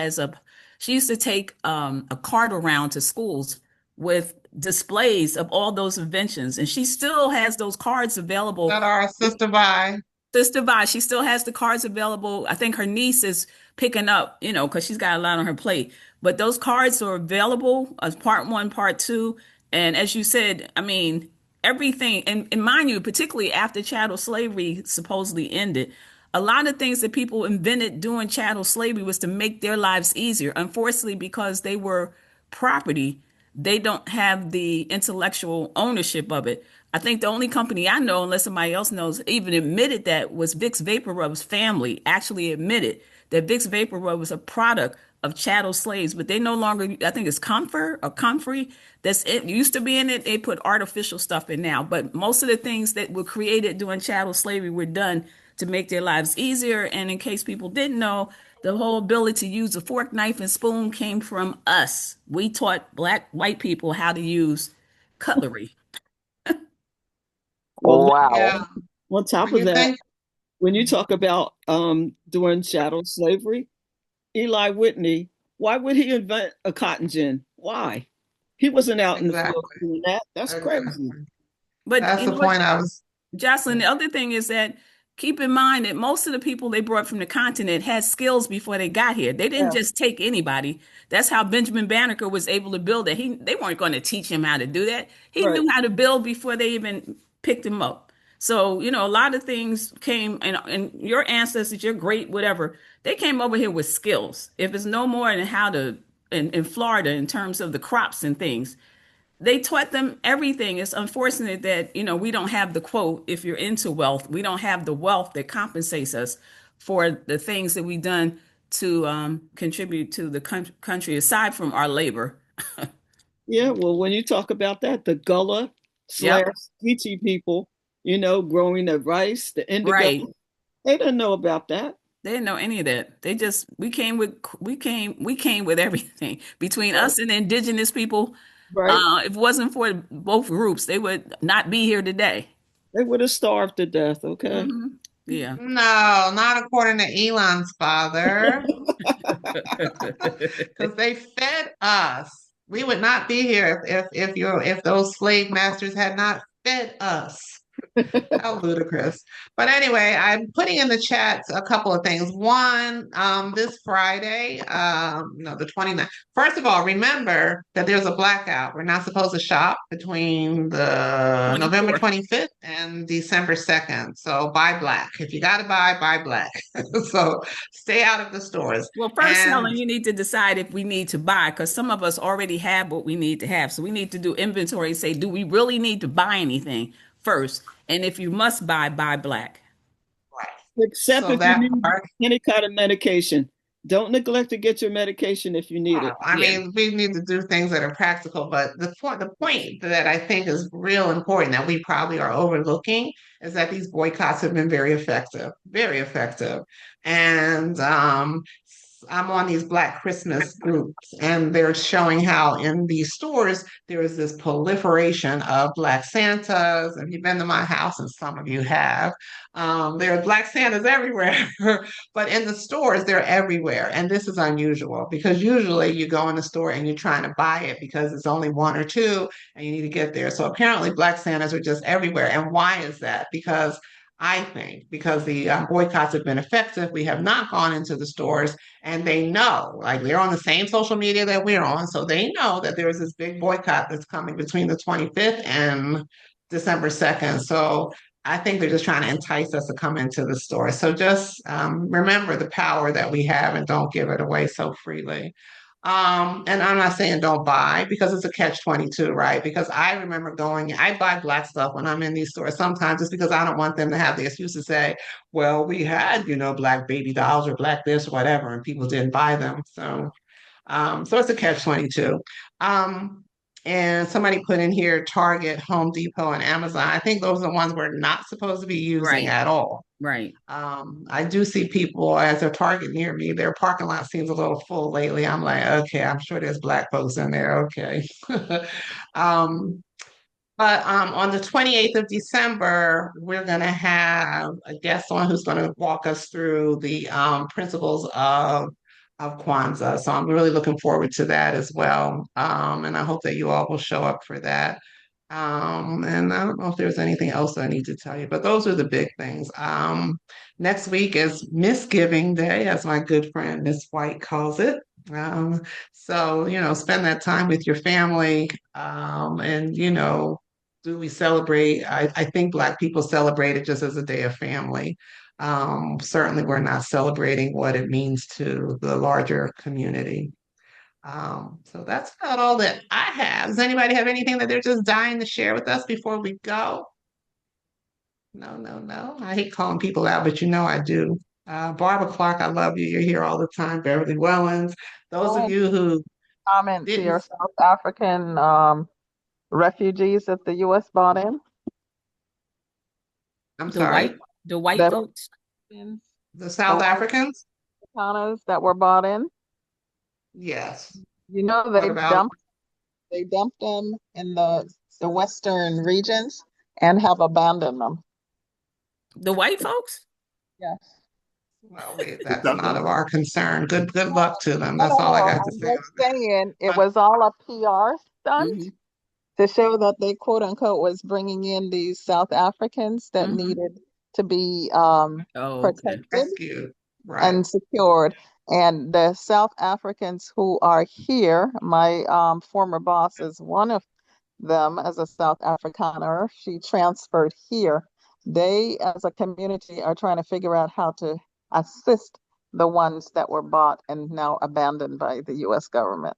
S3: she used to take a cart around to schools with displays of all those inventions. And she still has those cards available.
S1: let our sister by.
S3: Sister Vi, she still has the cards available. I think her niece is picking up, because she's got a lot on her plate. But those cards are available as part one, part two. And as you said, I mean, everything, and mind you, particularly after chattel slavery supposedly ended, a lot of things that people invented during chattel slavery was to make their lives easier. Unfortunately, because they were property, they don't have the intellectual ownership of it. I think the only company I know, unless somebody else knows, even admitted that was Vicks Vapor Rub's family actually admitted that Vicks Vapor Rub was a product of chattel slaves, but they no longer, I think it's Comfort or Comfrey, that's it used to be in it. They put artificial stuff in now, but most of the things that were created during chattel slavery were done to make their lives easier. And in case people didn't know, the whole ability to use a fork, knife, and spoon came from us. We taught white people how to use cutlery.
S11: Well,
S10: Wow.
S1: Yeah.
S11: on top
S1: When
S11: of
S1: you
S11: that,
S1: think,
S11: when you talk about during chattel slavery, Eli Whitney, why would he invent a cotton gin? Why? He wasn't out in the field
S1: exactly,
S11: doing that. That's crazy.
S1: exactly.
S3: But
S1: That's
S3: you
S1: the
S3: know what,
S1: point I was.
S3: Jocelyn, the other thing is that keep in mind that most of the people they brought from the continent had skills before they got here. They didn't
S11: Yeah,
S3: just take anybody. That's how Benjamin Banneker was able to build it. They weren't going to teach him how to do that. He
S11: right.
S3: knew how to build before they even picked him up. So, a lot of things came, and your ancestors, your great whatever, they came over here with skills. If it's no more than how to, in Florida, in terms of the crops and things, they taught them everything. It's unfortunate that, we don't have the quote, if you're into wealth, we don't have the wealth that compensates us for the things that we've done to contribute to the country aside from our labor.
S11: Yeah, well, when you talk about that, the Gullah slash
S3: Yep.
S11: Geechee people, growing the rice, the indigo,
S3: Right.
S11: they didn't know about that.
S3: They didn't know any of that. We came with everything. Between
S11: Right.
S3: us and the indigenous people,
S11: Right.
S3: if it wasn't for both groups, they would not be here today.
S11: They would have starved to death, okay?
S3: Yeah.
S1: No, not according to Elon's father, because they fed us. We would not be here if those slave masters had not fed us. How ludicrous. But anyway, I'm putting in the chat a couple of things. One, this Friday, no, the 29th. First of all, remember that there's a blackout. We're not supposed to shop between the November
S3: 24th.
S1: 25th and December 2nd. So buy black. If you got to buy black. So stay out of the stores.
S3: Well, first,
S1: And
S3: Helen, you need to decide if we need to buy, because some of us already have what we need to have. So we need to do inventory and say, do we really need to buy anything first? And if you must buy black.
S1: right.
S11: Except
S1: So
S11: if you
S1: that
S11: need
S1: part.
S11: any kind of medication. Don't neglect to get your medication if you need it.
S1: I
S3: Yeah.
S1: mean, we need to do things that are practical, but the point that I think is real important that we probably are overlooking is that these boycotts have been very effective, very effective. And I'm on these Black Christmas groups, and they're showing how in these stores there is this proliferation of Black Santas. And you've been to my house, and some of you have. There are Black Santas everywhere. But in the stores, they're everywhere. And this is unusual because usually you go in the store and you're trying to buy it because it's only one or two and you need to get there. So apparently, Black Santas are just everywhere. And why is that? Because I think because the boycotts have been effective, we have not gone into the stores and they know, like they're on the same social media that we're on. So they know that there's this big boycott that's coming between the 25th and December 2nd. So I think they're just trying to entice us to come into the store. So just remember the power that we have and don't give it away so freely. And I'm not saying don't buy because it's a catch 22, right? Because I remember I buy black stuff when I'm in these stores sometimes just because I don't want them to have the excuse to say, well, we had, black baby dolls or black this or whatever, and people didn't buy them. So it's a catch 22. Um, and somebody put in here Target, Home Depot, and Amazon. I think those are the ones we're not supposed to be using
S3: Right.
S1: at all.
S3: Right.
S1: I do see people as a Target near me. Their parking lot seems a little full lately. I'm like, okay, I'm sure there's black folks in there. Okay. um, but on the 28th of December, we're going to have a guest on who's going to walk us through the principles of Kwanzaa. So I'm really looking forward to that as well. And I hope that you all will show up for that. And I don't know if there's anything else I need to tell you, but those are the big things. Next week is Misgiving Day, as my good friend Miss White calls it. So, spend that time with your family. And, do we celebrate? I think Black people celebrate it just as a day of family. Certainly, we're not celebrating what it means to the larger community. So that's about all that I have. Does anybody have anything that they're just dying to share with us before we go? No, no, no. I hate calling people out, but you know I do. Barbara Clark, I love you. You're here all the time. Beverly Wellens. Those of
S10: Oh,
S1: you who
S10: comment to
S1: didn't,
S10: your South African refugees that the U.S. brought in.
S1: I'm
S3: The white
S1: sorry,
S3: the white
S10: That
S3: folks.
S1: the
S10: the
S1: South
S10: white
S1: Africans?
S10: Americanos that were brought in.
S1: Yes.
S10: You know,
S1: What about
S10: they dumped them in the western regions and have abandoned them.
S3: The white folks?
S10: Yes.
S1: well,
S6: It's
S1: that's
S6: not
S1: not
S6: them.
S1: of our concern. Good luck to them.
S10: No,
S1: That's
S10: no,
S1: all I
S10: no.
S1: got to
S10: I'm
S1: say on
S10: just saying it
S1: that.
S10: was all a PR stunt
S3: Hmm.
S10: to show that they quote unquote was bringing in these South Africans that
S3: Hmm.
S10: needed to be
S3: Oh, okay.
S10: protected
S1: Rescue. Right.
S10: and secured. And the South Africans who are here, my former boss is one of them as a South Afrikaner. She transferred here. They, as a community, are trying to figure out how to assist the ones that were bought and now abandoned by the US government.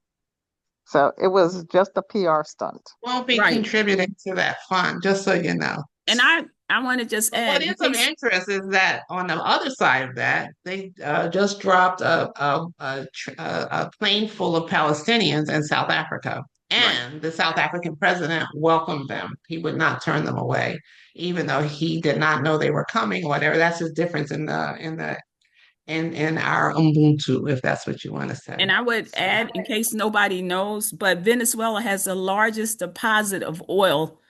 S10: So it was just a PR stunt.
S1: Won't be
S3: Right.
S1: contributing to that fund, just so you know.
S3: And I want to just
S1: But what
S3: add, in
S1: is of
S3: case,
S1: interest is that on the other side of that, they just dropped a plane full of Palestinians in South Africa.
S3: right.
S1: And the South African president welcomed them. He would not turn them away, even though he did not know they were coming or whatever. That's his difference in our Ubuntu, if that's what you want to say.
S3: And I would
S1: So
S3: add, in case nobody knows, but Venezuela has the largest deposit of oil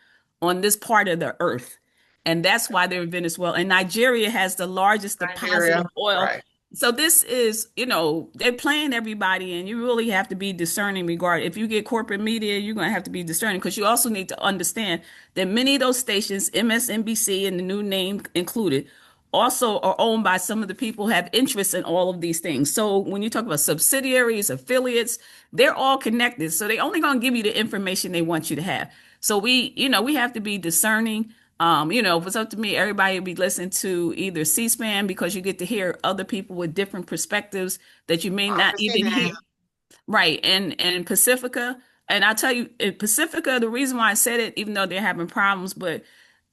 S3: on this part of the earth. And that's why they're in Venezuela. And Nigeria has the largest deposit
S1: Nigeria,
S3: of oil.
S1: right.
S3: So this is, they're playing everybody, and you really have to be discerning regard. If you get corporate media, you're going to have to be discerning because you also need to understand that many of those stations, MSNBC and the new name included, also are owned by some of the people who have interests in all of these things. So when you talk about subsidiaries, affiliates, they're all connected. So they only going to give you the information they want you to have. So we have to be discerning. If it's up to me, everybody would be listening to either C-SPAN because you get to hear other people with different perspectives that you may not even
S1: CNN,
S3: hear. Right. And Pacifica. And I'll tell you, in Pacifica, the reason why I said it, even though they're having problems, but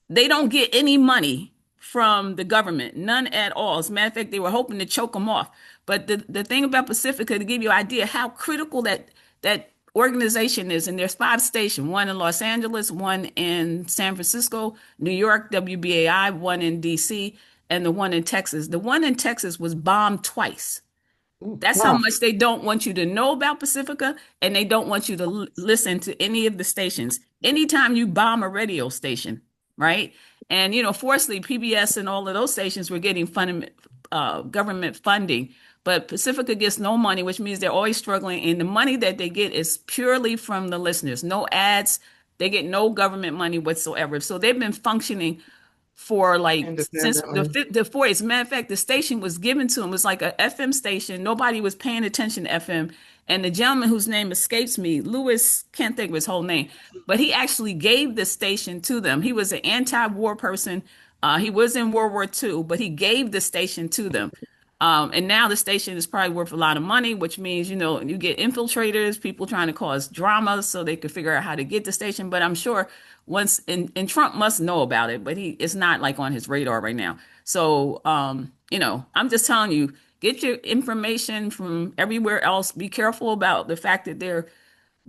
S3: they don't get any money from the government, none at all. As a matter of fact, they were hoping to choke them off. But the thing about Pacifica, to give you an idea how critical that organization is, and there's 5 stations, one in Los Angeles, one in San Francisco, New York, WBAI, one in DC, and the one in Texas. The one in Texas was bombed twice. That's how
S10: Wow.
S3: much they don't want you to know about Pacifica, and they don't want you to listen to any of the stations. Anytime you bomb a radio station, right? And fortunately, PBS and all of those stations were getting government funding, but Pacifica gets no money, which means they're always struggling. And the money that they get is purely from the listeners, no ads. They get no government money whatsoever. So they've been functioning for like since
S1: independently.
S3: the 40s. As a matter of fact, the station was given to him. It was like a FM station. Nobody was paying attention to FM. And the gentleman whose name escapes me, Lewis, can't think of his whole name, but he actually gave the station to them. He was an anti-war person. He was in World War II, but he gave the station to them. And now the station is probably worth a lot of money, which means, you get infiltrators, people trying to cause drama so they could figure out how to get the station. But I'm sure and Trump must know about it, but it's not like on his radar right now. So, I'm just telling you, get your information from everywhere else. Be careful about the fact that they're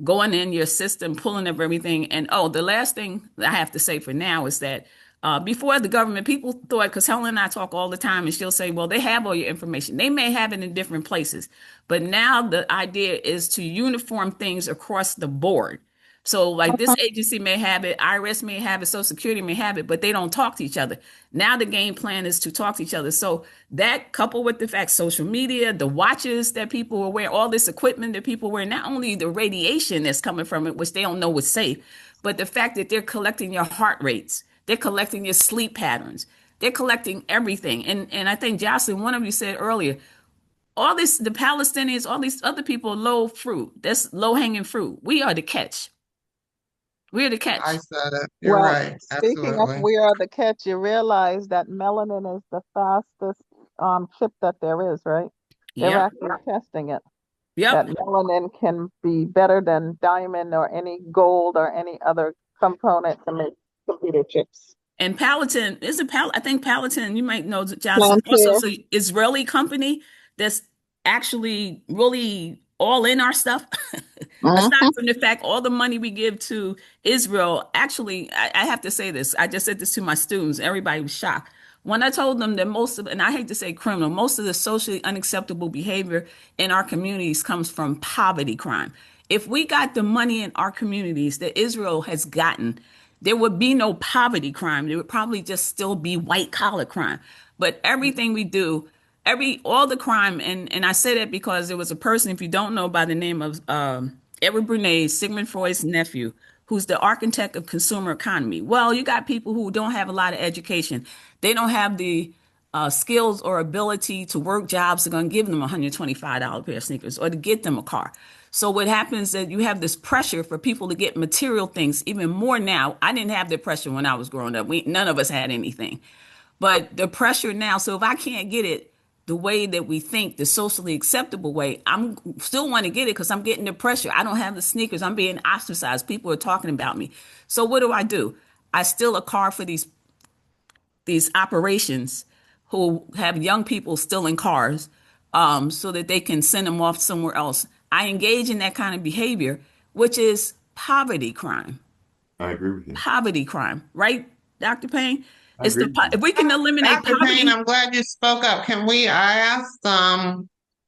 S3: going in your system, pulling up everything. And the last thing I have to say for now is that before the government, people thought, because Helen and I talk all the time, and she'll say, well, they have all your information. They may have it in different places, but now the idea is to uniform things across the board. So, like this agency may have it, IRS may have it, Social Security may have it, but they don't talk to each other. Now the game plan is to talk to each other. So that coupled with the fact social media, the watches that people are wearing, all this equipment that people wear, not only the radiation that's coming from it, which they don't know is safe, but the fact that they're collecting your heart rates, they're collecting your sleep patterns, they're collecting everything. And I think Jocelyn, one of you said earlier, all this, the Palestinians, all these other people, low fruit. That's low hanging fruit. We are the catch. We're the
S1: I
S3: catch.
S1: said it. You're
S10: Well,
S1: right.
S10: speaking of
S1: Absolutely.
S10: we are the catch, you realize that melanin is the fastest chip that there is, right? They're
S3: Yep.
S10: actually testing it.
S3: Yep.
S10: that melanin can be better than diamond or any gold or any other component to make computer chips.
S3: And Palatine is a I think Palatine, you might know Johnson, also
S10: Plantair.
S3: it's an Israeli company that's actually really all in our stuff. Aside
S10: Hmm.
S3: from the fact all the money we give to Israel, actually, I have to say this. I just said this to my students. Everybody was shocked. When I told them that most of, and I hate to say criminal, most of the socially unacceptable behavior in our communities comes from poverty crime. If we got the money in our communities that Israel has gotten, there would be no poverty crime. There would probably just still be white collar crime. But everything we do, all the crime, and I say that because there was a person, if you don't know, by the name of Edward Bernays, Sigmund Freud's nephew, who's the architect of consumer economy. Well, you got people who don't have a lot of education. They don't have the skills or ability to work jobs that are going to give them a $125 pair of sneakers or to get them a car. So what happens is that you have this pressure for people to get material things even more now. I didn't have the pressure when I was growing up. None of us had anything. But the pressure now, so if I can't get it the way that we think, the socially acceptable way, I'm still want to get it because I'm getting the pressure. I don't have the sneakers. I'm being ostracized. People are talking about me. So what do? I steal a car for these operations who have young people stealing cars so that they can send them off somewhere else. I engage in that kind of behavior, which is poverty crime.
S6: I agree with you.
S3: Poverty crime, right, Dr. Payne?
S6: I agree with
S3: If
S6: you.
S3: we can eliminate
S1: Dr. Payne,
S3: poverty.
S1: I'm glad you spoke up. I asked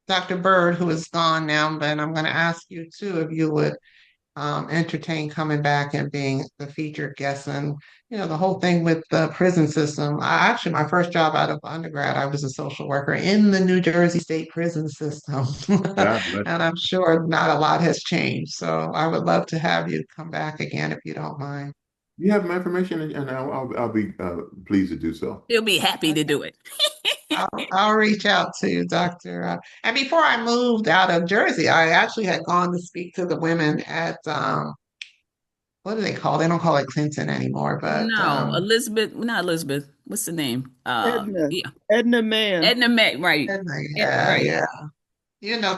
S1: Dr. Bird, who is gone now, but I'm going to ask you too if you would entertain coming back and being the featured guest. And the whole thing with the prison system. My first job out of undergrad, I was a social worker in the New Jersey State prison system.
S6: God bless
S1: And I'm sure not a lot has changed. So I would love to have you come back again if you don't mind.
S6: you. You have my information, and I'll be pleased to do so.
S3: He'll be happy to do it.
S1: I'll reach out to you, Doctor. And before I moved out of Jersey, I actually had gone to speak to the women at what do they call? They don't call it Clinton anymore, but
S3: No, Elizabeth, not Elizabeth. What's the name?
S11: Edna,
S3: Yeah,
S11: Edna Mann.
S3: Edna May. Right.
S1: yeah,
S3: Right.
S1: yeah.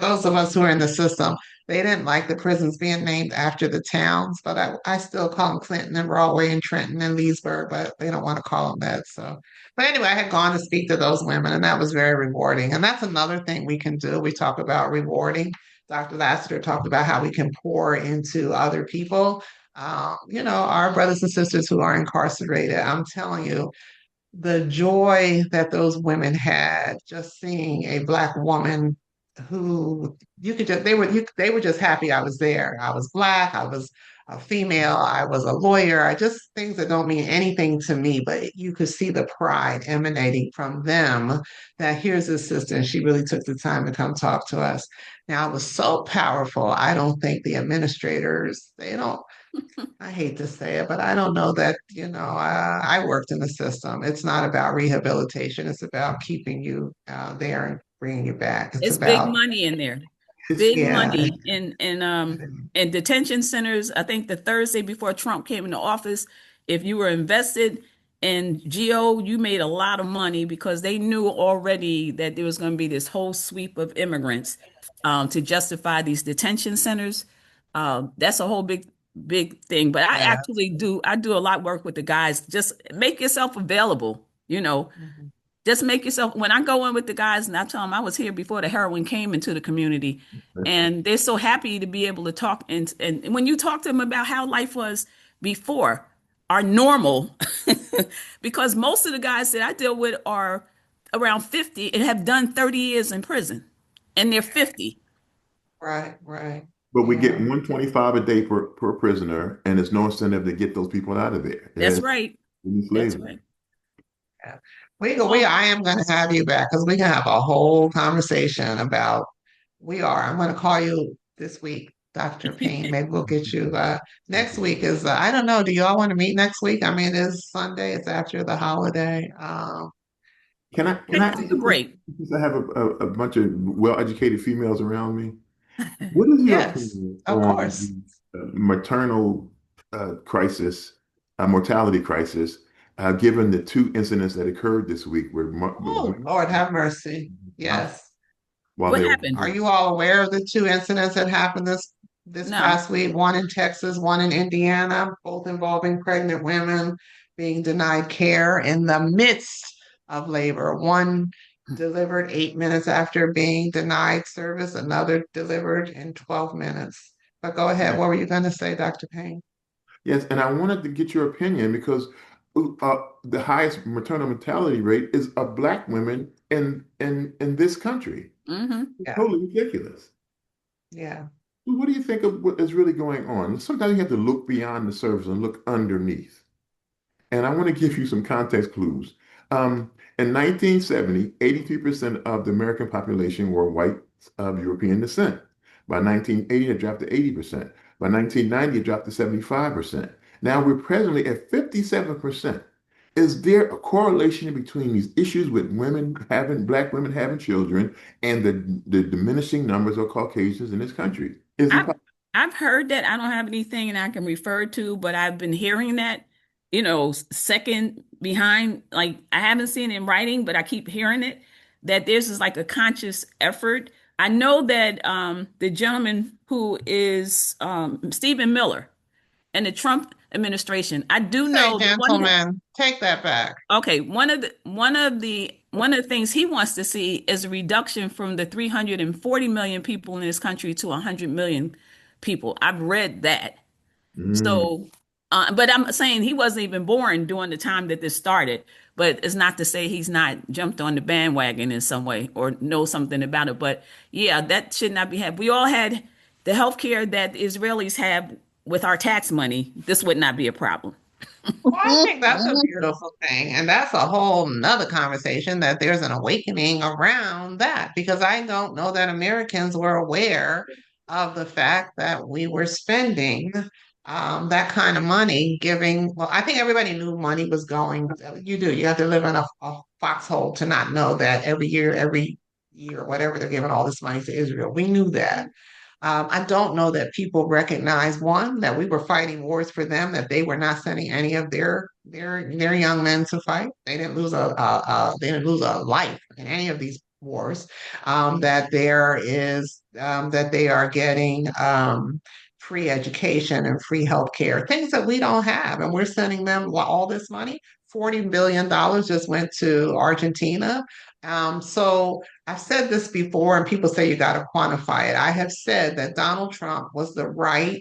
S1: Those of us who are in the system, they didn't like the prisons being named after the towns, but I still call them Clinton and Broadway and Trenton and Leesburg, but they don't want to call them that. So, but anyway, I had gone to speak to those women, and that was very rewarding. And that's another thing we can do. We talk about rewarding. Dr. Lassiter talked about how we can pour into other people. Our brothers and sisters who are incarcerated. I'm telling you, the joy that those women had just seeing a Black woman who you could just they were just happy I was there. I was Black, I was a female, I was a lawyer. I just things that don't mean anything to me, but you could see the pride emanating from them that here's this sister and she really took the time to come talk to us. Now it was so powerful. I don't think the administrators, they don't I hate to say it, but I don't know that, I worked in the system. It's not about rehabilitation. It's about keeping you there and bringing you back. It's
S3: It's big
S1: about,
S3: money in there.
S6: It's
S3: Big
S1: yeah,
S3: money in detention centers. I think the Thursday before Trump came into office, if you were invested in Geo, you made a lot of money because they knew already that there was going to be this whole sweep of immigrants to justify these detention centers. That's a whole big thing. But I
S1: yeah.
S3: actually I do a lot of work with the guys. Just make yourself available,
S1: Mhm.
S3: just make yourself, when I go in with the guys and I tell them I was here before the heroin came into the community, and they're so happy to be able to talk. And when you talk to them about how life was before, are normal, because most of the guys that I deal with are around 50 and have done 30 years in prison, and they're 50.
S1: Right, right.
S6: But we get
S1: Yeah,
S6: 125 a day per prisoner, and there's no incentive to get those people out of there.
S3: That's
S6: It's
S3: right. That's
S6: slavery.
S3: right.
S1: yeah.
S3: Well,
S1: I am going to have you back because we can have a whole conversation about, I'm going to call you this week, Dr. Payne. Maybe we'll get you, next week I don't know. Do you all want to meet next week? I mean, it's Sunday. It's after the holiday.
S6: Can I
S3: take,
S6: ask
S3: take a
S6: you a question?
S3: break.
S6: Since I have a bunch of well-educated females around me, what is your
S1: Yes,
S6: opinion
S1: of
S6: on
S1: course.
S6: the maternal crisis, mortality crisis, given the two incidents that occurred this week where
S1: Oh, Lord have mercy. Yes.
S6: while
S3: What
S6: they were
S3: happened?
S1: Are
S6: here.
S1: you all aware of the two incidents that happened this
S3: No.
S1: past week? One in Texas, one in Indiana, both involving pregnant women being denied care in the midst of labor. One delivered 8 minutes after being denied service, another delivered in 12 minutes. But go ahead. What were you going to say, Dr. Payne?
S6: Yes, and I wanted to get your opinion because the highest maternal mortality rate is of Black women in this country.
S3: Mm-hmm.
S1: Yeah,
S6: Totally ridiculous.
S1: yeah.
S6: What do you think of what is really going on? Sometimes you have to look beyond the surface and look underneath. And I want to give you some context clues. In 1970, 83% of the American population were white of European descent. By 1980, it dropped to 80%. By 1990, it dropped to 75%. Now we're presently at 57%. Is there a correlation between these issues with Black women having children, and the diminishing numbers of Caucasians in this country? Is it
S3: I've
S6: possible?
S3: I've heard that. I don't have anything and I can refer to, but I've been hearing that, second behind. Like I haven't seen it in writing, but I keep hearing it that this is like a conscious effort. I know that the gentleman who is Stephen Miller and the Trump administration. I do
S1: Say,
S3: know the one.
S1: gentlemen, take that back.
S3: Okay, one of the things he wants to see is a reduction from the 340 million people in this country to 100 million people. I've read that.
S6: Mm.
S3: So, but I'm saying he wasn't even born during the time that this started. But it's not to say he's not jumped on the bandwagon in some way or know something about it. But yeah, that should not be had. We all had the health care that Israelis have with our tax money. This would not be a problem.
S1: Well, I think that's a beautiful thing. And that's a whole nother conversation that there's an awakening around that because I don't know that Americans were aware of the fact that we were spending that kind of money giving. Well, I think everybody knew money was going. You do. You have to live in a foxhole to not know that every year, whatever, they're giving all this money to Israel. We knew that. I don't know that people recognize one that we were fighting wars for them, that they were not sending any of their young men to fight. They didn't lose a life in any of these wars. That they are getting free education and free health care, things that we don't have, and we're sending them all this money. $40 billion just went to Argentina. So I've said this before, and people say you got to quantify it. I have said that Donald Trump was the wrong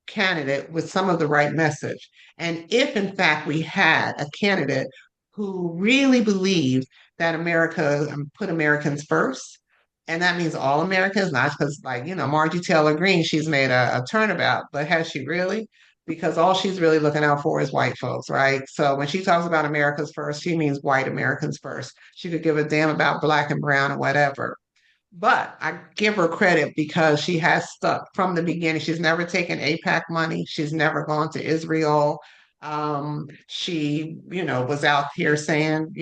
S1: candidate with some of the right message. And if, in fact, we had a candidate who really believed that America put Americans first, and that means all Americans, not because, like, Margie Taylor Greene, she's made a turnabout, but has she really? Because all she's really looking out for is white folks, right? So when she talks about America's first, she means white Americans first. She could give a damn about black and brown and whatever. But I give her credit because she has stuck from the beginning. She's never taken APAC money. She's never gone to Israel. She, was out here saying,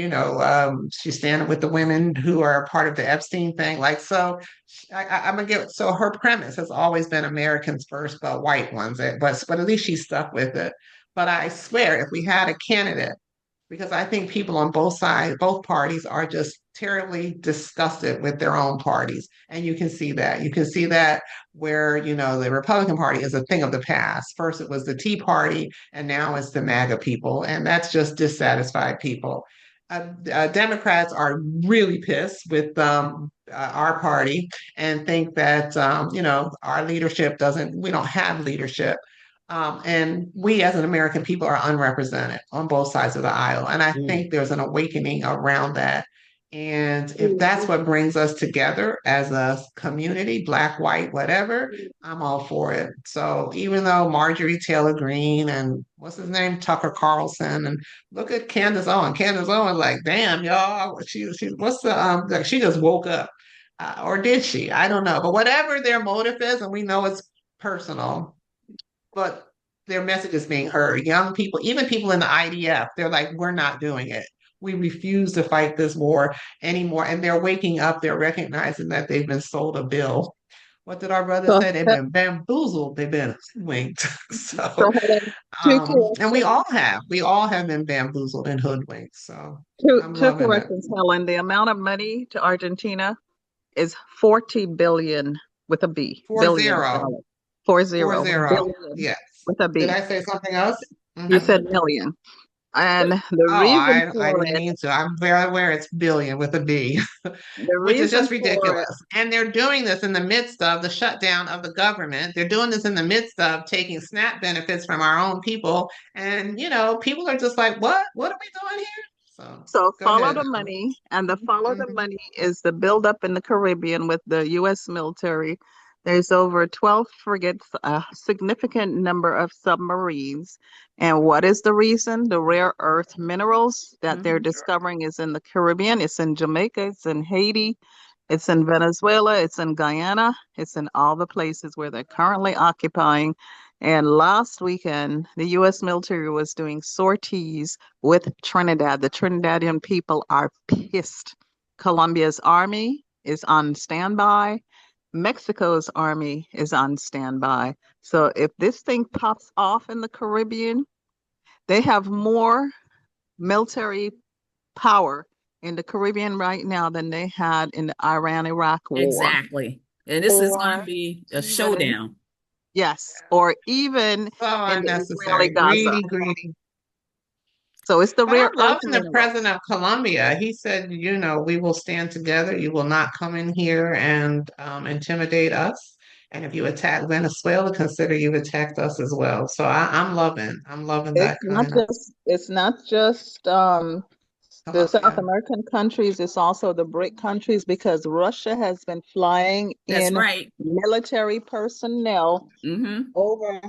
S1: she's standing with the women who are part of the Epstein thing. Like, so I'm gonna give. So her premise has always been Americans first, but white ones. But at least she's stuck with it. But I swear, if we had a candidate, because I think people on both sides, both parties are just terribly disgusted with their own parties. And you can see that. You can see that where, the Republican Party is a thing of the past. First, it was the Tea Party, and now it's the MAGA people. And that's just dissatisfied people. Democrats are really pissed with our party and think that, our leadership we don't have leadership. And we as an American people are unrepresented on both sides of the aisle. And I
S8: Mm.
S1: think there's an awakening around that. And if that's what brings us together as a community, black, white, whatever, I'm all for it. So even though Marjorie Taylor Greene and what's his name, Tucker Carlson, and look at Candace Owen. Candace Owen, like, damn, y'all, what's the like, she just woke up. Or did she? I don't know. But whatever their motive is, and we know it's personal, but their message is being heard. Young people, even people in the IDF, they're like, we're not doing it. We refuse to fight this war anymore. And they're waking up, they're recognizing that they've been sold a bill. What did our brother
S10: So,
S1: say? They've been bamboozled, they've been hoodwinked.
S10: so
S1: So,
S10: Helen, two
S1: and we
S10: corrections.
S1: all have been bamboozled and hoodwinked. So I'm
S10: Two
S1: loving it.
S10: corrections, Helen. The amount of money to Argentina is 40 billion with a B,
S1: Four
S10: billion
S1: zero,
S10: dollars. Four
S1: four
S10: zero
S1: zero.
S10: billion
S1: Yes.
S10: with a
S1: Did
S10: B.
S1: I say something else?
S10: You
S1: Hmm.
S10: said million. And the
S1: Oh,
S10: reason
S1: I
S10: for
S1: didn't
S10: it,
S1: mean to. I'm very aware it's billion with a B,
S10: the
S1: which is
S10: reason
S1: just
S10: for it,
S1: ridiculous. And they're doing this in the midst of the shutdown of the government. They're doing this in the midst of taking SNAP benefits from our own people. And, people are just like, what? What are we doing here? So
S10: so
S1: go
S10: follow
S1: ahead.
S10: the money, and the follow the
S1: Mhm.
S10: money is the buildup in the Caribbean with the U.S. military. There's over 12 frigates, a significant number of submarines. And what is the reason? The rare earth minerals that they're
S3: Mhm.
S10: discovering is in the Caribbean, it's in Jamaica, it's in Haiti, it's in Venezuela, it's in Guyana, it's in all the places where they're currently occupying. And last weekend, the U.S. military was doing sorties with Trinidad. The Trinidadian people are pissed. Colombia's army is on standby. Mexico's army is on standby. So if this thing pops off in the Caribbean, they have more military power in the Caribbean right now than they had in the Iran-Iraq war.
S3: Exactly. And this is going to
S10: Or
S3: be a
S10: even,
S3: showdown.
S10: yes, or even
S1: So
S10: in the Israeli
S1: unnecessary.
S10: Gaza.
S1: Greedy, greedy.
S10: So it's the
S1: But
S10: rare
S1: I'm
S10: earth
S1: loving the
S10: minerals.
S1: president of Colombia. He said, we will stand together. You will not come in here and intimidate us. And if you attack Venezuela, consider you've attacked us as well. So I'm loving that kind of.
S10: It's not just the South
S1: Colombia.
S10: American countries, it's also the BRIC countries because Russia has been flying
S3: That's
S10: in
S3: right.
S10: military personnel
S3: Hmm.
S10: over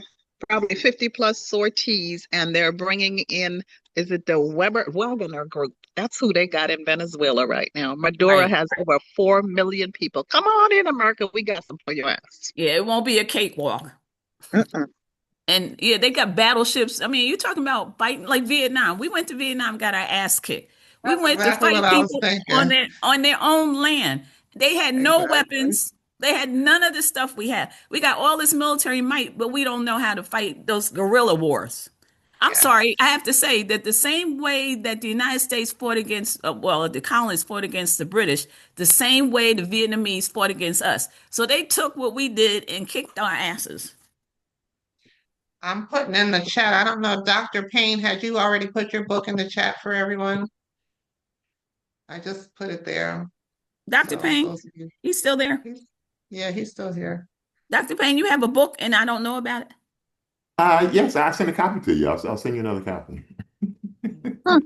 S10: probably 50 plus sorties, and they're bringing in, is it the Wagner group? That's who they got in Venezuela right now. Maduro
S3: Right.
S10: has over 4 million people. Come on in, America. We got some for your ass.
S3: Yeah, it won't be a cakewalk.
S10: Mm-mm.
S3: And yeah, they got battleships. I mean, you're talking about fighting like Vietnam. We went to Vietnam, got our ass kicked. We
S1: That's
S3: went to
S1: exactly what
S3: fight
S1: I was
S3: people
S1: thinking.
S3: on their own land. They had no
S1: Exactly.
S3: weapons. They had none of the stuff we had. We got all this military might, but we don't know how to fight those guerrilla wars. I'm
S1: Yes.
S3: sorry, I have to say that the same way that the United States fought against, the colonists fought against the British, the same way the Vietnamese fought against us. So they took what we did and kicked our asses.
S1: I'm putting in the chat. I don't know if Dr. Payne, had you already put your book in the chat for everyone? I just put it there.
S3: Dr.
S1: So
S3: Payne,
S1: those of you,
S3: he's still there.
S1: he's, yeah, he's still here.
S3: Dr. Payne, you have a book and I don't know about it.
S6: Yes, I sent a copy to you. I'll send you another copy.
S10: Hmm.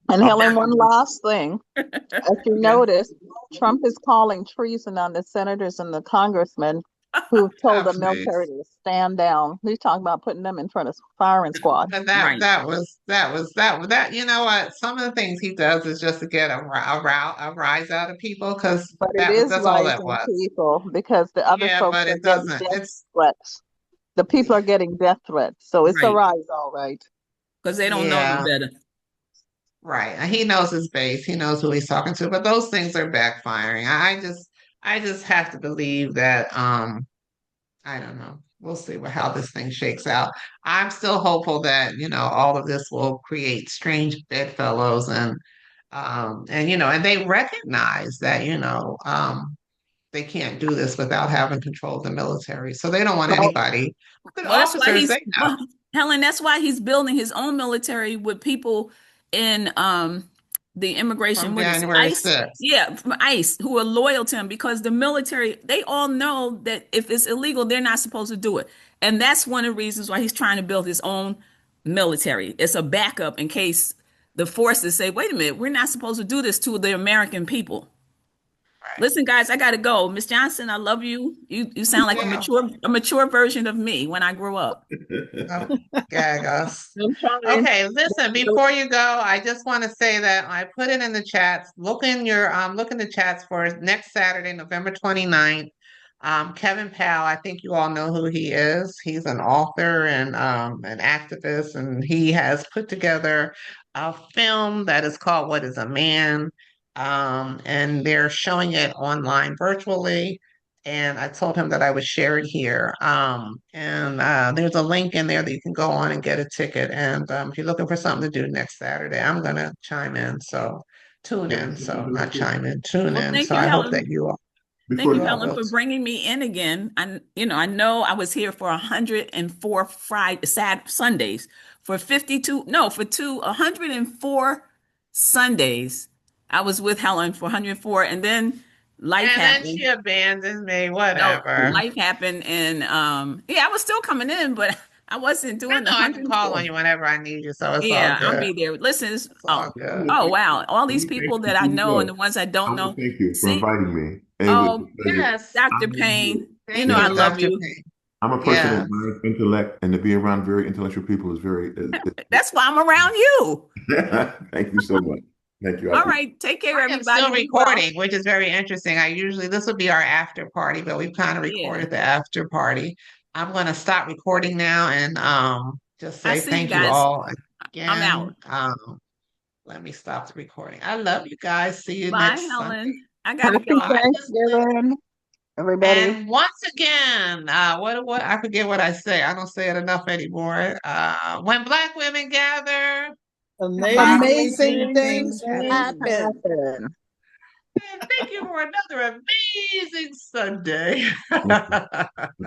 S10: And
S6: Uh,
S10: Helen, one last thing. If you
S1: Yes.
S10: notice, Trump is calling treason on the senators and the congressmen who've told
S1: Oh,
S10: the military
S1: please.
S10: to stand down. He's talking about putting them in front of firing squad.
S1: And that
S3: Right.
S1: that was that you know what, some of the things he does is just to get a rise out of people because
S10: But it is
S1: that's all that
S10: rising
S1: was.
S10: people because the other
S1: Yeah,
S10: folks
S1: but
S10: are
S1: it
S10: getting
S1: doesn't.
S10: death
S1: It's
S10: threats. The people are getting death threats. So it's a
S3: Right.
S10: rise, all right.
S3: Because they don't know no
S1: yeah,
S3: better.
S1: right. And he knows his base. He knows who he's talking to, but those things are backfiring. I just have to believe that I don't know. We'll see how this thing shakes out. I'm still hopeful that, all of this will create strange bedfellows and they recognize that, they can't do this without having control of the military. So they don't want
S10: Well,
S1: anybody. The
S3: Well, that's why
S1: officers,
S3: he's
S1: they know.
S3: well, Helen, that's why he's building his own military with people in the immigration,
S1: From
S3: what is it,
S1: January
S3: ICE?
S1: 6th.
S3: Yeah, from ICE, who are loyal to him because the military, they all know that if it's illegal, they're not supposed to do it. And that's one of the reasons why he's trying to build his own military. It's a backup in case the forces say, wait a minute, we're not supposed to do this to the American people.
S1: Right.
S3: Listen, guys, I gotta go. Miss Johnson, I love you. You sound like
S1: Yeah.
S3: a mature version of me when I grew up.
S1: Oh, gag us.
S10: I'm trying.
S1: Okay, listen, before you go, I just want to say that I put it in the chats. Look in the chats for next Saturday, November 29th. Kevin Powell, I think you all know who he is. He's an author and an activist, and he has put together a film that is called What is a Man? And they're showing it online virtually. and I told him that I would share it here. And there's a link in there that you can go on and get a ticket. And if you're looking for something to do next Saturday, I'm gonna chime in. So tune in. So not chime in, tune
S3: Well,
S1: in.
S3: thank
S1: So
S3: you,
S1: I hope that
S3: Helen. Thank
S1: you
S3: you,
S6: Before
S1: all
S3: Helen,
S1: will.
S3: for bringing me in again. I know I was here for 104 Sundays, for 52, no, for 104 Sundays. I was with Helen for 104, and then life
S1: And then
S3: happened.
S1: she abandoned me,
S3: No,
S1: whatever.
S3: life happened, and yeah, I was still coming in, but I wasn't
S1: I
S3: doing the
S1: know I can call
S3: 104.
S1: on you whenever I need you, so it's all
S3: Yeah, I'll
S1: good.
S3: be there. Listen,
S1: It's all
S6: I
S1: good.
S6: want to
S3: oh
S6: thank
S3: wow,
S6: you.
S3: all
S6: Let
S3: these
S6: me thank
S3: people
S6: you
S3: that I
S6: before you
S3: know and the
S6: go.
S3: ones I
S6: I
S3: don't
S6: want
S3: know.
S6: to thank you for
S3: See,
S6: inviting me. It was a
S3: oh,
S6: pleasure.
S1: Yes.
S3: Dr.
S6: I'm
S3: Payne, you
S1: Thank
S3: know I
S1: you,
S6: yeah.
S3: love
S1: Dr.
S3: you.
S1: Payne.
S6: I'm a person of
S1: Yes.
S6: my intellect, and to be around very intellectual people is very.
S3: That's why I'm around you.
S6: Thank you so much. Thank you. I
S3: All
S6: appreciate
S3: right, take care,
S1: I am still
S3: everybody. Be well.
S1: recording, which is very interesting. This will be our after party, but we've kind of
S3: Yeah,
S1: recorded the after party. I'm going to stop recording now and just
S3: I
S1: say
S3: see you
S1: thank you
S3: guys.
S1: all
S3: I'm out.
S1: again. Let me stop the recording. I love you guys. See you
S3: Bye,
S1: next Sunday.
S3: Helen. I gotta
S10: Happy
S3: go.
S10: Thanksgiving, everybody.
S1: And once again, what I forget what I say. I don't say it enough anymore. When Black women gather,
S11: Amazing
S9: Amazing
S10: Amazing
S11: things
S9: things
S10: things
S11: happen.
S9: happen.
S10: happen.
S1: and thank you for another amazing Sunday.
S6: it.